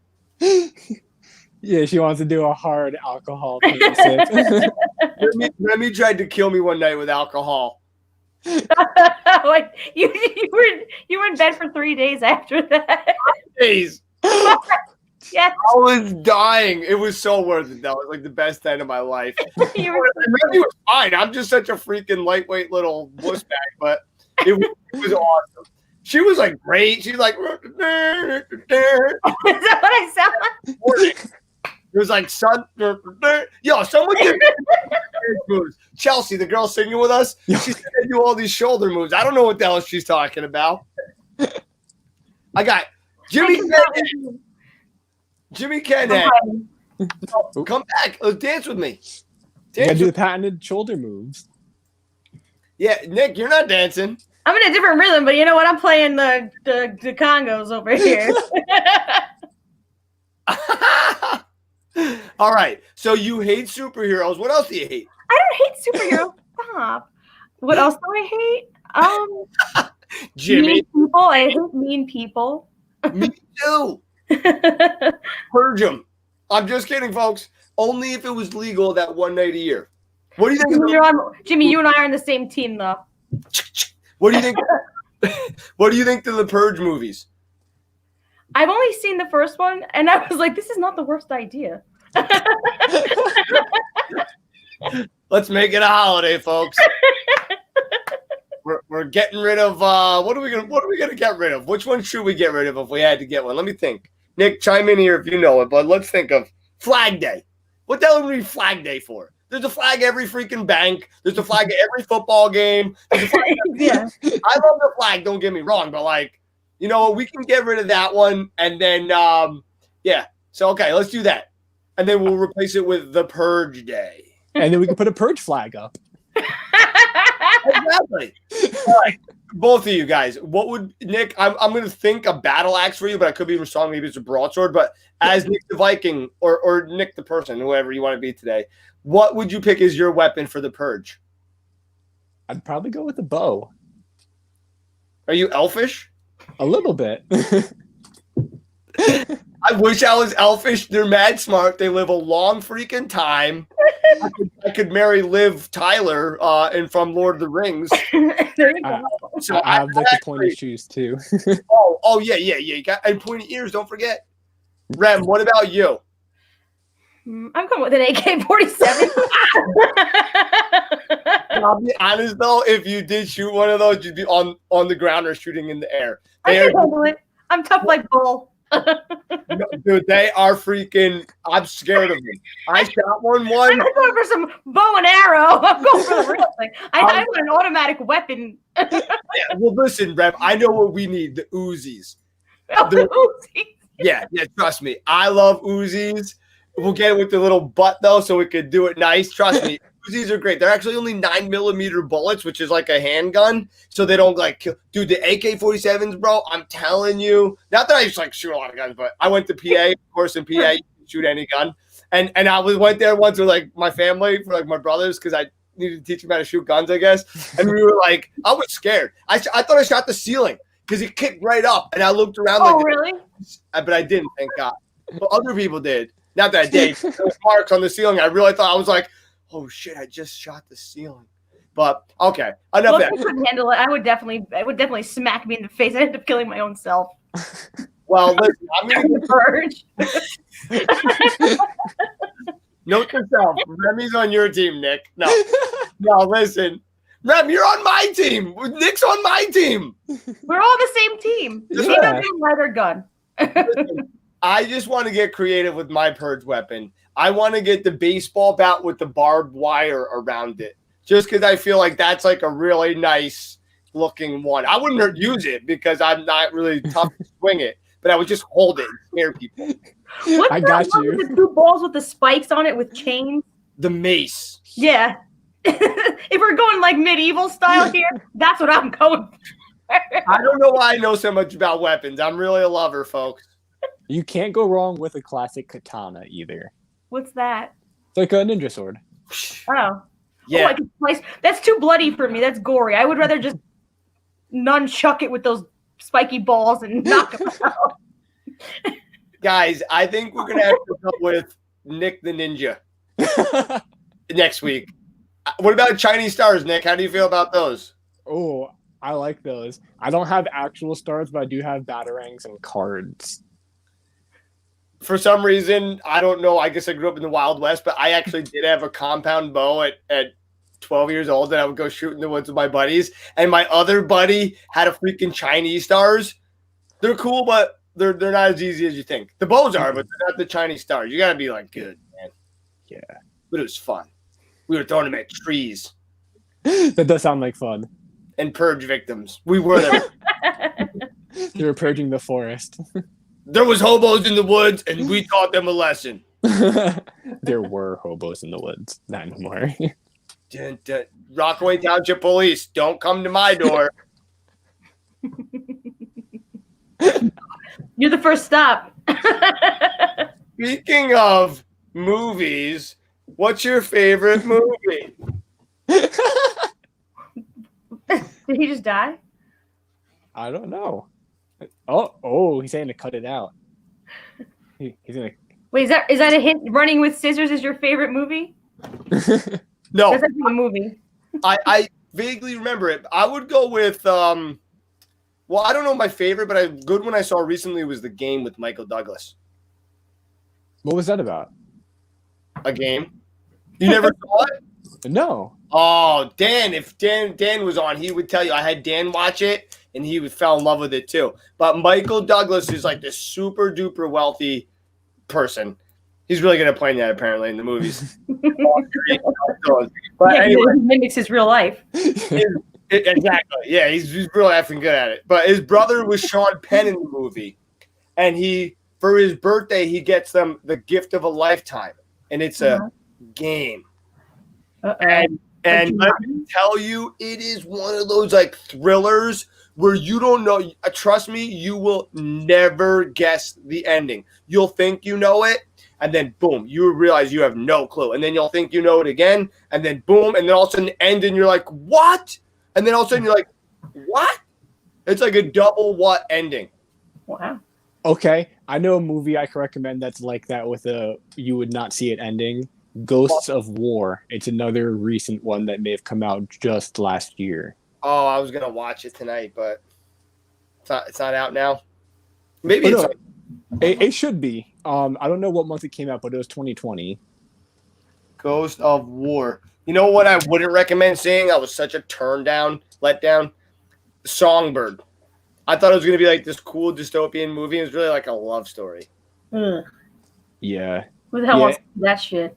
B: Yeah, she wants to do a hard alcohol sip.
A: Remy tried to kill me one night with alcohol.
K: What? You were in bed for 3 days after that.
A: 3 days.
K: Yes.
A: I was dying. It was so worth it. That was like the best night of my life. Remy was fine. I'm just such a freaking lightweight little wuss bag, but it was awesome. She was like great. She's like, is
K: that what I sound like?
A: It was like, yo, someone did moves. Chelsea, the girl singing with us, she said they do all these shoulder moves. I don't know what the hell she's talking about. I got Jimmy Kennedy. Jimmy Kennedy. Come back. Let's dance with me.
B: You gotta do the patented shoulder moves.
A: Yeah, Nick, you're not dancing.
K: I'm in a different rhythm, but you know what? I'm playing the congos over here.
A: All right. So you hate superheroes. What else do you hate?
K: I don't hate superheroes. Stop. What else do I hate?
A: Jimmy.
K: Mean people. I hate mean people.
A: too. Purge them. I'm just kidding, folks. Only if it was legal that one night a year. What do you think?
K: Jimmy, you and I are on the same team, though.
A: What do you think? What do you think of the Purge movies?
K: I've only seen the first one, and I was like, this is not the worst idea.
A: Let's make it a holiday, folks. We're getting rid of what are we gonna get rid of? Which one should we get rid of if we had to get one? Let me think. Nick, chime in here if you know it, but let's think of Flag Day. What the hell would we need Flag Day for? There's a flag every freaking bank. There's a flag at every football game.
K: Yeah.
A: I love the flag, don't get me wrong, but like, you know, we can get rid of that one and then yeah. So okay, let's do that. And then we'll replace it with the Purge Day.
B: And then we can put a purge flag up.
A: Exactly. All right. Both of you guys, what would Nick? I'm going to think a battle axe for you, but I could be wrong. Maybe it's a broadsword. But as Nick the Viking or Nick the person, whoever you want to be today, what would you pick as your weapon for the purge?
B: I'd probably go with a bow.
A: Are you elfish?
B: A little bit.
A: I wish I was elfish. They're mad smart. They live a long freaking time. I could marry Liv Tyler and from Lord of the Rings.
K: There you go.
A: So
B: I have like the pointy shoes too.
A: Oh yeah. You got and pointy ears. Don't forget. Rem, what about you?
K: I'm going with an AK-47.
A: I'll be honest though, if you did shoot one of those, you'd be on the ground or shooting in the air.
K: I can handle it. I'm tough like bull.
A: Dude, they are freaking. I'm scared of them. I shot one.
K: I'm not going for some bow and arrow. I'm going for the real thing. I want an automatic weapon.
A: Yeah, well, listen, Rem. I know what we need. The Uzis.
K: The Uzis.
A: Yeah. Trust me. I love Uzis. We'll get it with the little butt though, so we could do it nice. Trust me. Uzis are great. They're actually only 9mm bullets, which is like a handgun, so they don't like kill. Dude, the AK-47s, bro. I'm telling you. Not that I just like shoot a lot of guns, but I went to PA, of course. In PA, you can shoot any gun, and I went there once with like my family, for like my brothers, because I needed to teach them how to shoot guns, I guess. And we were like, I was scared. I thought I shot the ceiling because it kicked right up, and I looked around.
K: Oh,
A: like,
K: really?
A: But I didn't. Thank God. But other people did. Not that I did. There was marks on the ceiling. I really thought I was like, oh shit! I just shot the ceiling. But okay, enough of that.
K: I couldn't handle it. It would definitely smack me in the face. I ended up killing my own self.
A: Well, listen, I'm gonna
K: Purge.
A: note to self. Remy's on your team, Nick. No, listen, Rem, you're on my team. Nick's on my team.
K: We're all the same team. Team of leather gun.
A: Listen, I just want to get creative with my purge weapon. I want to get the baseball bat with the barbed wire around it, just because I feel like that's like a really nice looking one. I wouldn't use it because I'm not really tough to swing it, but I would just hold it and scare people.
K: What's
B: I
K: that
B: got
K: one
B: you.
K: with the two balls with the spikes on it with chains?
A: The mace.
K: Yeah. If we're going like medieval style here, that's what I'm going for.
A: I don't know why I know so much about weapons. I'm really a lover, folks.
B: You can't go wrong with a classic katana either.
K: What's that?
B: It's like a ninja sword.
K: Oh.
A: Yeah.
K: Oh, I can slice. That's too bloody for me. That's gory. I would rather just nunchuck it with those spiky balls and knock them out.
A: Guys, I think we're going to have to come with Nick the Ninja next week. What about Chinese stars, Nick? How do you feel about those?
B: Oh, I like those. I don't have actual stars, but I do have batarangs and cards.
A: For some reason, I don't know. I guess I grew up in the Wild West, but I actually did have a compound bow at 12 years old that I would go shoot in the woods with my buddies. And my other buddy had a freaking Chinese stars. They're cool, but they're not as easy as you think. The bows are, but they're not the Chinese stars. You got to be like good, man.
B: Yeah.
A: But it was fun. We were throwing them at trees.
B: That does sound like fun.
A: And purge victims. We were there.
B: They were purging the forest.
A: There was hobos in the woods, and we taught them a lesson.
B: There were hobos in the woods. Not anymore.
A: Dun, dun. Rockaway Township Police, don't come to my door.
K: You're the first stop.
A: Speaking of movies, what's your favorite movie?
K: Did he just die?
B: I don't know. Oh, he's saying to cut it out. He's gonna.
K: Wait, is that a hint? Running with Scissors is your favorite movie?
A: No,
K: That's actually a movie.
A: I vaguely remember it. I would go with well, I don't know my favorite, but a good one I saw recently was The Game with Michael Douglas.
B: What was that about?
A: A game? You never saw it?
B: No.
A: Oh, Dan! If Dan was on, he would tell you. I had Dan watch it, and he fell in love with it too. But Michael Douglas is like this super duper wealthy person. He's really good at playing that apparently in the movies. But
K: Yeah,
A: anyway,
K: he mimics his real life.
A: exactly. Yeah, he's really effing good at it. But his brother was Sean Penn in the movie, and for his birthday he gets them the gift of a lifetime, and it's a game. And let me tell you, it is one of those like thrillers where you don't know. Trust me, you will never guess the ending. You'll think you know it, and then boom, you realize you have no clue. And then you'll think you know it again, and then boom, and then all of a sudden end, and you're like, what? And then all of a sudden you're like, what? It's like a double what ending.
K: Wow.
B: Okay, I know a movie I can recommend that's like that with you would not see it ending. Ghosts of War. It's another recent one that may have come out just last year.
A: Oh, I was gonna watch it tonight, but it's not out now. Maybe it's.
B: It should be. I don't know what month it came out, but it was 2020.
A: Ghost of War. You know what I wouldn't recommend seeing? I was such a letdown. Songbird. I thought it was gonna be like this cool dystopian movie. It was really like a love story.
B: Yeah.
K: Who the hell wants that shit?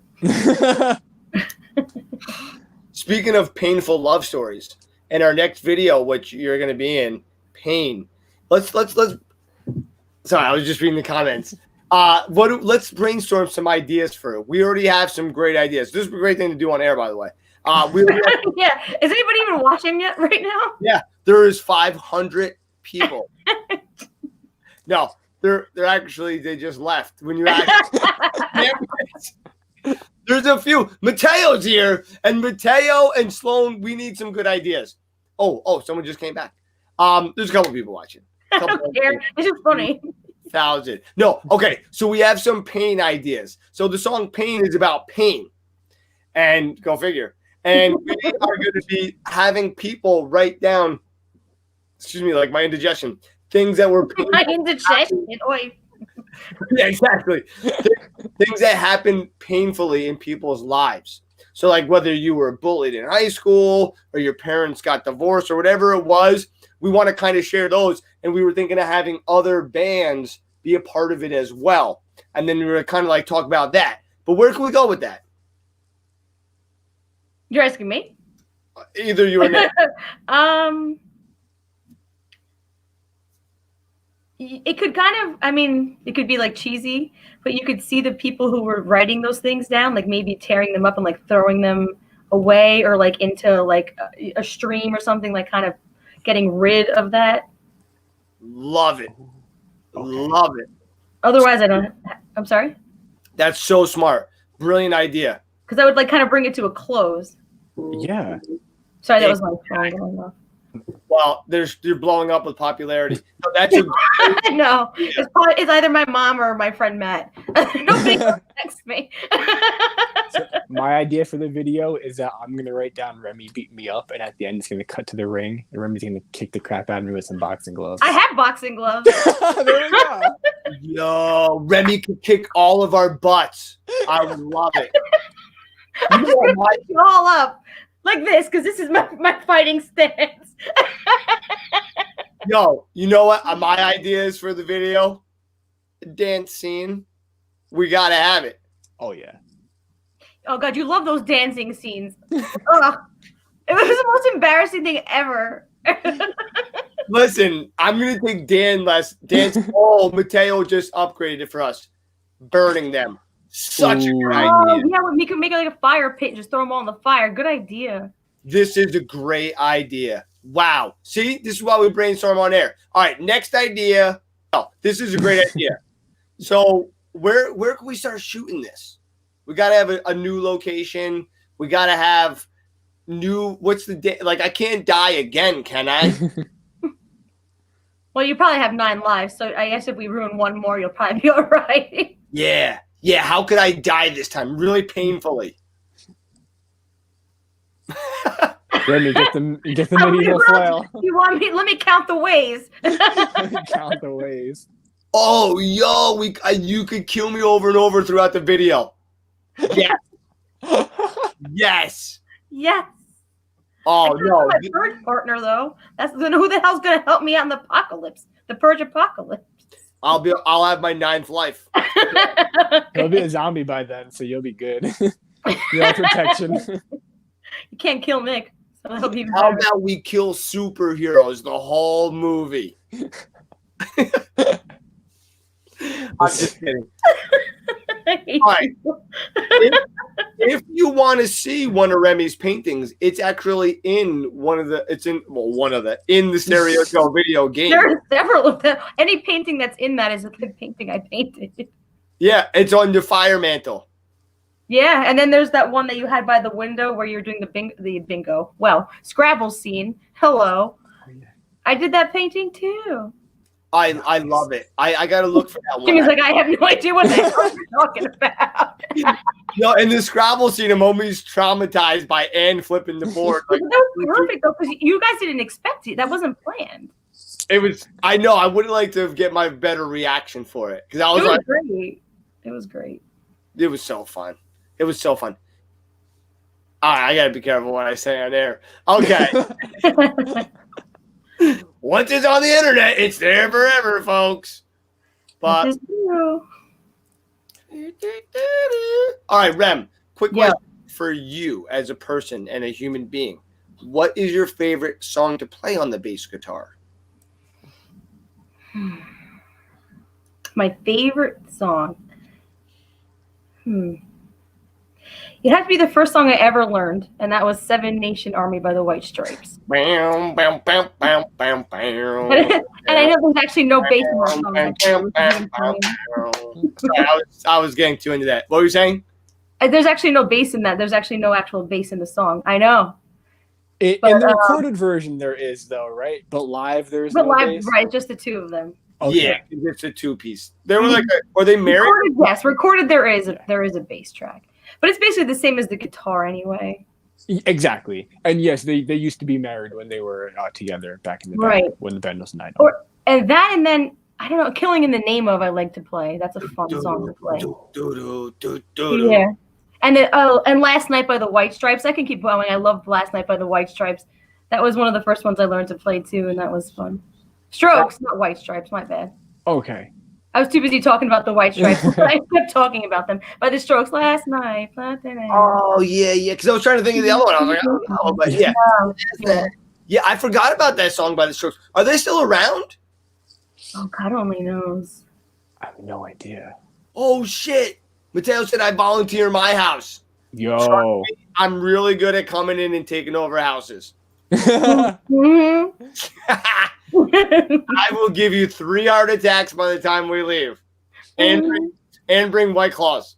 A: Speaking of painful love stories, in our next video, which you're going to be in, pain. Let's. Sorry, I was just reading the comments. Let's brainstorm some ideas for it. We already have some great ideas. This is a great thing to do on air, by the way.
K: Yeah, is anybody even watching yet right now?
A: Yeah, there is 500 people. No, they're actually they just left. When you actually, there's a few. Mateo's here, and Mateo and Sloan, we need some good ideas. Oh, someone just came back. There's a couple people watching.
K: I don't care. It's just funny.
A: 1,000. No, okay. So we have some pain ideas. So the song "Pain" is about pain, and go figure. And we are going to be having people write down. Excuse me, like my indigestion. Things that were painful.
K: My indigestion. Oi.
A: Yeah, exactly. Things that happen painfully in people's lives. So, like whether you were bullied in high school or your parents got divorced or whatever it was, we want to kind of share those. And we were thinking of having other bands be a part of it as well. And then we were kind of like talk about that. But where can we go with that?
K: You're asking me?
A: Either you or me.
K: It could kind of, it could be like cheesy, but you could see the people who were writing those things down, like maybe tearing them up and like throwing them away or like into like a stream or something, like kind of getting rid of that.
A: Love it. Okay. Love it.
K: Otherwise, I'm sorry?
A: That's so smart. Brilliant idea.
K: Because I would like kind of bring it to a close.
B: Yeah.
K: Sorry, that was my phone going off.
A: Well, you're blowing up with popularity. So that's a
K: no. Yeah. It's either my mom or my friend Matt. Nobody text me.
B: So my idea for the video is that I'm gonna write down Remy beat me up, and at the end it's gonna cut to the ring, and Remy's gonna kick the crap out of me with some boxing gloves.
K: I have boxing gloves.
B: There we go.
A: Yo, Remy could kick all of our butts. I would love it.
K: You all up like this because this is my fighting stance.
A: Yo, you know what? My idea is for the video, dance scene. We gotta have it.
B: Oh yeah.
K: Oh god, you love those dancing scenes. Ugh. It was the most embarrassing thing ever.
A: Listen, I'm gonna take dance. Oh, Mateo just upgraded it for us. Burning them. Such a good idea.
K: Oh yeah, we could make it like a fire pit and just throw them all in the fire. Good idea.
A: This is a great idea. Wow. See, this is why we brainstorm on air. All right, next idea. Oh, this is a great idea. So where can we start shooting this? We got to have a new location. We got to have new, what's the day? Like, I can't die again, can I?
K: Well, you probably have 9 lives, so I guess if we ruin one more, you'll probably be all right.
A: Yeah. Yeah. How could I die this time? Really painfully.
B: Remy, get the medieval flail.
K: You want me? Let me count the ways.
B: Count the ways.
A: Oh, yo, you could kill me over and over throughout the video. Yes. Yes.
K: Yes.
A: Oh no.
K: My purge partner though. Who the hell's gonna help me out in the apocalypse? The purge apocalypse.
A: I'll have my 9th life.
B: You'll be a zombie by then, so you'll be good. You have protection.
K: You can't kill Nick, so that'll be
A: How
K: better.
A: about we kill superheroes the whole movie? I'm just kidding. All right. If you want to see one of Remy's paintings, it's actually in in the Stereo Show video game.
K: There are several of them. Any painting that's in that is a good painting I painted.
A: Yeah, it's on the fire mantle.
K: Yeah, and then there's that one that you had by the window where you're doing the bingo. Well, Scrabble scene. Hello.
B: Oh, yeah.
K: I did that painting too.
A: I love it. I gotta look for that one.
K: Jimmy's like, I have no idea what the hell you're talking about.
A: No, in the Scrabble scene, I'm always traumatized by Anne flipping the board. Like,
K: That was perfect though, because you guys didn't expect it. That wasn't planned.
A: it was. I know. I would like to get my better reaction for it because I
K: It
A: was
K: was
A: like,
K: great. It was great.
A: it was so fun. It was so fun. All right, I gotta be careful what I say on air. Okay. Once it's on the internet, it's there forever, folks. But
K: This is true.
A: all right, Rem, quick
K: Yeah.
A: question for you as a person and a human being. What is your favorite song to play on the bass guitar?
K: My favorite song. It had to be the first song I ever learned, and that was Seven Nation Army by the White Stripes.
A: Bam, bam, bam, bam, bam, bam.
K: And I know there's actually no bass in that song.
A: Sorry, I was getting too into that. What were you saying?
K: There's actually no bass in that. There's actually no actual bass in the song. I know.
B: In
K: But,
B: the recorded version, there is though, right? But live, there's
K: But
B: no
K: live,
B: bass?
K: right, just the two of them.
B: Okay.
A: Yeah, it's a 2-piece. They were like, were they married?
K: Recorded, yes, recorded there is a bass track. But it's basically the same as the guitar anyway.
B: Exactly. And yes, they used to be married when they were together back in the day,
K: Right.
B: when the band was 9.
K: And then I don't know, Killing in the Name of I like to play. That's a fun song to play. Yeah. And then, and Last Night by the White Stripes. I can keep going. I loved Last Night by the White Stripes. That was one of the first ones I learned to play too, and that was fun. Strokes, not White Stripes, my bad.
B: Okay.
K: I was too busy talking about the White Stripes. I kept talking about them. By the Strokes, Last Night.
A: Oh, yeah. Because I was trying to think of the other one. I was like, I don't know. But yeah. Yeah, I forgot about that song by the Strokes. Are they still around?
K: Oh, God only knows.
B: I have no idea.
A: Oh, shit. Matteo said I volunteer my house.
B: Yo.
A: I'm really good at coming in and taking over houses.
K: Mhm.
A: I will give you 3 heart attacks by the time we leave. And bring White Claws.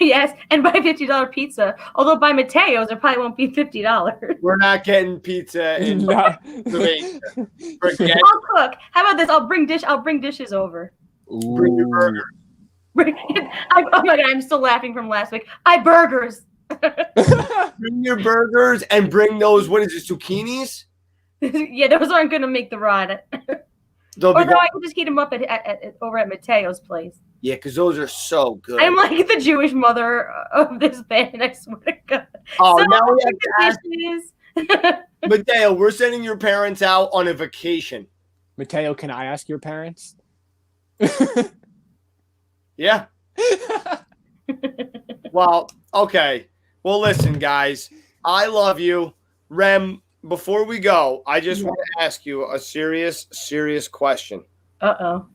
K: Yes, and buy $50 pizza. Although by Matteo's, it probably won't be $50.
A: We're not getting pizza in
B: Nah.
A: Forget.
K: I'll cook. How about this? I'll bring dishes over.
A: Bring your burger.
K: Oh my God, I'm still laughing from last week. Burgers.
A: Bring your burgers and bring those, what is it, zucchinis?
K: Yeah, those aren't going to make the rod.
A: They'll
K: Or
A: be
K: no, I could just heat them up over at Matteo's place.
A: Yeah, because those are so good.
K: I'm like the Jewish mother of this band, I swear to God.
A: Oh,
K: So
A: now we
K: I'll
A: have to ask. Matteo, we're sending your parents out on a vacation.
B: Matteo, can I ask your parents?
A: Yeah. Well, okay. Well, listen, guys. I love you. Rem, before we go, I just want to ask you a serious question.
K: Uh-oh.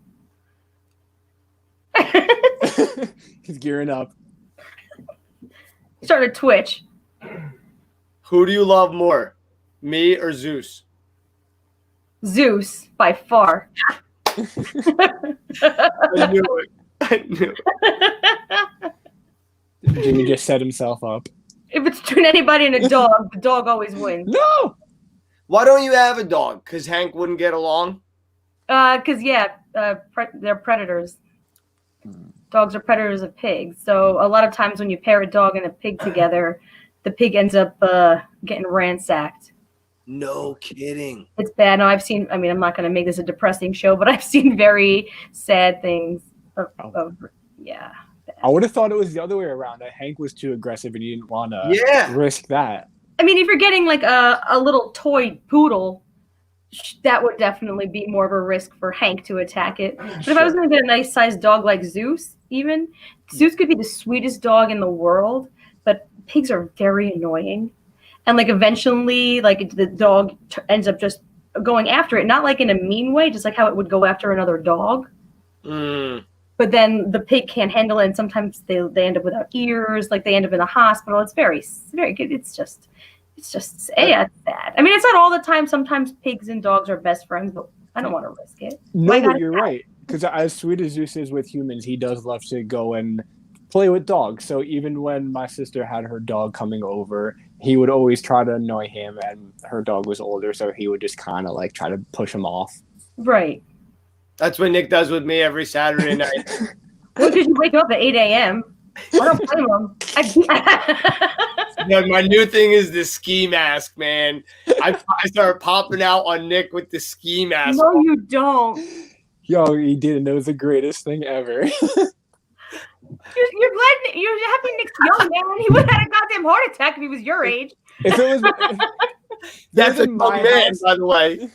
B: He's gearing up.
K: Started to twitch.
A: Who do you love more, me or Zeus?
K: Zeus, by far.
A: I knew it. I knew it.
B: Jimmy just set himself up.
K: If it's between anybody and a dog, the dog always wins.
B: No!
A: Why don't you have a dog? Because Hank wouldn't get along?
K: They're predators. Dogs are predators of pigs. So a lot of times when you pair a dog and a pig together, the pig ends up getting ransacked.
A: No kidding.
K: It's bad. No, I'm not going to make this a depressing show, but I've seen very sad things. Yeah.
B: I would have thought it was the other way around. That Hank was too aggressive and you didn't want to risk that.
K: I mean, if you're getting like a little toy poodle, that would definitely be more of a risk for Hank to attack it. But if I was going to get a nice sized dog like Zeus, Zeus could be the sweetest dog in the world, but pigs are very annoying. And like eventually, like the dog ends up just going after it, not like in a mean way, just like how it would go after another dog. But then the pig can't handle it, and sometimes they end up without ears, like they end up in the hospital. It's very, very good. It's just sad. I mean, it's not all the time. Sometimes pigs and dogs are best friends, but I don't want to risk it.
B: No, but you're right. Because as sweet as Zeus is with humans, he does love to go and play with dogs. So even when my sister had her dog coming over, he would always try to annoy him, and her dog was older, so he would just kind of like try to push him off.
K: Right.
A: That's what Nick does with me every Saturday night.
K: Well, because you wake up at 8 a.m. I don't blame him.
A: My new thing is the ski mask, man. I started popping out on Nick with the ski mask.
K: No, you don't.
B: Yo, he did, and it was the greatest thing ever.
K: You're happy Nick's young, man. He would have had a goddamn heart attack if he was your age.
B: If it was,
A: that's a my man, house, by the way.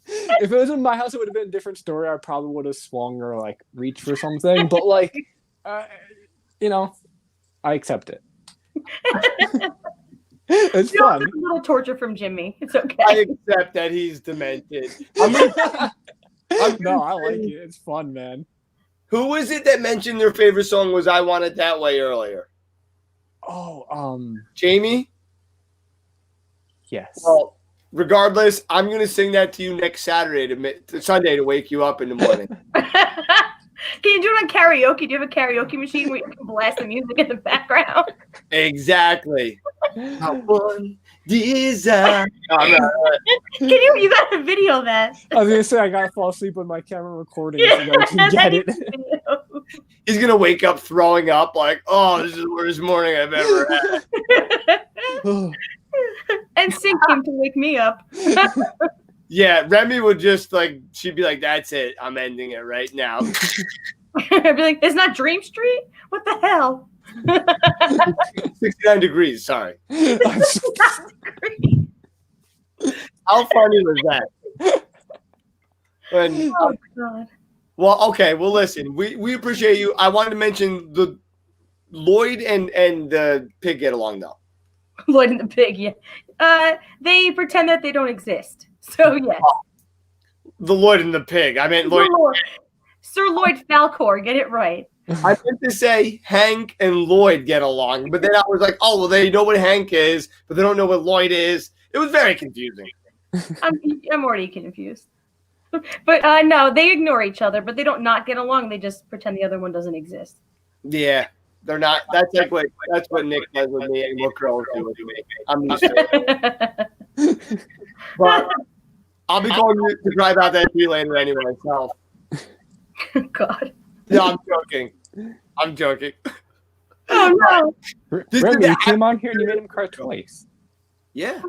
B: If it was in my house, it would have been a different story. I probably would have swung or like reached for something. But like, I accept it. It's fun.
K: A little torture from Jimmy. It's okay.
A: I accept that he's demented.
B: No, I like it. It's fun, man.
A: Who was it that mentioned their favorite song was "I Want It That Way" earlier? Jamie?
B: Yes.
A: Well, regardless, I'm going to sing that to you next Sunday to wake you up in the morning.
K: Can you do it on karaoke? Do you have a karaoke machine where you can blast the music in the background?
A: Exactly. One desire.
K: You got to video that.
B: I was going to say, I got to fall asleep with my camera recording so you guys can get it.
A: He's going to wake up throwing up like, oh, this is the worst morning I've ever had.
K: And sync him to wake me up.
A: Yeah, Remy would just she'd be like, that's it. I'm ending it right now.
K: I'd be like, it's not Dream Street? What the hell?
A: 69 degrees, sorry. How funny was that?
K: Oh, God.
A: Well, okay. Well, listen, we appreciate you. I wanted to mention the Lloyd and the pig get along, though.
K: Lloyd and the pig, yeah. They pretend that they don't exist. So, yes.
A: The Lloyd and the pig. I meant Lloyd.
K: Sir Lloyd Falcor, get it right.
A: I meant to say Hank and Lloyd get along, but then I was like, oh, well, they know what Hank is, but they don't know what Lloyd is. It was very confusing.
K: I'm already confused. But no, they ignore each other, but they don't not get along. They just pretend the other one doesn't exist.
A: Yeah, they're not. That's what Nick does with me and what girls do with me. I'm used to it. But I'll be calling you to drive out that tree later anyway. So.
K: God.
A: No, I'm joking.
K: Oh no.
B: Remy, you came on here and you made him cry twice.
A: Yeah.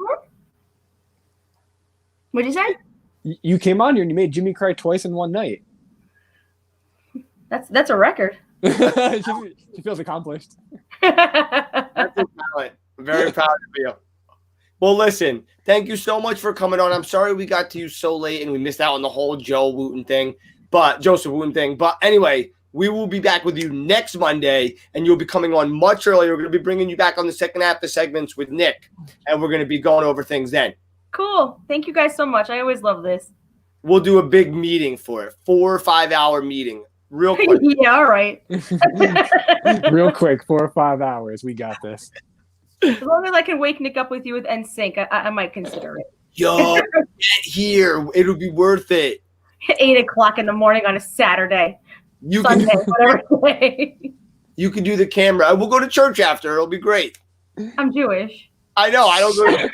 K: What'd you say?
B: You came on here and you made Jimmy cry twice in one night.
K: That's a record.
B: She feels accomplished.
A: That's a talent. I'm very proud of you. Well, listen, thank you so much for coming on. I'm sorry we got to you so late and we missed out on the whole Joseph Wooten thing. But anyway, we will be back with you next Monday, and you'll be coming on much earlier. We're going to be bringing you back on the second half of the segments with Nick, and we're going to be going over things then.
K: Cool. Thank you guys so much. I always love this.
A: We'll do a big meeting for it, 4 or 5 hour meeting. Real quick.
K: Yeah, all right.
B: Real quick, 4 or 5 hours. We got this.
K: As long as I can wake Nick up with you with NSYNC, I might consider it.
A: Yo, get here. It'll be worth it.
K: 8 o'clock in the morning on a Saturday. Sunday, whatever day.
A: You can do the camera. We'll go to church after. It'll be great.
K: I'm Jewish.
A: I know. I don't go to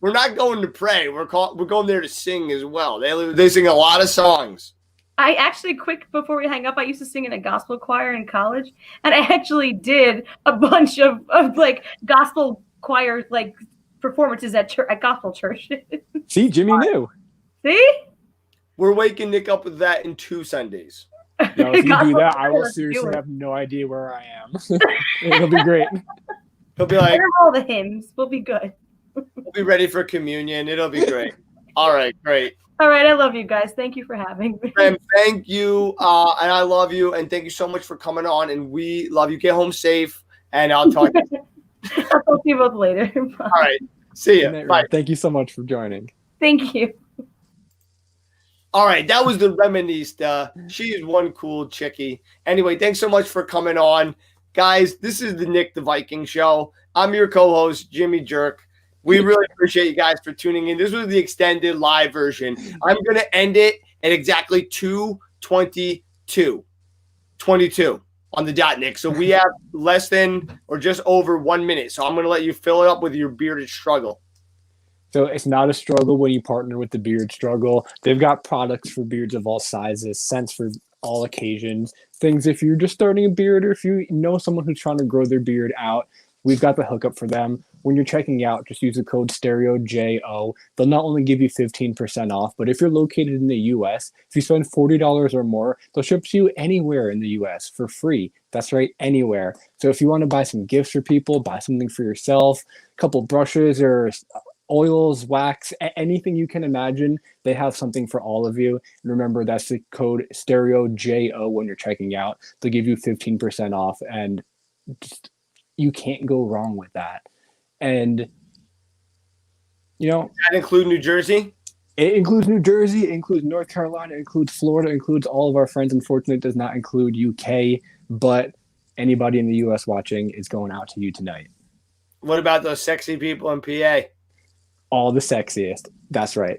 A: we're not going to pray. We're going there to sing as well. They sing a lot of songs.
K: I actually, quick before we hang up, I used to sing in a gospel choir in college, and I actually did a bunch of like gospel choir like performances at gospel church.
B: See, Jimmy knew.
K: See?
A: We're waking Nick up with that in 2 Sundays.
B: No, if you do
K: Gospel
B: that,
K: choir,
B: I will
K: let's do
B: seriously
K: it.
B: have no idea where I am. It'll be great.
A: He'll be like,
K: Learn all the hymns. We'll be good.
A: we'll be ready for communion. It'll be great. All right, great.
K: All right, I love you guys. Thank you for having me.
A: Rem, thank you, and I love you, and thank you so much for coming on, and we love you. Get home safe, and I'll talk to you.
K: I'll talk to you both later. Bye.
A: All right, see ya.
B: Good night,
A: Bye.
B: Rem. Thank you so much for joining.
K: Thank you.
A: All right, that was the Reminista. She is one cool chickie. Anyway, thanks so much for coming on. Guys, this is the Nick the Viking Show. I'm your co-host, Jimmy Jerk. We really appreciate you guys for tuning in. This was the extended live version. I'm going to end it at exactly 2:22 on the dot, Nick. So we have less than or just over 1 minute. So I'm going to let you fill it up with your bearded struggle.
B: So it's not a struggle when you partner with the Beard Struggle. They've got products for beards of all sizes, scents for all occasions, things if you're just starting a beard or if you know someone who's trying to grow their beard out, we've got the hookup for them. When you're checking out, just use the code STEREOJO. They'll not only give you 15% off, but if you're located in the US, if you spend $40 or more, they'll ship to you anywhere in the US for free. That's right, anywhere. So if you want to buy some gifts for people, buy something for yourself, a couple brushes or oils, wax, anything you can imagine, they have something for all of you. And remember, that's the code STEREOJO when you're checking out. They'll give you 15% off, and just, you can't go wrong with that. And, you know,
A: Does that include New Jersey?
B: it includes New Jersey, it includes North Carolina, it includes Florida, it includes all of our friends. Unfortunately, it does not include UK, but anybody in the US watching is going out to you tonight.
A: What about those sexy people in PA?
B: All the sexiest. That's right.